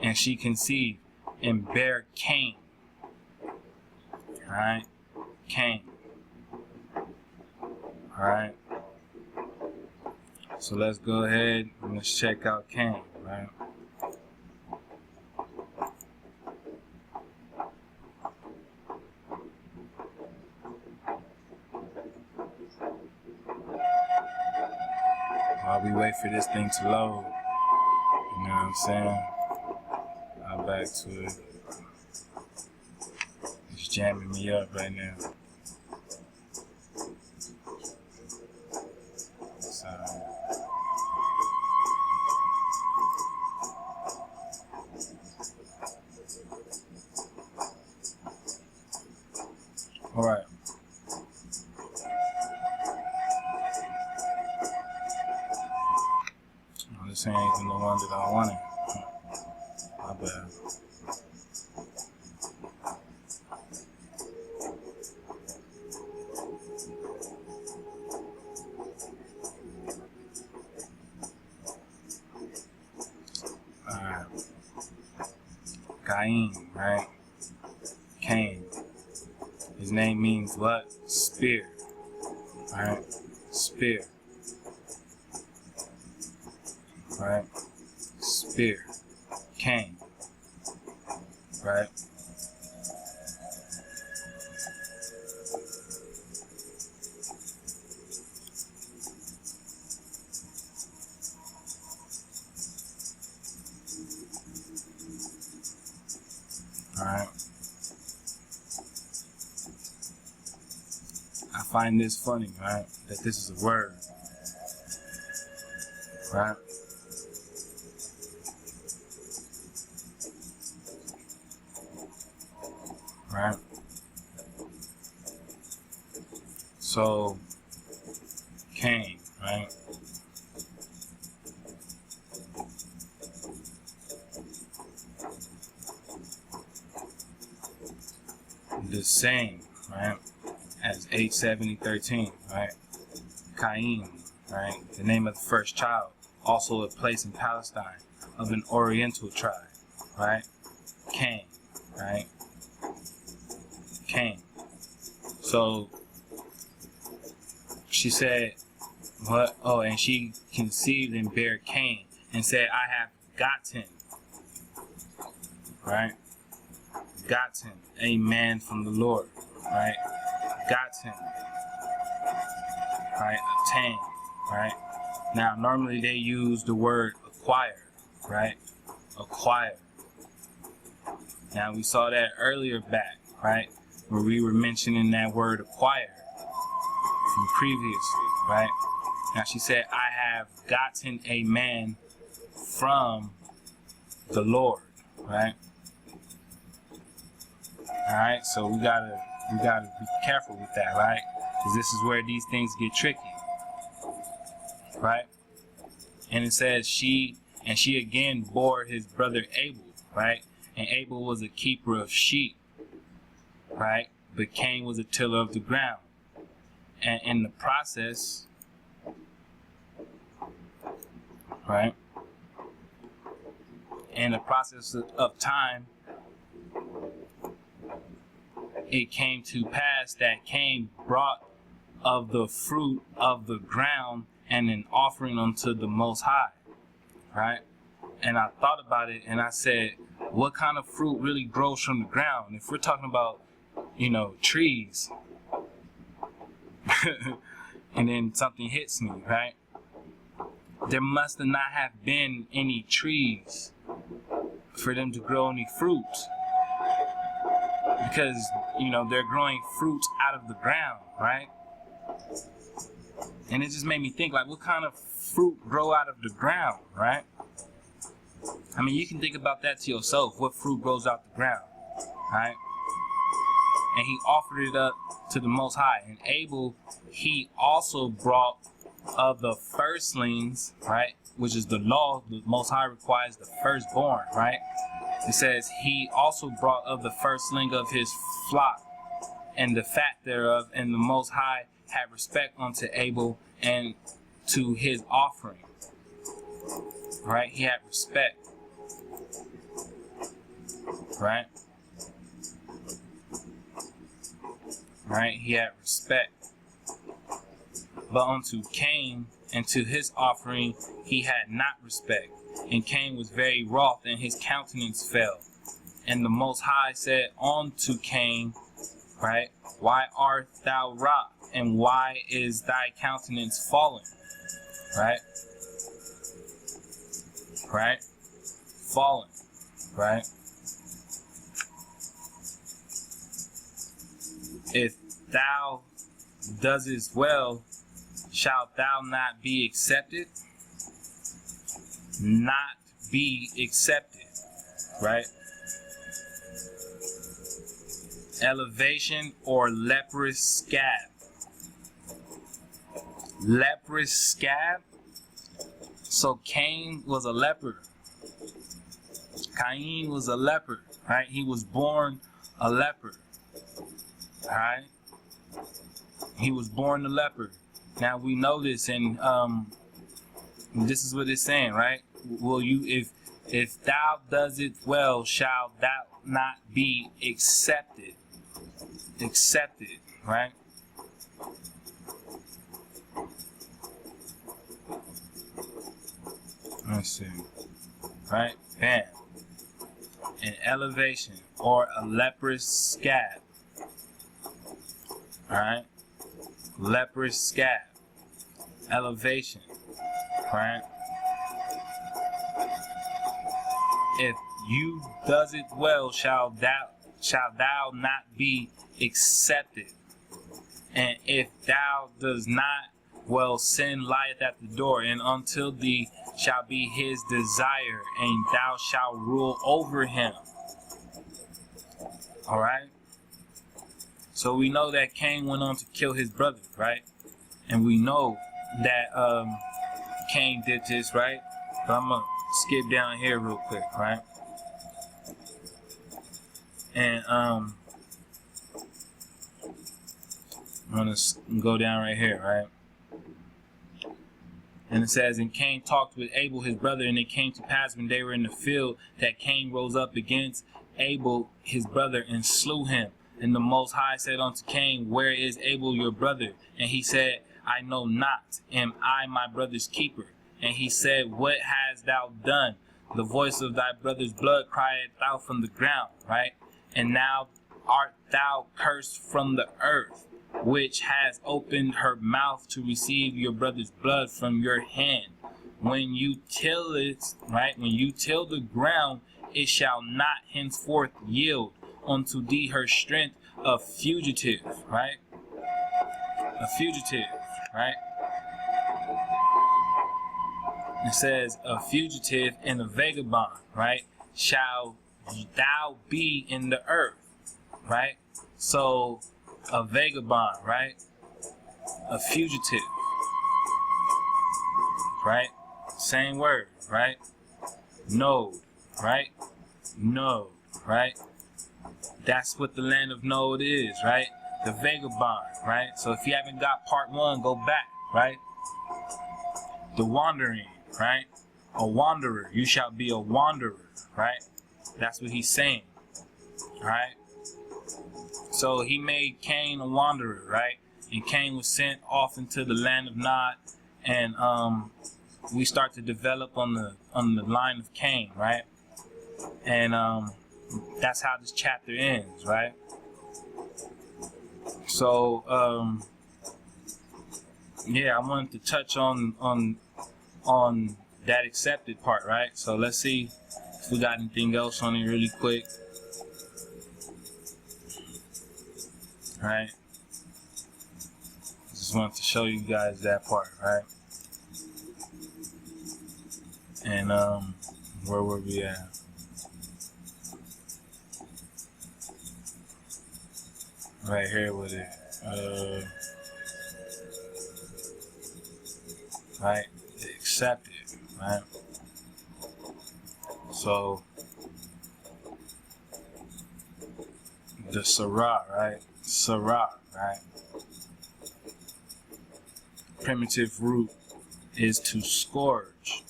And she conceived and bare Cain. Alright? Cain. Alright? So let's go ahead and let's check out Cain, right? While we wait for this thing to load, you know what I'm saying? I'm back to it. It's jamming me up right now. So, all right. Oh, this ain't even the one that I wanted. My bad. Cain, right? Cain. His name means what? Spear. Right? Spear. Right? Spear. Cain. Right? Alright. I find this funny, right? That this is a word. Right? Right? So, Cain, right? The same, right, as 870:13, right? Cain, right? The name of the first child, also a place in Palestine of an Oriental tribe, right? Cain, right? Cain. So she said, what? Oh, and she conceived and bare Cain and said, I have gotten, right? Gotten a man from the Lord, right? gotten, right? Obtained, right? Now, normally they use the word acquire, right? Acquire. Now, we saw that earlier back, right? Where we were mentioning that word acquire from previously, right? Now, she said, I have gotten a man from the Lord, right? All right, so we gotta be careful with that, right? Because this is where these things get tricky, right? And it says she again bore his brother Abel, right? And Abel was a keeper of sheep, right? But Cain was a tiller of the ground. And in the process, right? In the process of time, it came to pass that Cain brought of the fruit of the ground and an offering unto the Most High, right? And I thought about it and I said, what kind of fruit really grows from the ground? If we're talking about, trees, and then something hits me, right? There must not have been any trees for them to grow any fruit. Because, they're growing fruits out of the ground, right? And it just made me think, like, what kind of fruit grow out of the ground, right? I mean, you can think about that to yourself. What fruit grows out the ground, right? And he offered it up to the Most High. And Abel, he also brought of the firstlings, right? Which is the law. The Most High requires the firstborn, right? It says, he also brought of the firstling of his flock and the fat thereof, and the Most High had respect unto Abel and to his offering. Right? He had respect. Right? Right? He had respect. But unto Cain and to his offering he had not respect. And Cain was very wroth, and his countenance fell. And the Most High said unto Cain, right, why art thou wroth, and why is thy countenance fallen? Right? Right? Fallen. Right? If thou doest well, shalt thou not be accepted? Not be accepted, right? Elevation or leprous scab. Leprous scab. So Cain was a leper. Cain was a leper, right? He was born a leper, right? He was born a leper. Now we know this, and this is what it's saying, right? Will you, if thou does it well, shall thou not be accepted? Accepted, right? Let's see, right? Bam. An elevation or a leprous scab. All right, leprous scab. Elevation, right? If you does it well, shall thou not be accepted? And if thou does not well, sin lieth at the door, and until thee shall be his desire, and thou shalt rule over him. All right. So we know that Cain went on to kill his brother, right? And we know that Cain did this, right? But I'm gonna skip down here real quick, right? And I'm gonna go down right here, right? And it says, and Cain talked with Abel his brother, and it came to pass when they were in the field that Cain rose up against Abel his brother and slew him. And the Most High said unto Cain, where is Abel your brother? And he said, I know not. Am I my brother's keeper? And he said, what hast thou done? The voice of thy brother's blood crieth thou from the ground, right? And now art thou cursed from the earth, which has opened her mouth to receive your brother's blood from your hand. When you till it, right? When you till the ground, it shall not henceforth yield unto thee her strength, a fugitive, right? A fugitive, right? It says a fugitive and a vagabond, right? Shall thou be in the earth, right? So a vagabond, right? A fugitive, right? Same word, right? Node, right? Node, right? That's what the land of Node is, right? The vagabond, right? So if you haven't got part 1, go back, right? The wandering, right? A wanderer. You shall be a wanderer, right? That's what he's saying, right? So he made Cain a wanderer, right? And Cain was sent off into the land of Nod, and we start to develop on the line of Cain, right? And that's how this chapter ends, right? So yeah, I wanted to touch on that accepted part, right? So let's see if we got anything else on it really quick. Right? Just wanted to show you guys that part, right? And where were we at? Right here with it. Right? Accepted, right? So the Sarah, right? Sarah, right? Primitive root is to scourge,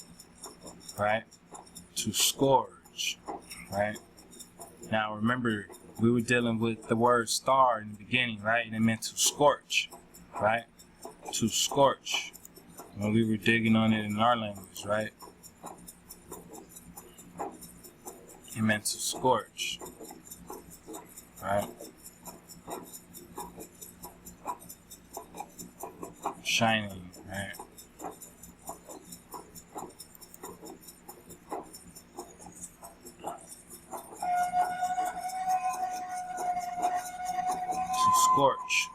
right? To scourge, right? Now remember, we were dealing with the word star in the beginning, right? And it meant to scorch, right? To scorch. When we were digging on it in our language, right? It meant to scorch, right? Shining, right? To scorch,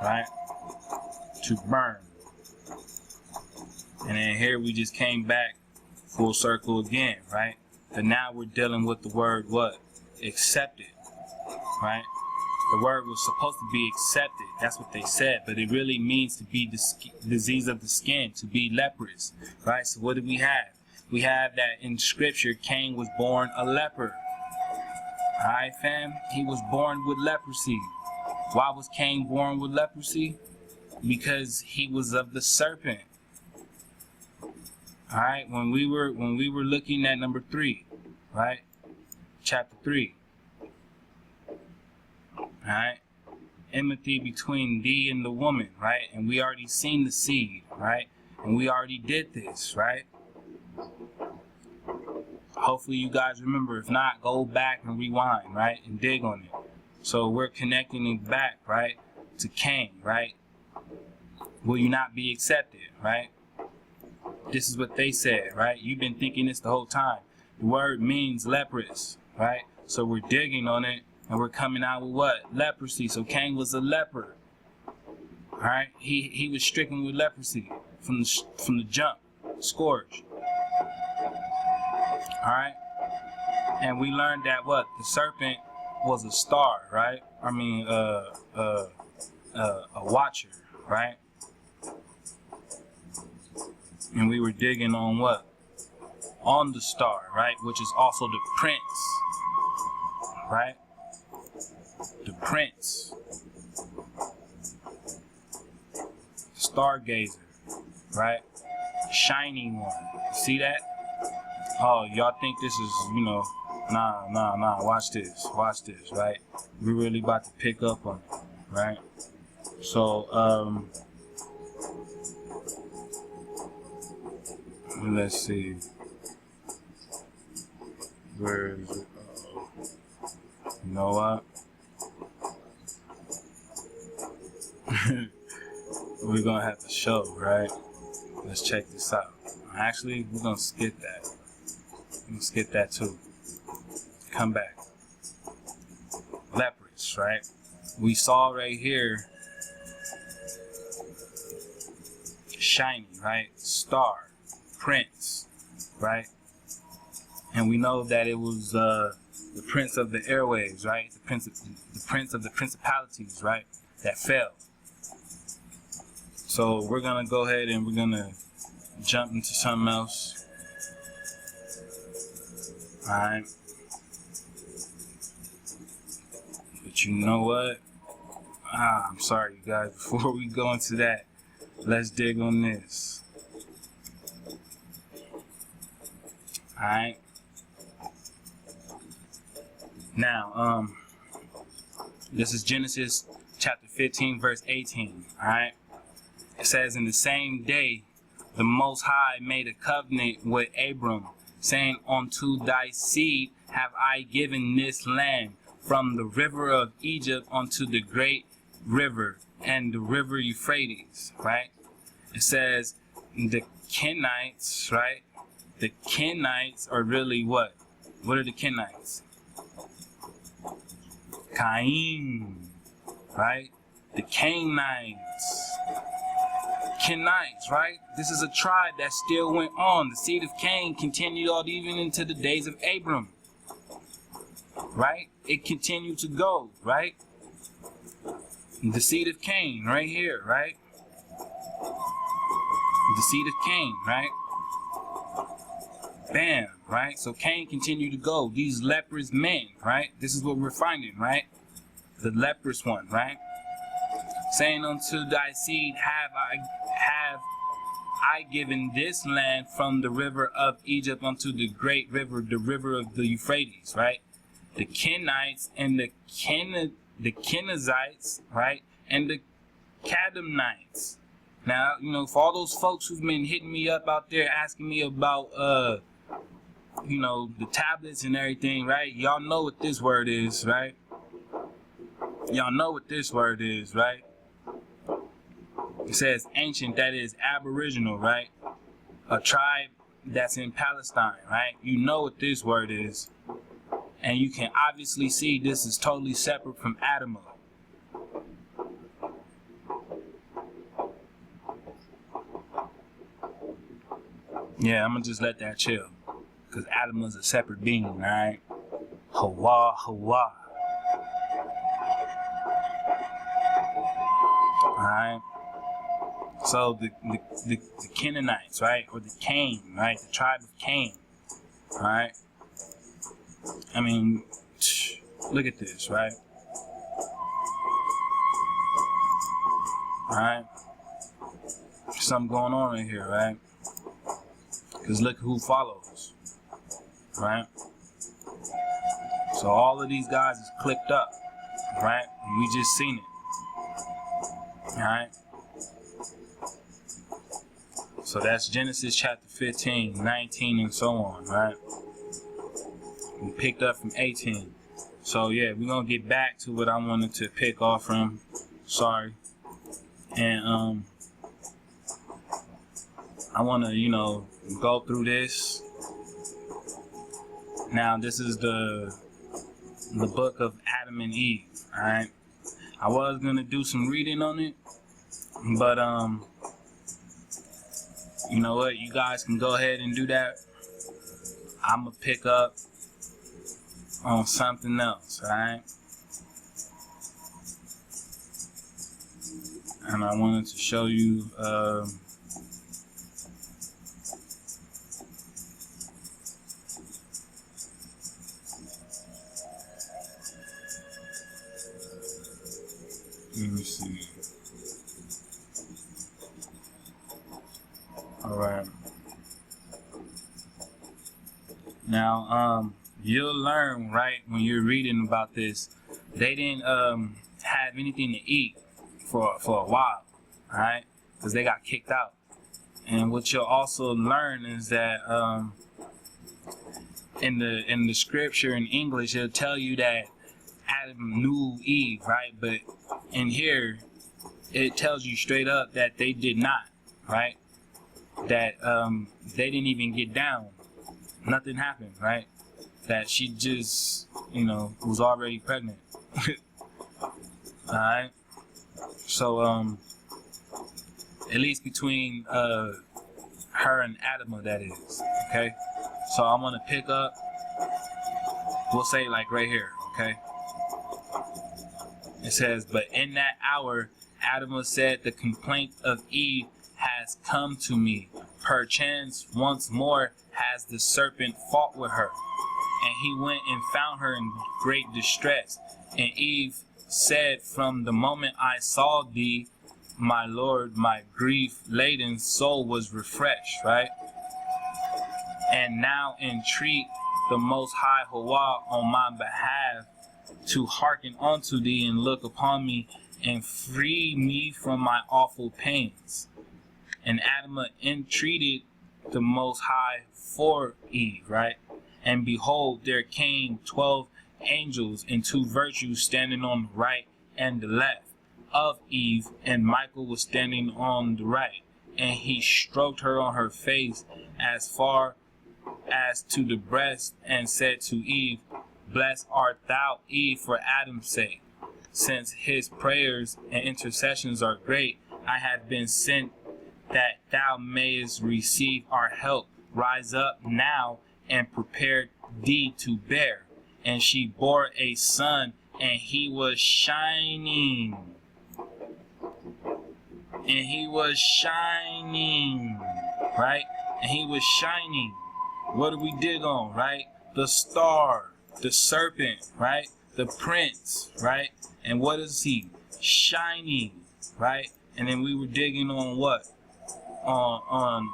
right? To burn. And then here we just came back full circle again, right? But now we're dealing with the word what? Accepted, right? The word was supposed to be accepted. That's what they said. But it really means to be disease of the skin, to be leprous, right? So what do we have? We have that in scripture, Cain was born a leper. All right, fam? He was born with leprosy. Why was Cain born with leprosy? Because he was of the serpent. All right, when we were looking at number 3, right? Chapter 3. All right? Enmity between thee and the woman, right? And we already seen the seed, right? And we already did this, right? Hopefully you guys remember. If not, go back and rewind, right? And dig on it. So we're connecting it back, right? To Cain, right? Will you not be accepted, right? This is what they said, right? You've been thinking this the whole time. The word means leprous, right? So we're digging on it, and we're coming out with what? Leprosy. So Cain was a leper. All right? He was stricken with leprosy from the jump. Scourge. All right? And we learned that what? The serpent was a star, right? I mean, a watcher, right? And we were digging on what? On the star, right? Which is also the prince, right? The prince. Stargazer, right? Shining one. See that? Oh, y'all think this is, nah. Watch this, right? We're really about to pick up on it, right? So, let's see. Where is it? You know what? we're gonna have to show, right? Let's check this out. Actually, we're gonna skip that. We're gonna skip that too. Come back. Lepers, right? We saw right here shiny, right? Star, prince, right? And we know that it was the prince of the airwaves, right? The prince of the principalities, right? That fell. So we're gonna go ahead and we're gonna jump into something else. Alright. But you know what? I'm sorry, you guys. Before we go into that, let's dig on this. Alright. Now, this is Genesis chapter 15, verse 18. Alright. It says, in the same day, the Most High made a covenant with Abram, saying, unto thy seed have I given this land, from the river of Egypt unto the great river, and the river Euphrates, right? It says, the Kenites, right? The Kenites are really what? What are the Kenites? Cain, right? The Cainites. Kenites, right? This is a tribe that still went on. The seed of Cain continued on even into the days of Abram, right? It continued to go, right? The seed of Cain, right here, right? The seed of Cain, right? Bam, right? So Cain continued to go. These leprous men, right? This is what we're finding, right? The leprous one, right? Saying, unto thy seed have I given this land, from the river of Egypt unto the great river, the river of the Euphrates, right? The Kenites and the Kenizzites, right? And the Kadmonites. Now, you know, for all those folks who've been hitting me up out there asking me about, you know, the tablets and everything, right? Y'all know what this word is, right? Y'all know what this word is, right? It says ancient, that is aboriginal, right? A tribe that's in Palestine, right? You know what this word is. And you can obviously see this is totally separate from Adama. Yeah, I'm gonna just let that chill. Because Adama's a separate being, alright? Hawa, Hawa. Alright? So the Canaanites, right? Or the Cain, right? The tribe of Cain. Alright? I mean, look at this, right? Alright? Something going on right here, right? Because look who follows. Right? So all of these guys is clicked up. Right? And we just seen it. Alright? So that's Genesis chapter 15, 19, and so on, right? We picked up from 18. So yeah, we're gonna get back to what I wanted to pick off from. Sorry. And I wanna, you know, go through this. Now this is the book of Adam and Eve, alright? I was gonna do some reading on it, but you know what, you guys can go ahead and do that. I'm gonna pick up on something else, alright? And I wanted to show you let me see. Alright. Now, you'll learn, right, when you're reading about this, they didn't have anything to eat for a while, alright? Because they got kicked out. And what you'll also learn is that in the scripture in English, it'll tell you that Adam knew Eve, right? But in here, it tells you straight up that they did not, right? That they didn't even get down. Nothing happened, right? That she just, was already pregnant. Alright? So, at least between her and Adama, that is. Okay? So I'm gonna pick up, we'll say like right here, okay? It says, but in that hour, Adama said, the complaint of Eve has come to me. Perchance once more has the serpent fought with her. And he went and found her in great distress. And Eve said, from the moment I saw thee, my Lord, my grief-laden soul was refreshed, right? And now entreat the Most High Hawa on my behalf to hearken unto thee and look upon me and free me from my awful pains. And Adama entreated the Most High for Eve, right? And behold, there came 12 angels and 2 virtues standing on the right and the left of Eve, and Michael was standing on the right. And he stroked her on her face as far as to the breast, and said to Eve, blessed art thou, Eve, for Adam's sake. Since his prayers and intercessions are great, I have been sent that thou mayest receive our help. Rise up now and prepare thee to bear. And she bore a son, and he was shining. And he was shining, right? And he was shining. What do we dig on, right? The star, the serpent, right? The prince, right? And what is he? Shining, right? And then we were digging on what? On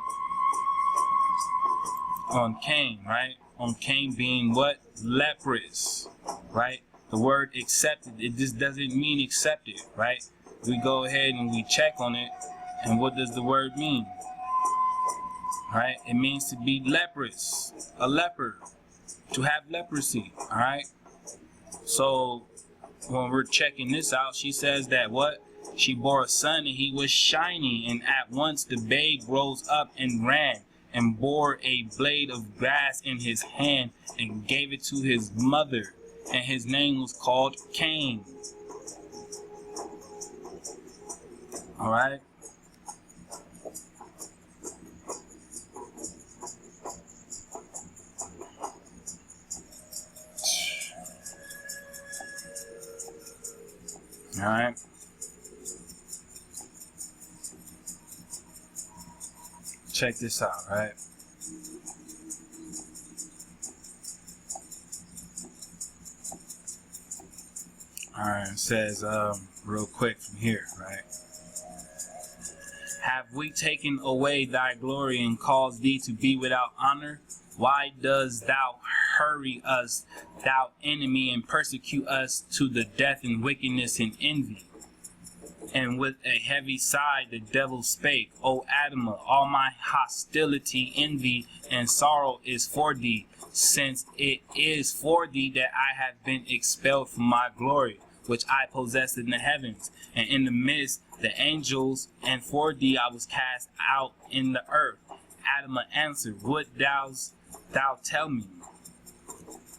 Cain, right? On Cain being what? Leprous, right? The word accepted, it just doesn't mean accepted, right? We go ahead and we check on it, and what does the word mean? Right? It means to be leprous, a leper, to have leprosy, all right? So when we're checking this out, she says that what? She bore a son, and he was shining, and at once the babe rose up and ran, and bore a blade of grass in his hand, and gave it to his mother, and his name was called Cain. All right? All right. Check this out, right? All right, it says real quick from here, right? Have we taken away thy glory and caused thee to be without honor? Why dost thou hurry us, thou enemy, and persecute us to the death and wickedness and envy? And with a heavy sigh the devil spake, O Adama, all my hostility, envy, and sorrow is for thee, since it is for thee that I have been expelled from my glory, which I possess in the heavens, and in the midst the angels, and for thee I was cast out in the earth. Adama answered, Would thou tell me?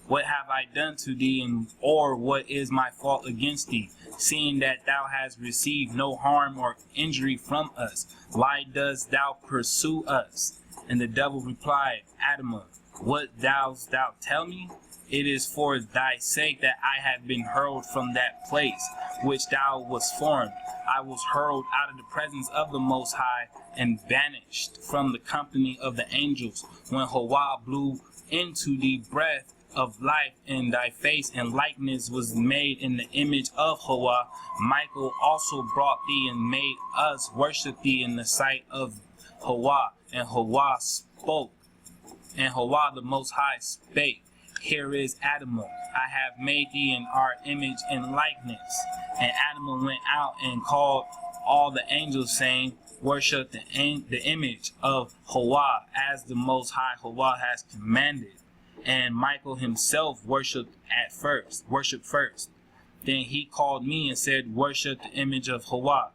What have I done to thee, or what is my fault against thee? Seeing that thou hast received no harm or injury from us, why dost thou pursue us? And the devil replied, Adama, what dost thou tell me? It is for thy sake that I have been hurled from that place which thou wast formed. I was hurled out of the presence of the Most High, and banished from the company of the angels, when Hawa blew into thee breath of life, in thy face and likeness was made in the image of Hawa. Michael also brought thee and made us worship thee in the sight of Hawa. And Hawa spoke, and Hawa the Most High spake, Here is Adama, I have made thee in our image and likeness. And Adama went out and called all the angels, saying, Worship the image of Hawa, as the Most High Hawa has commanded. And Michael himself worshipped first. Then he called me and said, Worship the image of Hawa.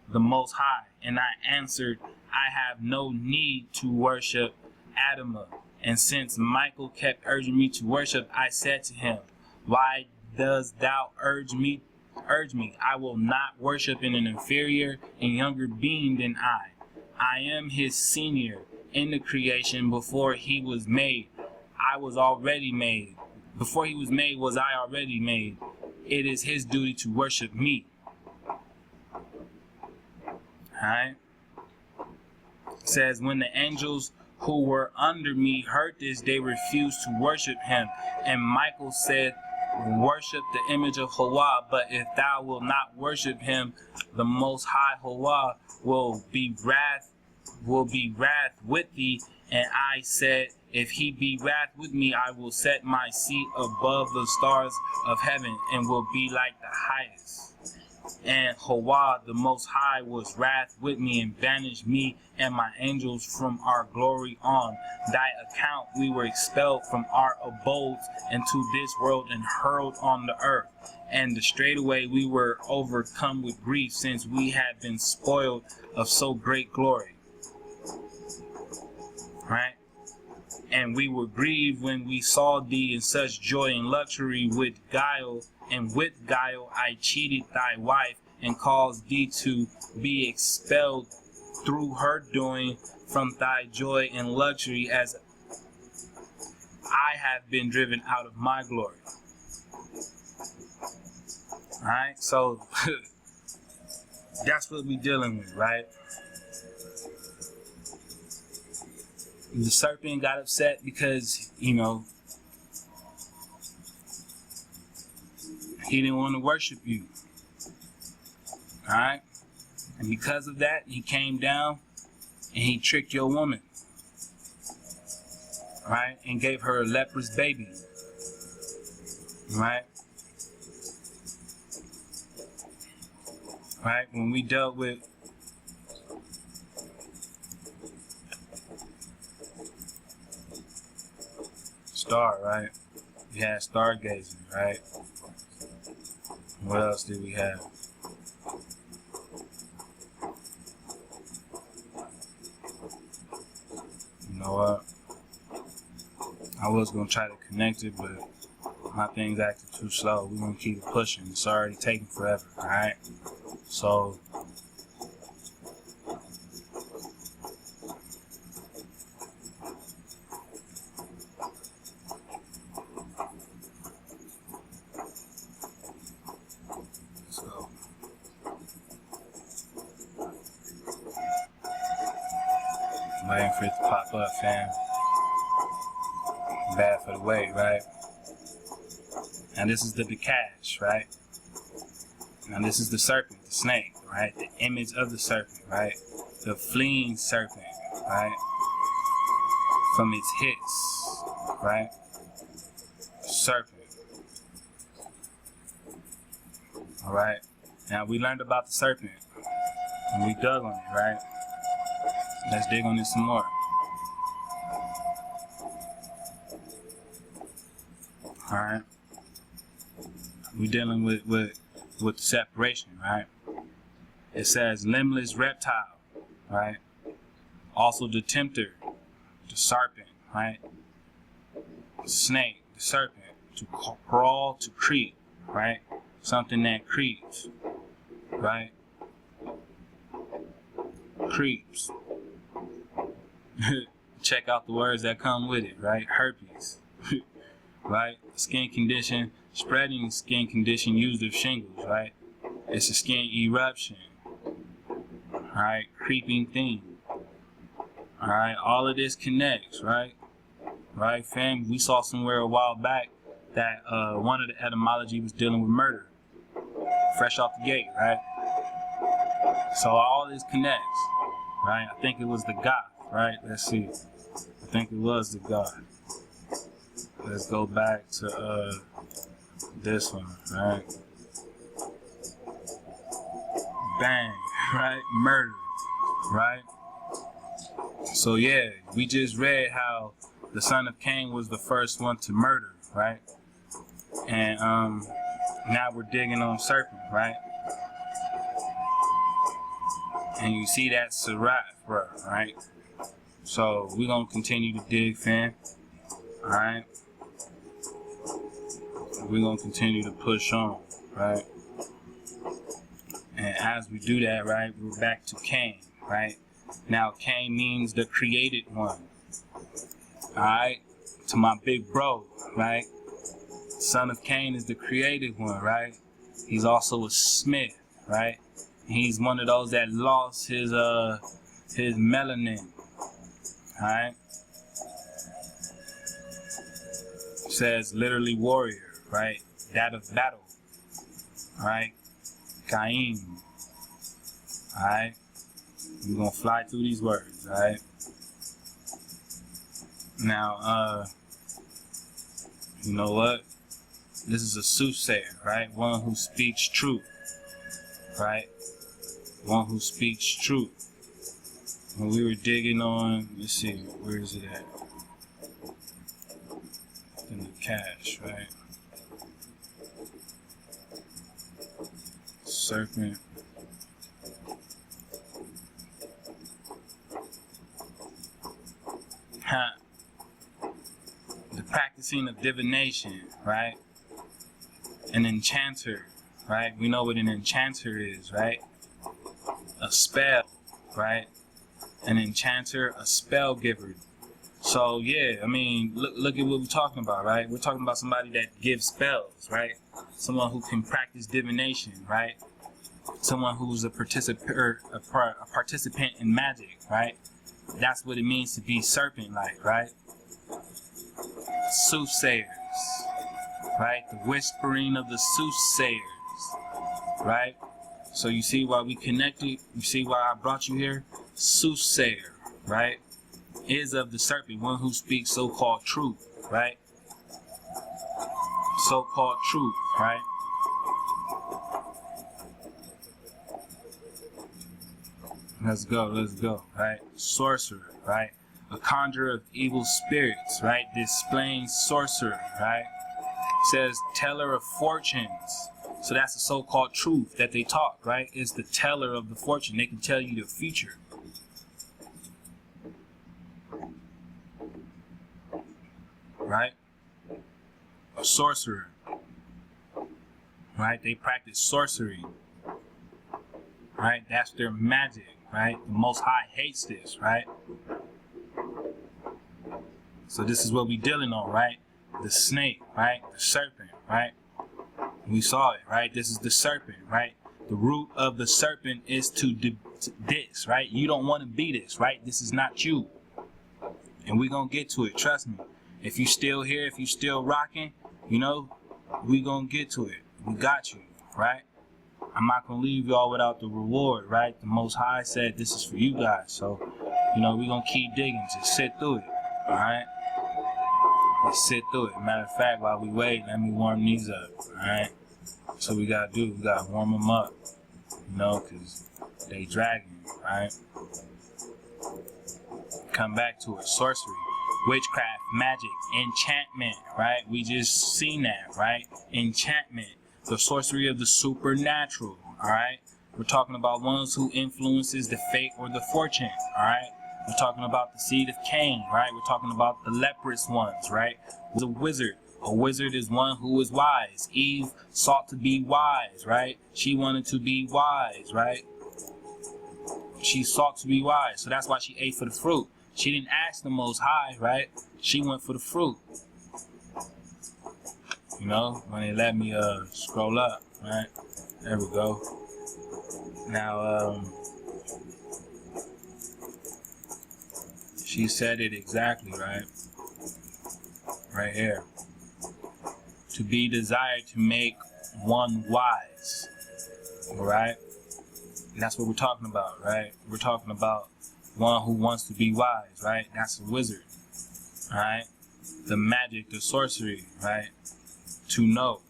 the Most High. And I answered, I have no need to worship Adamah. And since Michael kept urging me to worship, I said to him, why dost thou urge me? I will not worship in an inferior and younger being than I. I am his senior in the creation. Before he was made, I was already made. Before he was made, was I already made. It is his duty to worship me. Alright? It says, when the angels who were under me heard this, they refused to worship him. And Michael said, worship the image of Hawa, but if thou wilt not worship him, the Most High Hawa will be wrath with thee. And I said, if he be wrath with me, I will set my seat above the stars of heaven and will be like the highest. And Hawa, the Most High, was wrath with me and banished me and my angels from our glory. On thy account we were expelled from our abodes into this world and hurled on the earth. And straightway we were overcome with grief, since we had been spoiled of so great glory. Right? And we were grieved when we saw thee in such joy and luxury with guile. And with guile I cheated thy wife, and caused thee to be expelled through her doing from thy joy and luxury, as I have been driven out of my glory. Alright, so that's what we're dealing with, right? The serpent got upset because, you know, he didn't want to worship you. Alright? And because of that, he came down and he tricked your woman. Right? And gave her a leper's baby. Right? Right? When we dealt with star, right? We had stargazing, right? What else did we have? You know what? I was gonna try to connect it, but my thing's acting too slow. We're gonna keep it pushing. It's already taking forever, alright? So let's go. I'm waiting for it to pop up, fam. Bad for the wait, right? And this is the Dekash, right? Now this is the serpent, the snake, right? The image of the serpent, right? The fleeing serpent, right? From its hits, right? Serpent. Alright? Now we learned about the serpent. And we dug on it, right? Let's dig on it some more. Alright? We're dealing with the separation, right? It says limbless reptile, right? Also the tempter, the serpent, right? Snake, the serpent, to crawl, to creep, right? Something that creeps, right? Creeps. Check out the words that come with it, right? Herpes, right? Skin condition, spreading skin condition used of shingles, right? It's a skin eruption, right? Creeping thing, all right? All of this connects, right? Right, fam? We saw somewhere a while back that one of the etymology was dealing with murder, fresh off the gate, right? So all this connects, right? I think it was the Goth, right? Let's see. I think it was the Goth. Let's go back to this one, right? Bang, right? Murder, right? So yeah, we just read how the son of Cain was the first one to murder, right? And now we're digging on serpent, right? And you see that Seraph, bro, right? So we're gonna continue to dig, fam. Alright? We're gonna continue to push on, right? And as we do that, right, we're back to Cain, right? Now Cain means the created one. Alright? To my big bro, right? Son of Cain is the created one, right? He's also a smith, right? He's one of those that lost his melanin. Alright? Says literally warrior, right? That of battle. Alright? Cain. Alright? We're gonna fly through these words, alright? Now, you know what? This is a soothsayer, right? One who speaks truth, right? One who speaks truth. When we were digging on, let's see, where is it at? In the cache, right? Serpent. The practicing of divination, right? An enchanter, right? We know what an enchanter is, right? A spell, right? An enchanter, a spell giver. So yeah, I mean, look at what we're talking about, right? We're talking about somebody that gives spells, right? Someone who can practice divination, right? Someone who's a participant in magic, right? That's what it means to be serpent-like, right? Soothsayers, right? The whispering of the soothsayers, right? So you see why we connected? You see why I brought you here? Soothsayer, right? Is of the serpent, one who speaks so-called truth, right? So-called truth, right? Let's go, right? Sorcerer, right? A conjurer of evil spirits, right? Displaying sorcerer, right? Says teller of fortunes. So that's the so-called truth that they talk, right? Is the teller of the fortune. They can tell you the future. Right? A sorcerer. Right? They practice sorcery. Right? That's their magic. Right? The Most High hates this, right? So this is what we dealing on, right? The snake, right? The serpent, right? We saw it, right? This is the serpent, right? The root of the serpent is to this, right? You don't want to be this, right? This is not you. And we're going to get to it, trust me. If you still here, if you still rocking, you know, we going to get to it. We got you, right? I'm not going to leave y'all without the reward, right? The Most High said this is for you guys. So, you know, we're going to keep digging. Just sit through it, all right? Just sit through it. Matter of fact, while we wait, let me warm these up, all right? So we got to do, we got to warm them up, you know, because they dragging, right? Come back to it. Sorcery, witchcraft, magic, enchantment, right? We just seen that, right? Enchantment. The sorcery of the supernatural, all right? We're talking about ones who influences the fate or the fortune, all right? We're talking about the seed of Cain, right? We're talking about the leprous ones, right? The wizard. A wizard is one who is wise. Eve sought to be wise, right? She wanted to be wise, right? She sought to be wise, so that's why she ate for the fruit. She didn't ask the Most High, right? She went for the fruit. You know, when they let me scroll up, right? There we go. Now, she said it exactly, right? Right here. To be desired to make one wise, all right? And that's what we're talking about, right? We're talking about one who wants to be wise, right? That's a wizard, all right? The magic, the sorcery, right? To know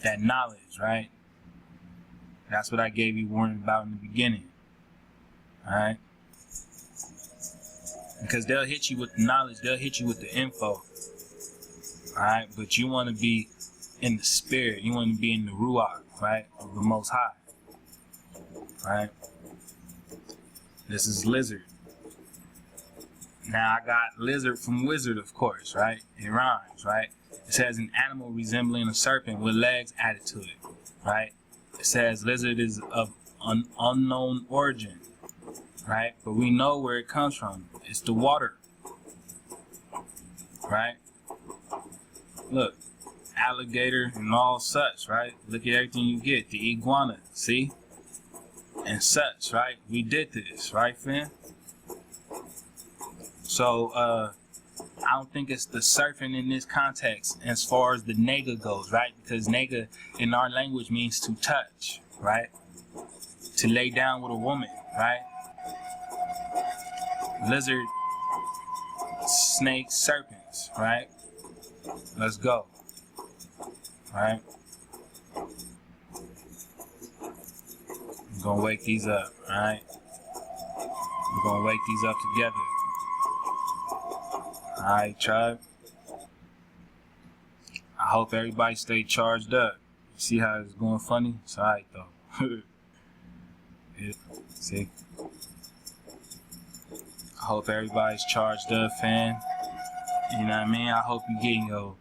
that knowledge, right? That's what I gave you warning about in the beginning, all right? Because they'll hit you with the knowledge, they'll hit you with the info, all right? But you want to be in the spirit, you want to be in the ruach, right, of the Most High. right? This is lizard. Now I got lizard from wizard, of course, right? It rhymes, right? It says an animal resembling a serpent with legs added to it, right? It says lizard is of unknown origin, right? But we know where it comes from. It's the water, right? Look, alligator and all such, right? Look at everything you get. The iguana, see? And such, right? We did this, right, fam? So, I don't think it's the serpent in this context as far as the nega goes, right? Because nega in our language means to touch, right? To lay down with a woman, right? Lizard, snake, serpents, right? Let's go, right? I'm gonna wake these up, right? We're gonna wake these up together. Alright, tribe. I hope everybody stay charged up. See how it's going funny? It's alright though. Yeah, see? I hope everybody's charged up, fam. You know what I mean? I hope you getting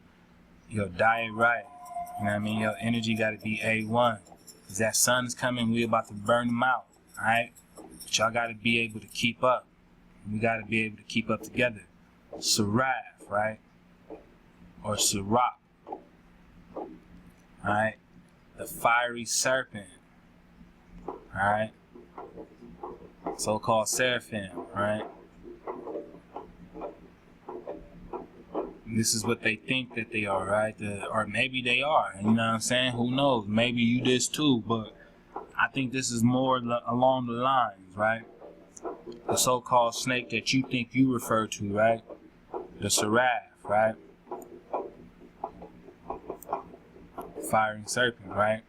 your diet right. You know what I mean? Your energy gotta be A1. Cause that sun's coming, we about to burn them out. Alright? But y'all gotta be able to keep up. We gotta be able to keep up together. Seraph, right? Or Sirach. Alright? The fiery serpent. Alright? So-called seraphim, right? This is what they think that they are, right? Or maybe they are, you know what I'm saying? Who knows? Maybe you this too, but I think this is more along the lines, right? The so-called snake that you think you refer to, right? The seraph, right? Firing serpent, right?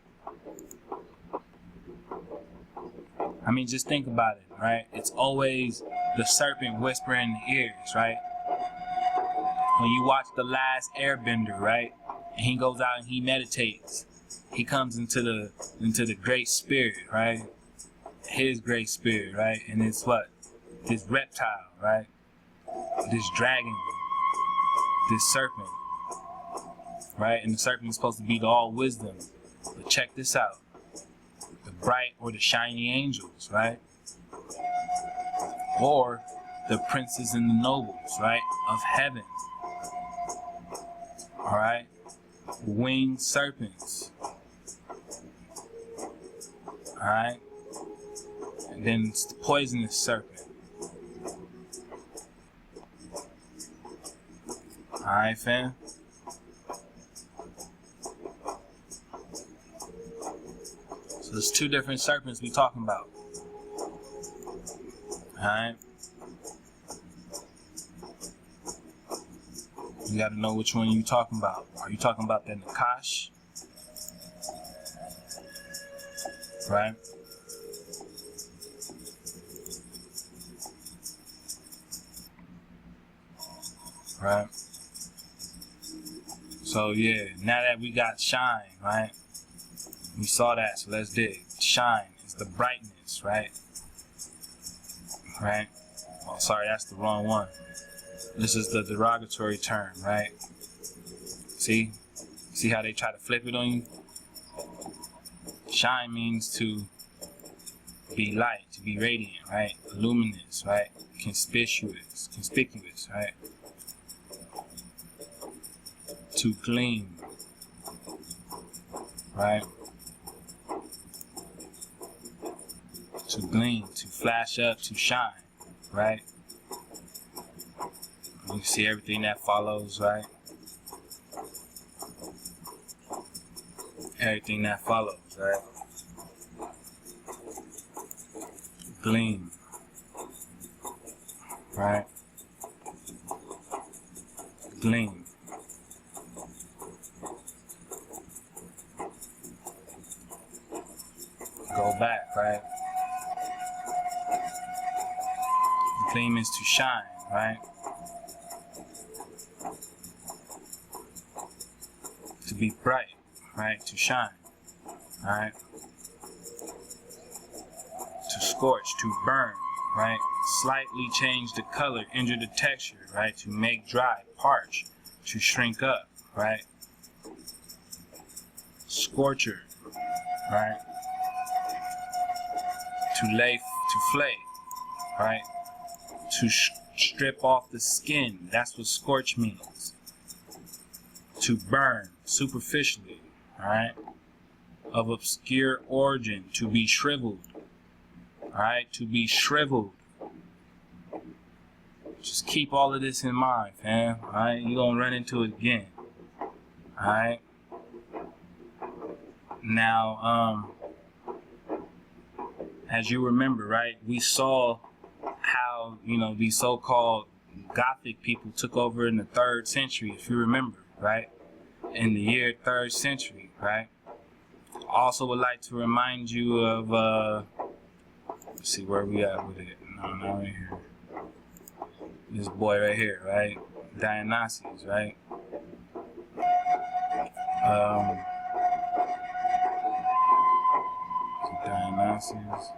I mean, just think about it, right? It's always the serpent whispering in the ears, right? When you watch The Last Airbender, right? And he goes out and he meditates. He comes into the great spirit, right? His great spirit, right? And it's what? This reptile, right? This dragon, this serpent, right? And the serpent is supposed to be the all wisdom. But check this out. The bright or the shiny angels, right? Or the princes and the nobles, right? Of heaven. Alright? Winged serpents. Alright? And then it's the poisonous serpent. Alright, fam? So there's two different serpents we talking about. Alright? You gotta know which one you talking about. Are you talking about that Nakash? Right? Right? So yeah, now that we got shine, right? We saw that, so let's dig. Shine is the brightness, right? Right? Oh, sorry, that's the wrong one. This is the derogatory term, right? See? See how they try to flip it on you? Shine means to be light, to be radiant, right? Luminous, right? Conspicuous, right? To gleam, right? To gleam, to flash up, to shine, right? You see everything that follows, right? Everything that follows, right? Gleam, right? Gleam. Go back, right? Gleam is to shine, right? To be bright, right? To shine, alright? Scorch, to burn, right? Slightly change the color, injure the texture, right? To make dry, parch, to shrink up, right? Scorcher, right? To flay, right? To strip off the skin. That's what scorch means. To burn superficially, right? Of obscure origin, to be shriveled, right? To be shriveled. Just keep all of this in mind, fam. Alright, you're gonna run into it again. Alright. Now, as you remember, right, we saw how, you know, these so-called Gothic people took over in the 3rd century, if you remember, right? In the year 3rd century, right? Also would like to remind you of, let's see where we at with it. No, not right here. This boy right here, right? Dionysus, right? Dionysus.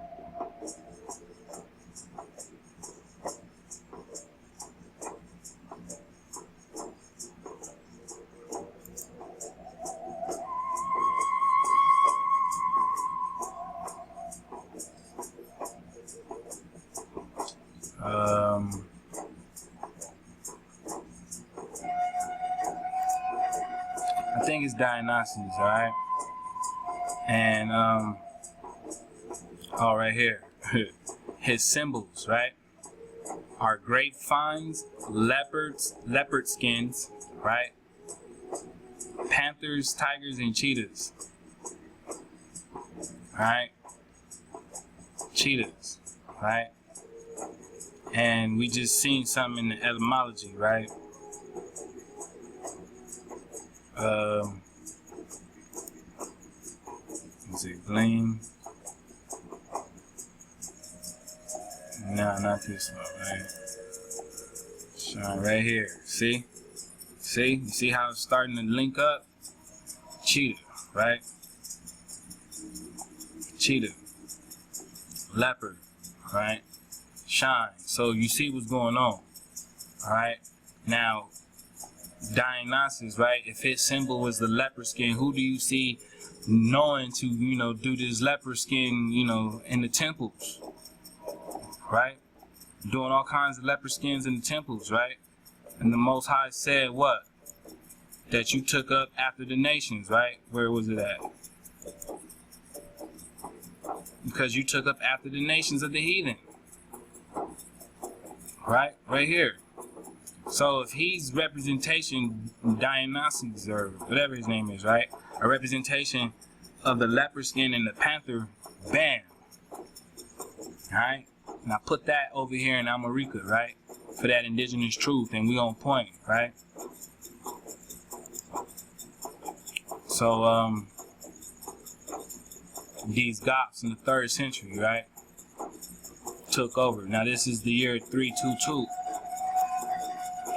I think it's Dionysus, alright? And, right here. His symbols, right, are grapevines, leopard skins, right? Panthers, tigers, and cheetahs. Alright? Cheetahs, right? And we just seen something in the etymology, right? Let's see, gleam. No, not this one, right? Shine right here. See? See? You see how it's starting to link up? Cheetah, right? Cheetah. Leper, right? Shine. So you see what's going on. Alright? Now, Dionysus, right? If his symbol was the leper skin, who do you see knowing to, you know, do this leper skin, you know, in the temples? Right? Doing all kinds of leper skins in the temples, right? And the Most High said what? That you took up after the nations, right? Where was it at? Because you took up after the nations of the heathen. Right? Right here. So if he's representation, Dionysus, or whatever his name is, right? A representation of the leper skin and the panther, bam. Alright? Now put that over here in America, right? For that indigenous truth, and we on point, right? So, these Goths in the 3rd century, right? Took over. Now this is the year 322.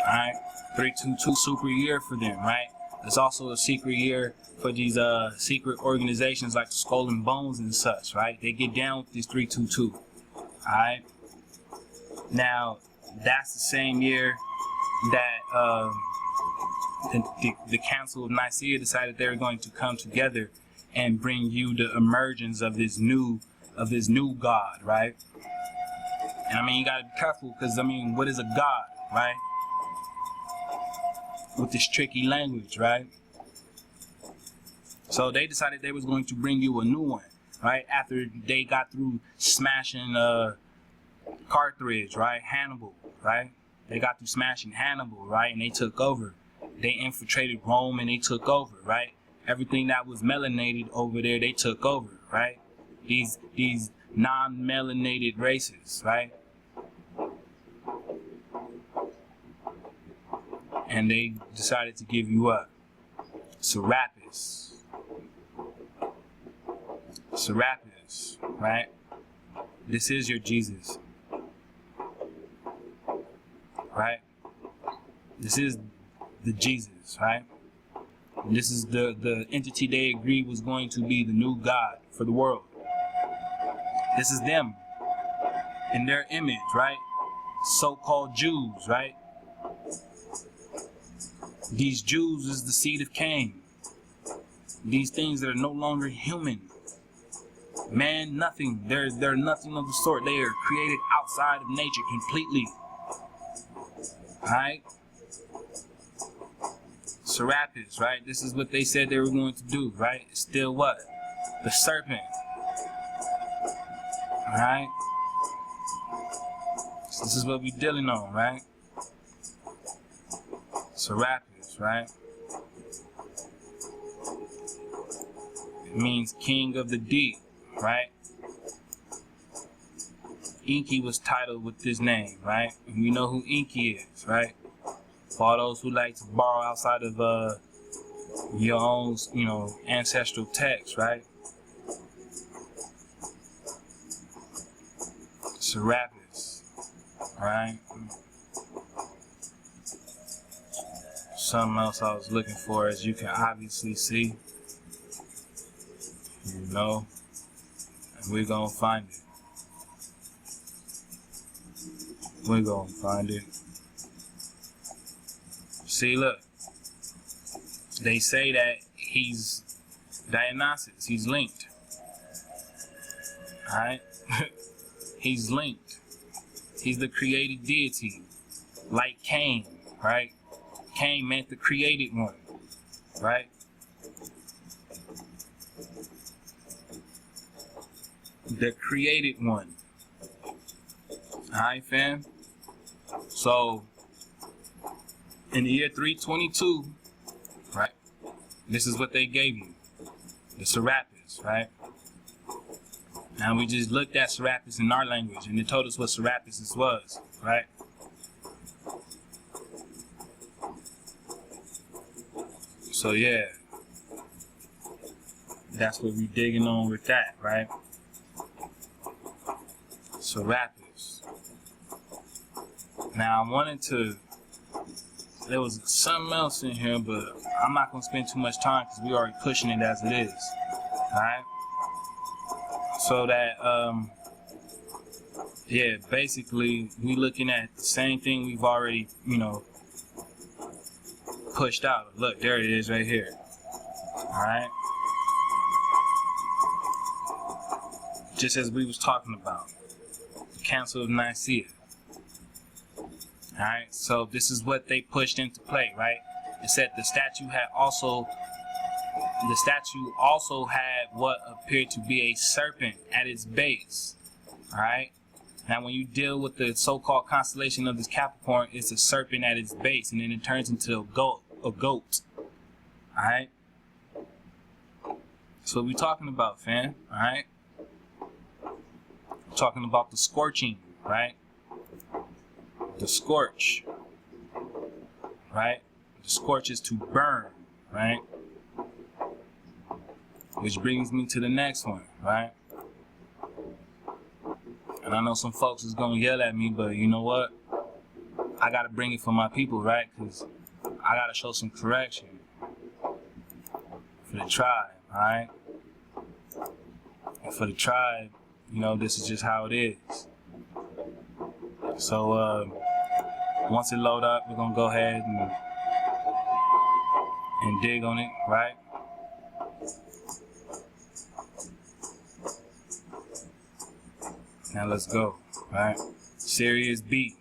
Alright? 322, super year for them, right? It's also a secret year for these secret organizations like the Skull and Bones and such, right? They get down with this 322. Alright? Now, that's the same year that the Council of Nicaea decided they were going to come together and bring you the emergence of this new God, right? And I mean, you gotta be careful, because I mean, what is a God, right? With this tricky language, right? So they decided they was going to bring you a new one, right? After they got through smashing Carthage, right? Hannibal, right? They got through smashing Hannibal, right? And they took over. They infiltrated Rome and they took over, right? Everything that was melanated over there, they took over, right? These non-melanated races, right? And they decided to give you up. Serapis, right? This is your Jesus, right? This is the Jesus, right? And this is the entity they agreed was going to be the new God for the world. This is them. in their image, right? So-called Jews, right? These Jews is the seed of Cain. These things that are no longer human. Man, nothing. They're nothing of the sort. They are created outside of nature completely. Alright? Serapis, right? This is what they said they were going to do, right? Still what? The serpent. Alright? So this is what we're dealing on, right? Serapis, right? It means king of the deep, right? Enki was titled with this name, right? And we know who Enki is, right? For all those who like to borrow outside of your own, ancestral text, right? Serapis, right? Something else I was looking for, as you can obviously see, and we're gonna find it. We're gonna find it. See, look, they say that he's Dionysus, he's linked. Alright? He's linked. He's the created deity, like Cain, right? Cain meant the created one, right? The created one. Alright, fam? So, in the year 322, right, this is what they gave you. The Serapis, right? Now we just looked at Serapis in our language, and it told us what Serapis was, right? So yeah, that's what we're digging on with that, right? Serapis. Now I wanted to, there was something else in here, but I'm not going to spend too much time because we already pushing it as it is, alright? So that, yeah, basically we looking at the same thing we've already, pushed out. Look, there it is right here, alright? Just as we was talking about, the Council of Nicaea. Alright, so this is what they pushed into play, right? It said the statue also had what appeared to be a serpent at its base. Alright? Now when you deal with the so-called constellation of this Capricorn, it's a serpent at its base, and then it turns into a goat. Alright? That's what we're talking about, fam. Alright? We're talking about the scorching, right? The scorch, right? The scorch is to burn, right? Which brings me to the next one, right? And I know some folks is gonna yell at me, but you know what? I gotta bring it for my people, right? Because I gotta show some correction for the tribe, alright? And for the tribe, this is just how it is. So, once it load up, we're gonna go ahead and dig on it, right? Now let's go, right? Sirius B.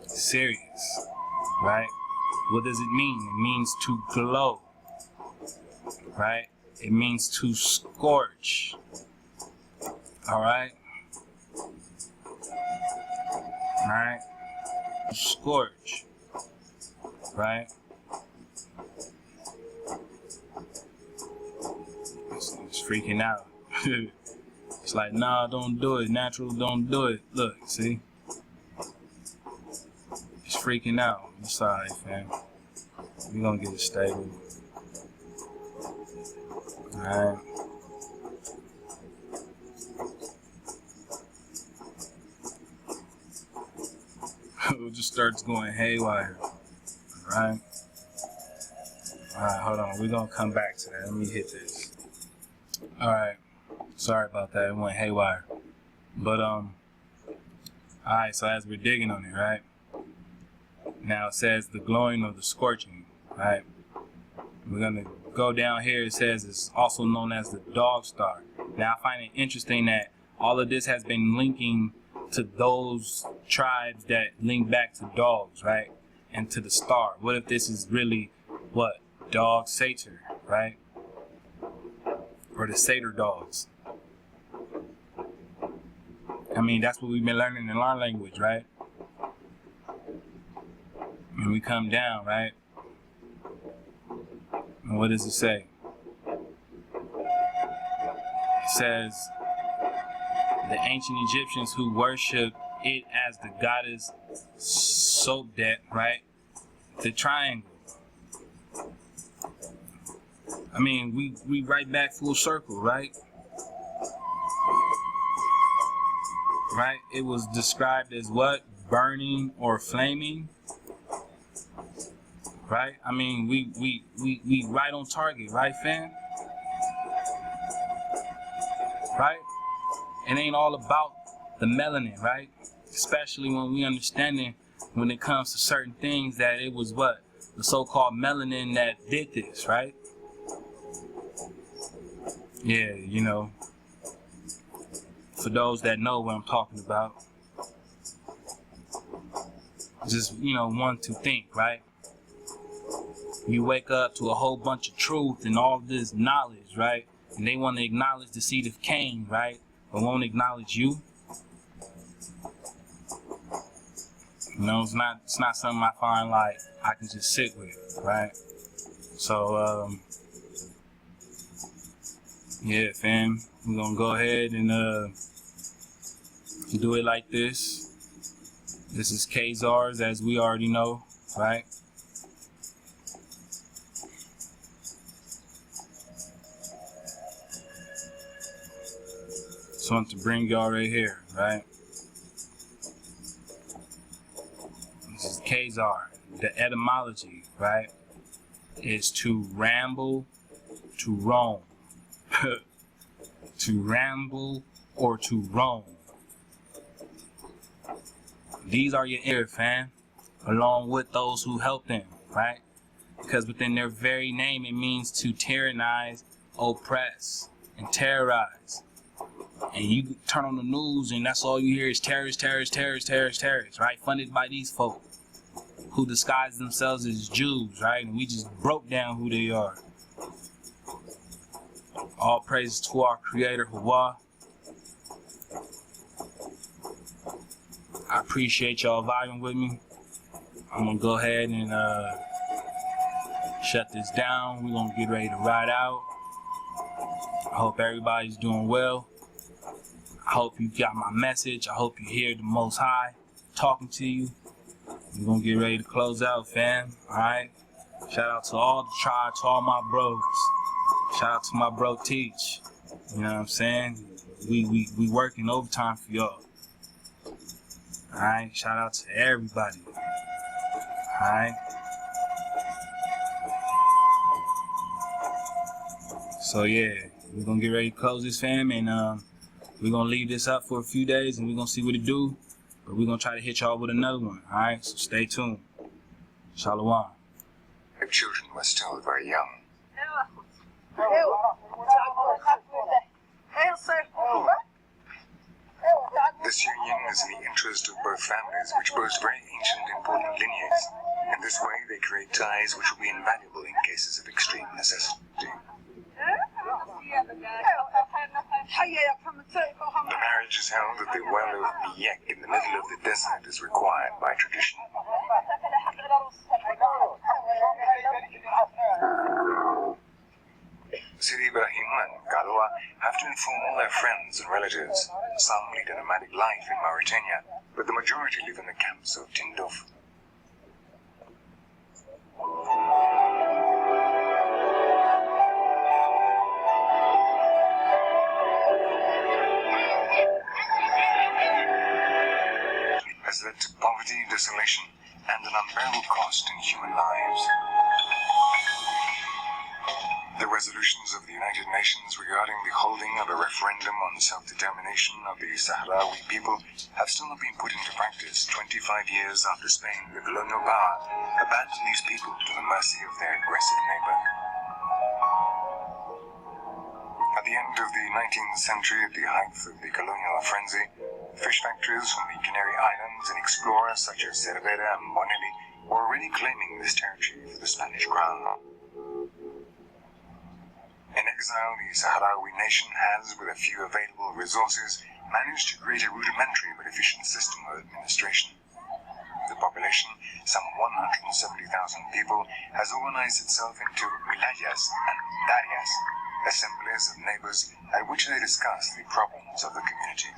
Sirius, right? What does it mean? It means to glow, right? It means to scorch, all right? Alright? Scorch. Right? It's freaking out. It's like, nah, don't do it. Natural, don't do it. Look, see? It's freaking out. It's alright, fam. We're gonna get it stable. Alright? It just starts going haywire. Alright? Alright, hold on. We're gonna come back to that. Let me hit this. Alright. Sorry about that. It went haywire. But, Alright, so as we're digging on it, right? Now it says the glowing or the scorching, right? We're gonna go down here. It says it's also known as the dog star. Now I find it interesting that all of this has been linking to those tribes that link back to dogs, right? And to the star. What if this is really what? Dog satyr, right? Or the satyr dogs. I mean, that's what we've been learning in our language, right? And we come down, right? And what does it say? It says, the ancient Egyptians who worshiped it as the goddess Sobdet, right? The triangle. I mean, we right back full circle, right? Right? It was described as what? Burning or flaming. Right? I mean, we right on target, right, fam? Right? It ain't all about the melanin, right? Especially when we understanding when it comes to certain things that it was what? The so-called melanin that did this, right? Yeah, you know, for those that know what I'm talking about, just, you know, want to think, right? You wake up to a whole bunch of truth and all this knowledge, right? And they want to acknowledge the seed of Cain, right? But won't acknowledge you. You know, it's not something I find like I can just sit with, right? So, yeah, fam, we're gonna go ahead and do it like this. This is Khazars, as we already know, right? Just want to bring y'all right here, right? This is Khazar. The etymology, right, is to ramble, to roam. To ramble or to roam. These are your ear, fam, along with those who help them, right? Because within their very name, it means to tyrannize, oppress, and terrorize. And you turn on the news and that's all you hear is terrorists, terrorists, terrorists, terrorists, terrorists, right? Funded by these folk who disguise themselves as Jews, right? And we just broke down who they are. All praises to our Creator, Hawa. I appreciate y'all vibing with me. I'm gonna go ahead and shut this down. We're gonna get ready to ride out. I hope everybody's doing well. I hope you got my message. I hope you hear the Most High talking to you. We're gonna get ready to close out, fam. Alright? Shout out to all the tribe, to all my bros. Shout out to my bro Teach. You know what I'm saying? We working overtime for y'all. Alright? Shout out to everybody. Alright? So yeah, we're gonna get ready to close this, fam, and we're gonna leave this up for a few days and we're gonna see what it do. But we're gonna try to hit y'all with another one. Alright? So stay tuned. Shalom. The children were still very young. This union is in the interest of both families, which boast very ancient, important lineages. In this way, they create ties which will be invaluable in cases of extreme necessity. The marriage is held at the well of Miyek in the middle of the desert as required by tradition. Sidi Ibrahim and Galoa have to inform all their friends and relatives. Some lead a nomadic life in Mauritania, but the majority live in the camps of Tindouf. Has led to poverty, desolation, and an unbearable cost in human lives. The resolutions of the United Nations regarding the holding of a referendum on self-determination of the Sahrawi people have still not been put into practice 25 years after Spain, the colonial power, abandoned these people to the mercy of their aggressive neighbor. At the end of the 19th century, at the height of the colonial frenzy, fish factories from the Canary Islands and explorers such as Cervera and Bonelli were already claiming this territory for the Spanish crown. In exile, the Sahrawi nation has, with a few available resources, managed to create a rudimentary but efficient system of administration. The population, some 170,000 people, has organized itself into wilayas and darias, assemblies of neighbors at which they discuss the problems of the community.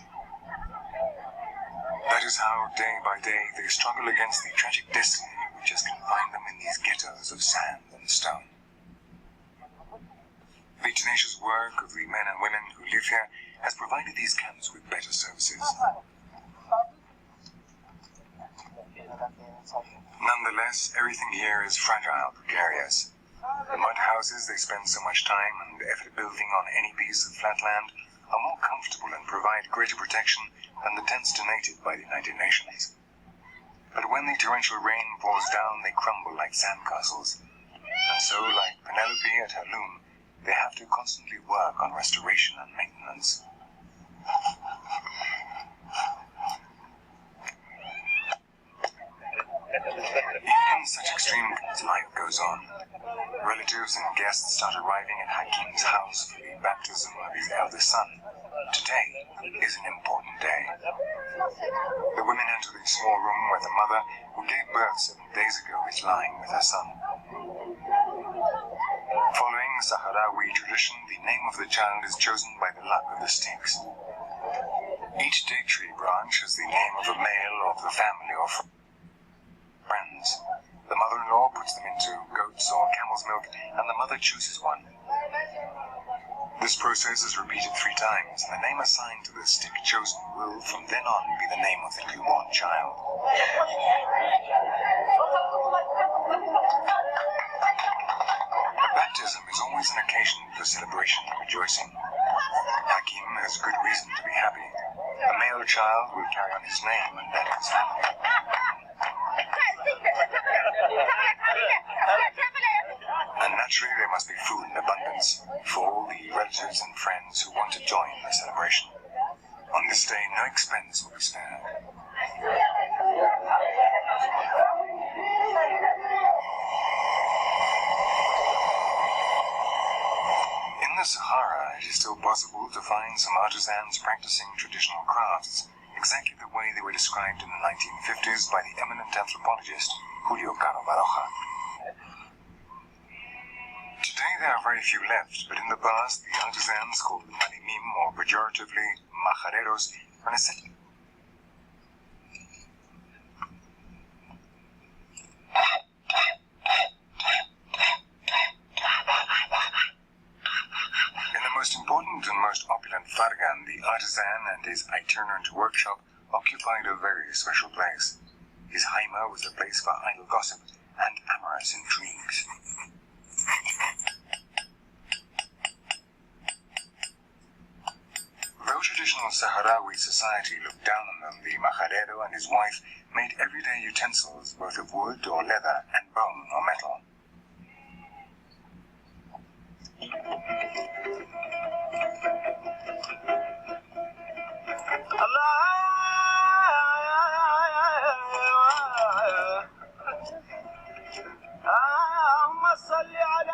That is how, day by day, they struggle against the tragic destiny which has confined them in these ghettos of sand and stone. The tenacious work of the men and women who live here has provided these camps with better services. Nonetheless, everything here is fragile, precarious. The mud houses they spend so much time and effort building on any piece of flat land are more comfortable and provide greater protection than the tents donated by the United Nations. But when the torrential rain pours down, they crumble like sandcastles. And so, like Penelope at her loom, they have to constantly work on restoration and maintenance. Even such extreme as life goes on, relatives and guests start arriving at Hakim's house for the baptism of his eldest son. Today is an important day. The women enter the small room where the mother, who gave birth 7 days ago, is lying with her son. Following Sahrawi tradition, the name of the child is chosen by the luck of the sticks. Each date tree branch has the name of a male of the family or friends. The mother-in-law puts them into goats or camel's milk, and the mother chooses one. This process is repeated 3 times, and the name assigned to the stick chosen will from then on be the name of the newborn child. Baptism is always an occasion for celebration and rejoicing. Hakim has good reason to be happy. A male child will carry on his name and that of his family. And naturally there must be food in abundance for all the relatives and friends who want to join the celebration. On this day, no expense will be spared. In the Sahara, it is still possible to find some artisans practicing traditional crafts, exactly the way they were described in the 1950s by the eminent anthropologist Julio Caro Baroja. Today there are very few left, but in the past the artisans, called malimim or pejoratively majareros, were necessary. In the most important and most opulent Fargan, the artisan and his itinerant workshop occupied a very special place. His haima was the place for idle gossip and amorous intrigues. Though traditional Sahrawi society looked down on them, the majadero and his wife made everyday utensils both of wood or leather and bone or metal.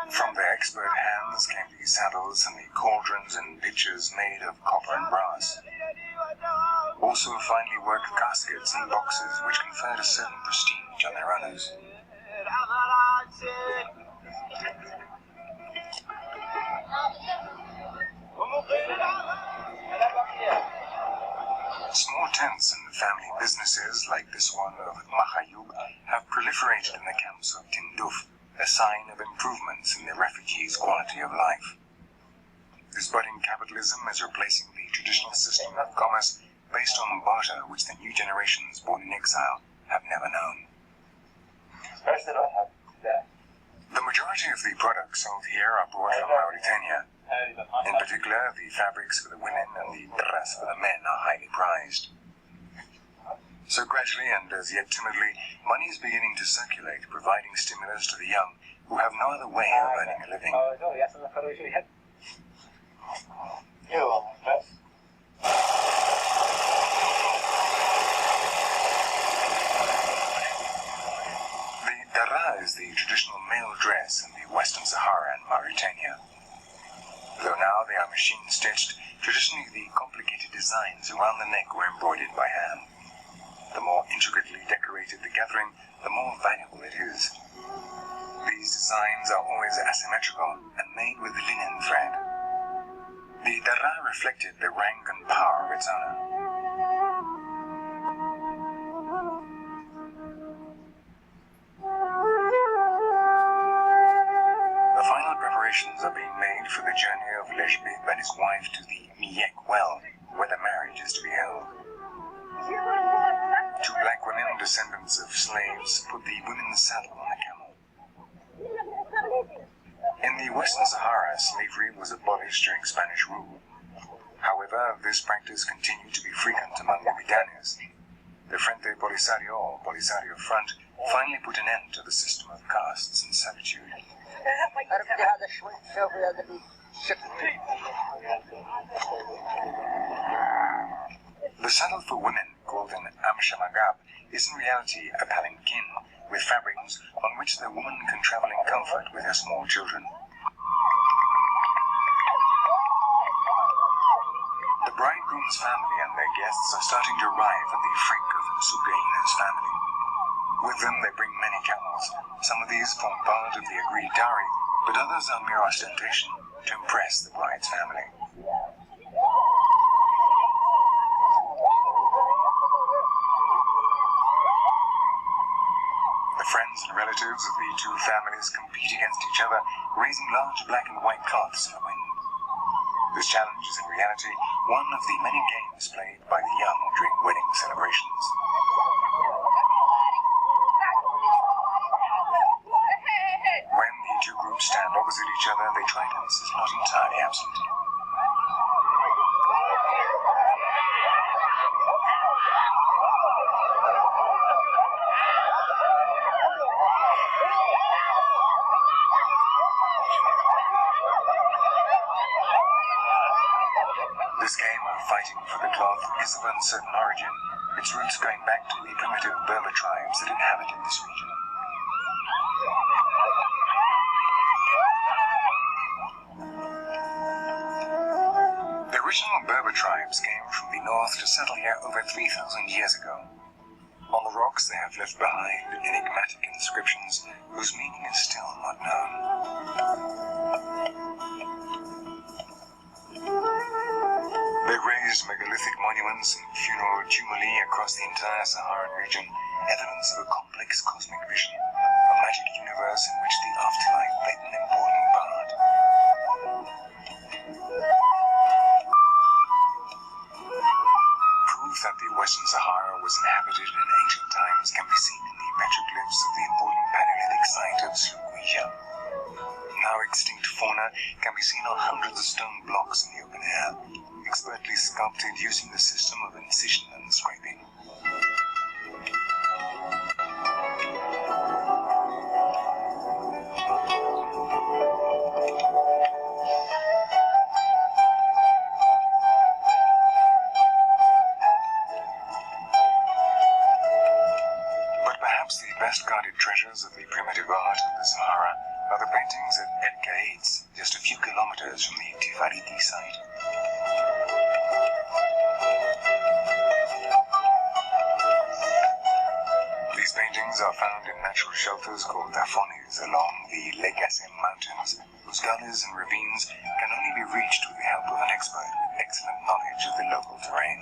From their expert hands came the saddles and the cauldrons and pitchers made of copper and brass. Also finely worked caskets and boxes which conferred a certain prestige on their owners. Small tents and family businesses like this one of Mahayub have proliferated in the camps of Tinduf, a sign of improvements in the refugees' quality of life. This budding capitalism is replacing the traditional system of commerce based on barter which the new generations born in exile have never known. The majority of the products sold here are brought from Mauritania. In particular, the fabrics for the women and the dress for the men are highly prized. So gradually, and as yet timidly, money is beginning to circulate, providing stimulus to the young who have no other way of earning a living. The dara is the traditional male dress in the Western Sahara and Mauritania. Though now they are machine-stitched, traditionally the complicated designs around the neck were embroidered by hand. The more intricately decorated the gathering, the more valuable it is. These designs are always asymmetrical and made with linen thread. The dara reflected the rank and power of its owner. The final preparations are being made for the journey of Leper and his wife to the Miek well, where the marriage is to be held. Two black women, descendants of slaves, put the women's saddle on the camel. In the Western Sahara, slavery was abolished during Spanish rule. However, this practice continued to be frequent among the Bidanes. The Frente Polisario, or Polisario Front, finally put an end to the system of castes and servitude. The saddle for women, called an amshamagab, is in reality a palanquin with fabrics on which the woman can travel in comfort with her small children. The bridegroom's family and their guests are starting to arrive at the freak of Sugaina's family. With them they bring many camels. Some of these form part of the agreed dowry, but others are mere ostentation to impress the bride's family. The friends and relatives of the two families compete against each other, raising large black and white cloths in the wind. This challenge is in reality one of the many games played by the young during wedding celebrations. When the two groups stand opposite each other, the tridents is not entirely absent. This game of fighting for the cloth is of uncertain origin, its roots going back to the primitive Berber tribes that inhabited this region. The original Berber tribes came from the north to settle here over 3,000 years ago. On the rocks they have left behind enigmatic inscriptions whose meaning is still not known. They raised megalithic monuments and funeral tumuli across the entire Saharan region, evidence of a complex cosmic vision, a magic universe in which the afterlife played an important part. Proof that the Western Sahara was inhabited in ancient times can be seen in the petroglyphs of the important Paleolithic site of Sluguija. Now extinct fauna can be seen on hundreds of stone blocks in the open air, expertly sculpted using the system of incision and scraping. But perhaps the best guarded treasures of the primitive art of the Sahara are the paintings at El Khaitz, just a few kilometers from the Tifariti site. These paintings are found in natural shelters called tafones along the Legasem Mountains, whose gullies and ravines can only be reached with the help of an expert with excellent knowledge of the local terrain.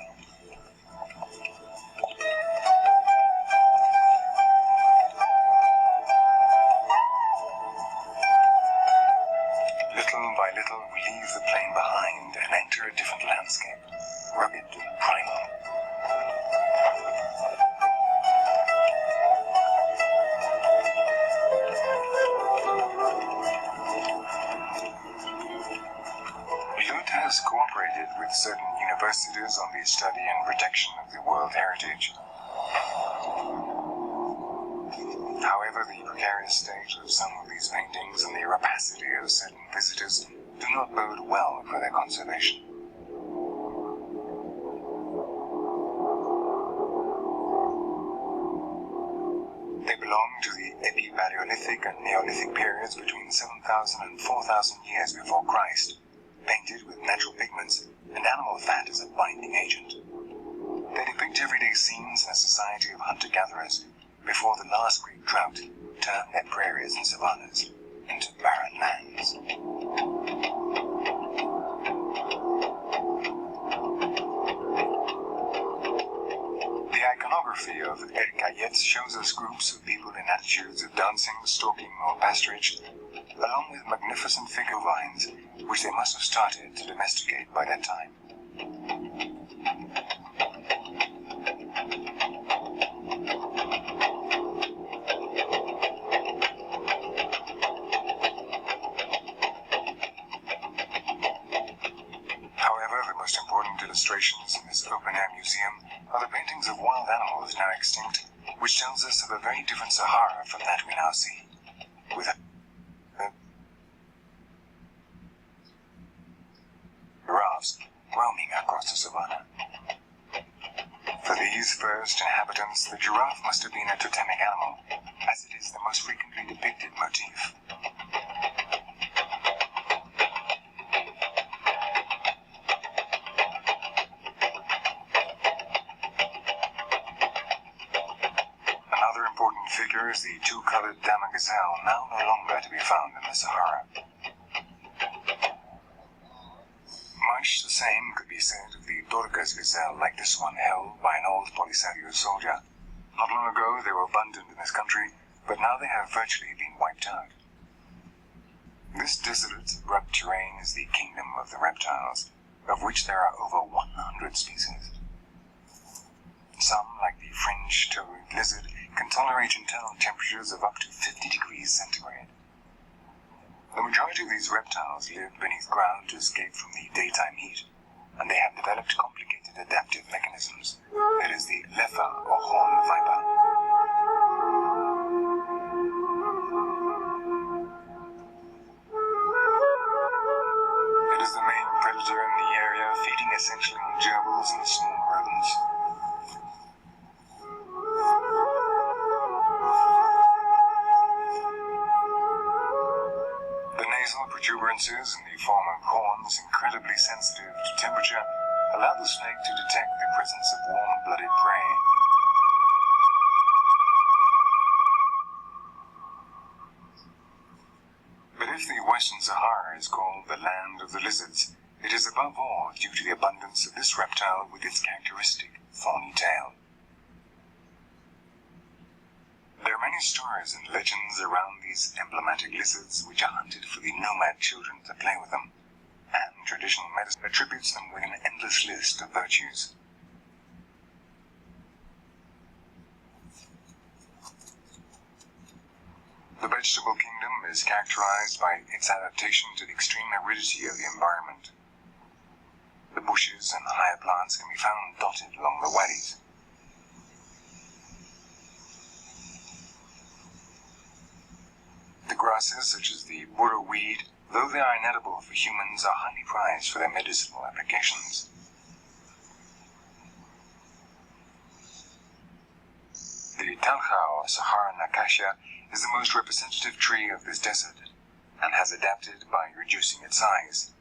Little by little we leave the plain behind and enter a different landscape, rugged and primal. collaborated with certain universities on the study and protection of the World Heritage. However, the precarious state of some of these paintings and the rapacity of certain visitors do not bode well for their conservation. They belong to the Epi-Paleolithic and Neolithic periods between 7,000 and 4,000 years before Christ, painted with natural pigments and animal fat as a binding agent. They depict everyday scenes in a society of hunter-gatherers before the last great drought turned their prairies and savannas into barren lands. The iconography of El Cayet shows us groups of people in attitudes of dancing, stalking, or pasturage, along with magnificent figure vines, which they must have started to domesticate by that time. Illustrations in this open-air museum are the paintings of wild animals now extinct, which tells us of a very different Sahara from that we now see, with giraffes roaming across the savannah. For these first inhabitants, the giraffe must have been a totemic animal, as it is the most frequently depicted motif. Figure is the two-colored dama gazelle, now no longer to be found in the Sahara. Much the same could be said of the Dorcas gazelle, like this one held by an old Polisario soldier. Not long ago they were abundant in this country, but now they have virtually been wiped out. This desolate, abrupt terrain is the kingdom of the reptiles, of which there are over 100 species. Some, like the fringe-toed lizard, can tolerate internal temperatures of up to 50 degrees centigrade. The majority of these reptiles live beneath ground to escape from the daytime heat, and they have developed complicated adaptive mechanisms. That is the leper or horn viper. It is the main predator in the area, feeding essentially on gerbils and small rodents. Protuberances in the form of horns, incredibly sensitive to temperature, allow the snake to detect the presence of warm-blooded prey. But if the Western Sahara is called the land of the lizards, it is above all due to the abundance of this reptile with its characteristic thorny tail. There are many stories and legends around these emblematic lizards which are hunted for the nomad children to play with them, and traditional medicine attributes them with an endless list of virtues. The vegetable kingdom is characterized by its adaptation to the extreme aridity of the environment. The bushes and higher plants can be found dotted along the wadis. The grasses, such as the burro weed, though they are inedible for humans, are highly prized for their medicinal applications. The talcha, or Saharan acacia, is the most representative tree of this desert, and has adapted by reducing its size.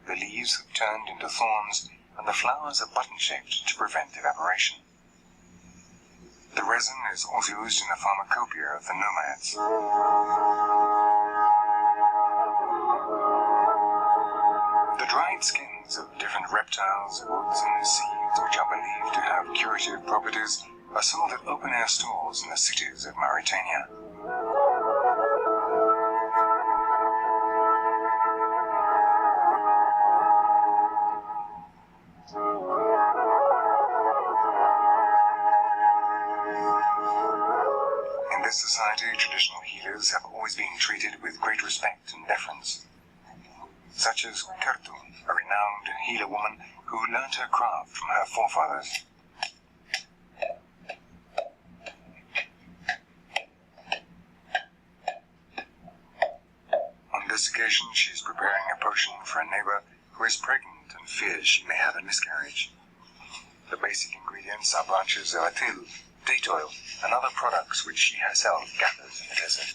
The leaves have turned into thorns, and the flowers are button-shaped to prevent evaporation. The resin is also used in the pharmacopoeia of the nomads. The dried skins of different reptiles, woods, and seeds, which are believed to have curative properties, are sold at open-air stores in the cities of Mauritania. In this society, traditional healers have always been treated with great respect and deference. such as Kertu, a renowned healer woman who learnt her craft from her forefathers. On this occasion, she is preparing a potion for a neighbor who is pregnant and fears she may have a miscarriage. The basic ingredients are branches of atil, date oil, and other products which she herself gathers in the desert.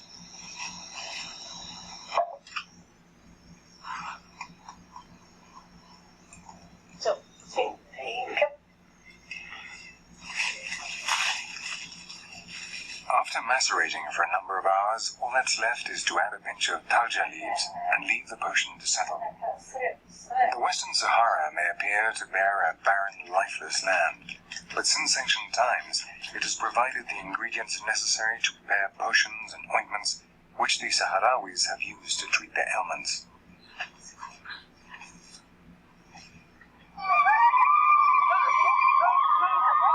After macerating for a number of hours, all that's left is to add a pinch of talja leaves and leave the potion to settle. The Western Sahara may appear to bear a barren, lifeless land, but since ancient times it has provided the ingredients necessary to prepare potions and ointments which the Sahrawis have used to treat their ailments.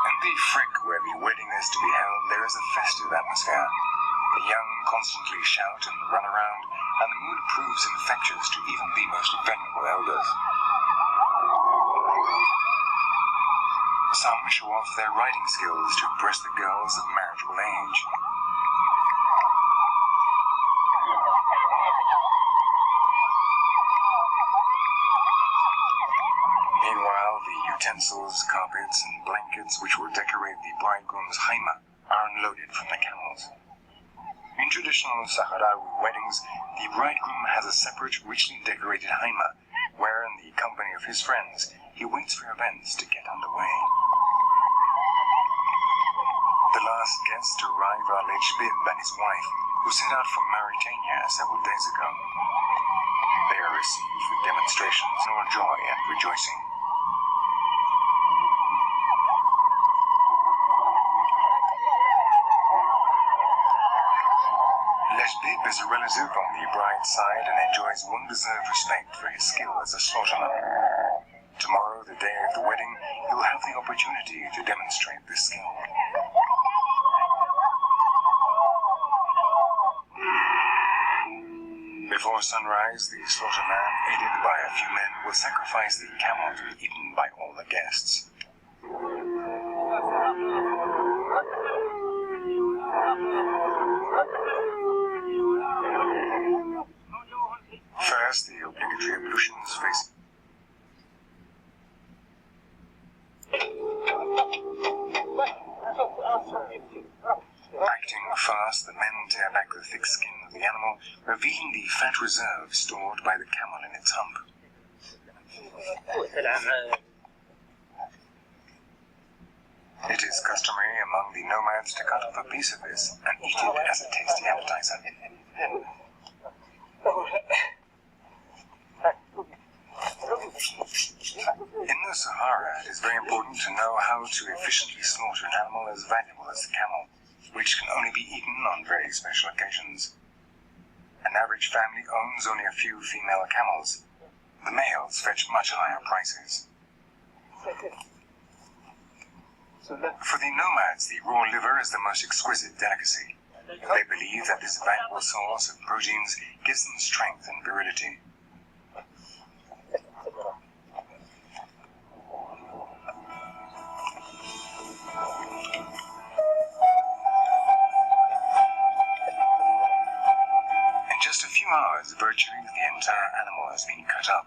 In the frick where the wedding is to be held, there is a festive atmosphere. The young constantly shout and run around, and the mood proves infectious to even the most venerable elders. Some show off their riding skills to impress the girls of marriageable age. Meanwhile, the utensils, carpets, and blankets which will decorate the bridegroom's haima are unloaded from the camels. In traditional Sahrawi weddings, the bridegroom has a separate, richly decorated haima, where, in the company of his friends, he waits for events to get underway. The last guests to arrive are Lejbib and his wife, who set out from Mauritania several days ago. They are received with demonstrations of joy and rejoicing. Lejbib is a relative on the bride's side and enjoys well-deserved respect for his skill as a slaughterman. Tomorrow, the day of the wedding, he will have the opportunity to demonstrate this skill. Before sunrise, the slaughterman, aided by a few men, will sacrifice the camel to be eaten by all the guests. First, the obligatory ablutions face. Acting fast, the men tear back the thick skin of the animal, revealing the fat reserve stored by the camel in its hump. It is customary among the nomads to cut off a piece of this and eat it as a tasty appetizer. In the Sahara, it is very important to know how to efficiently slaughter an animal as valuable as the camel, which can only be eaten on very special occasions. An average family owns only a few female camels. The males fetch much higher prices. For the nomads, the raw liver is the most exquisite delicacy. They believe that this valuable source of proteins gives them strength and virility. In just a few hours, virtually the entire animal has been cut up.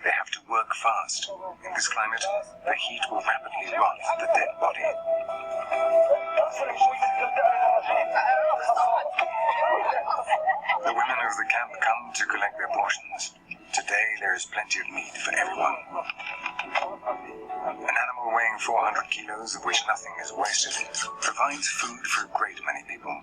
They have to work fast. In this climate, the heat will rapidly rot the dead body. The women of the camp come to collect their portions. Today there is plenty of meat for everyone. An animal weighing 400 kilos, of which nothing is wasted, provides food for a great many people.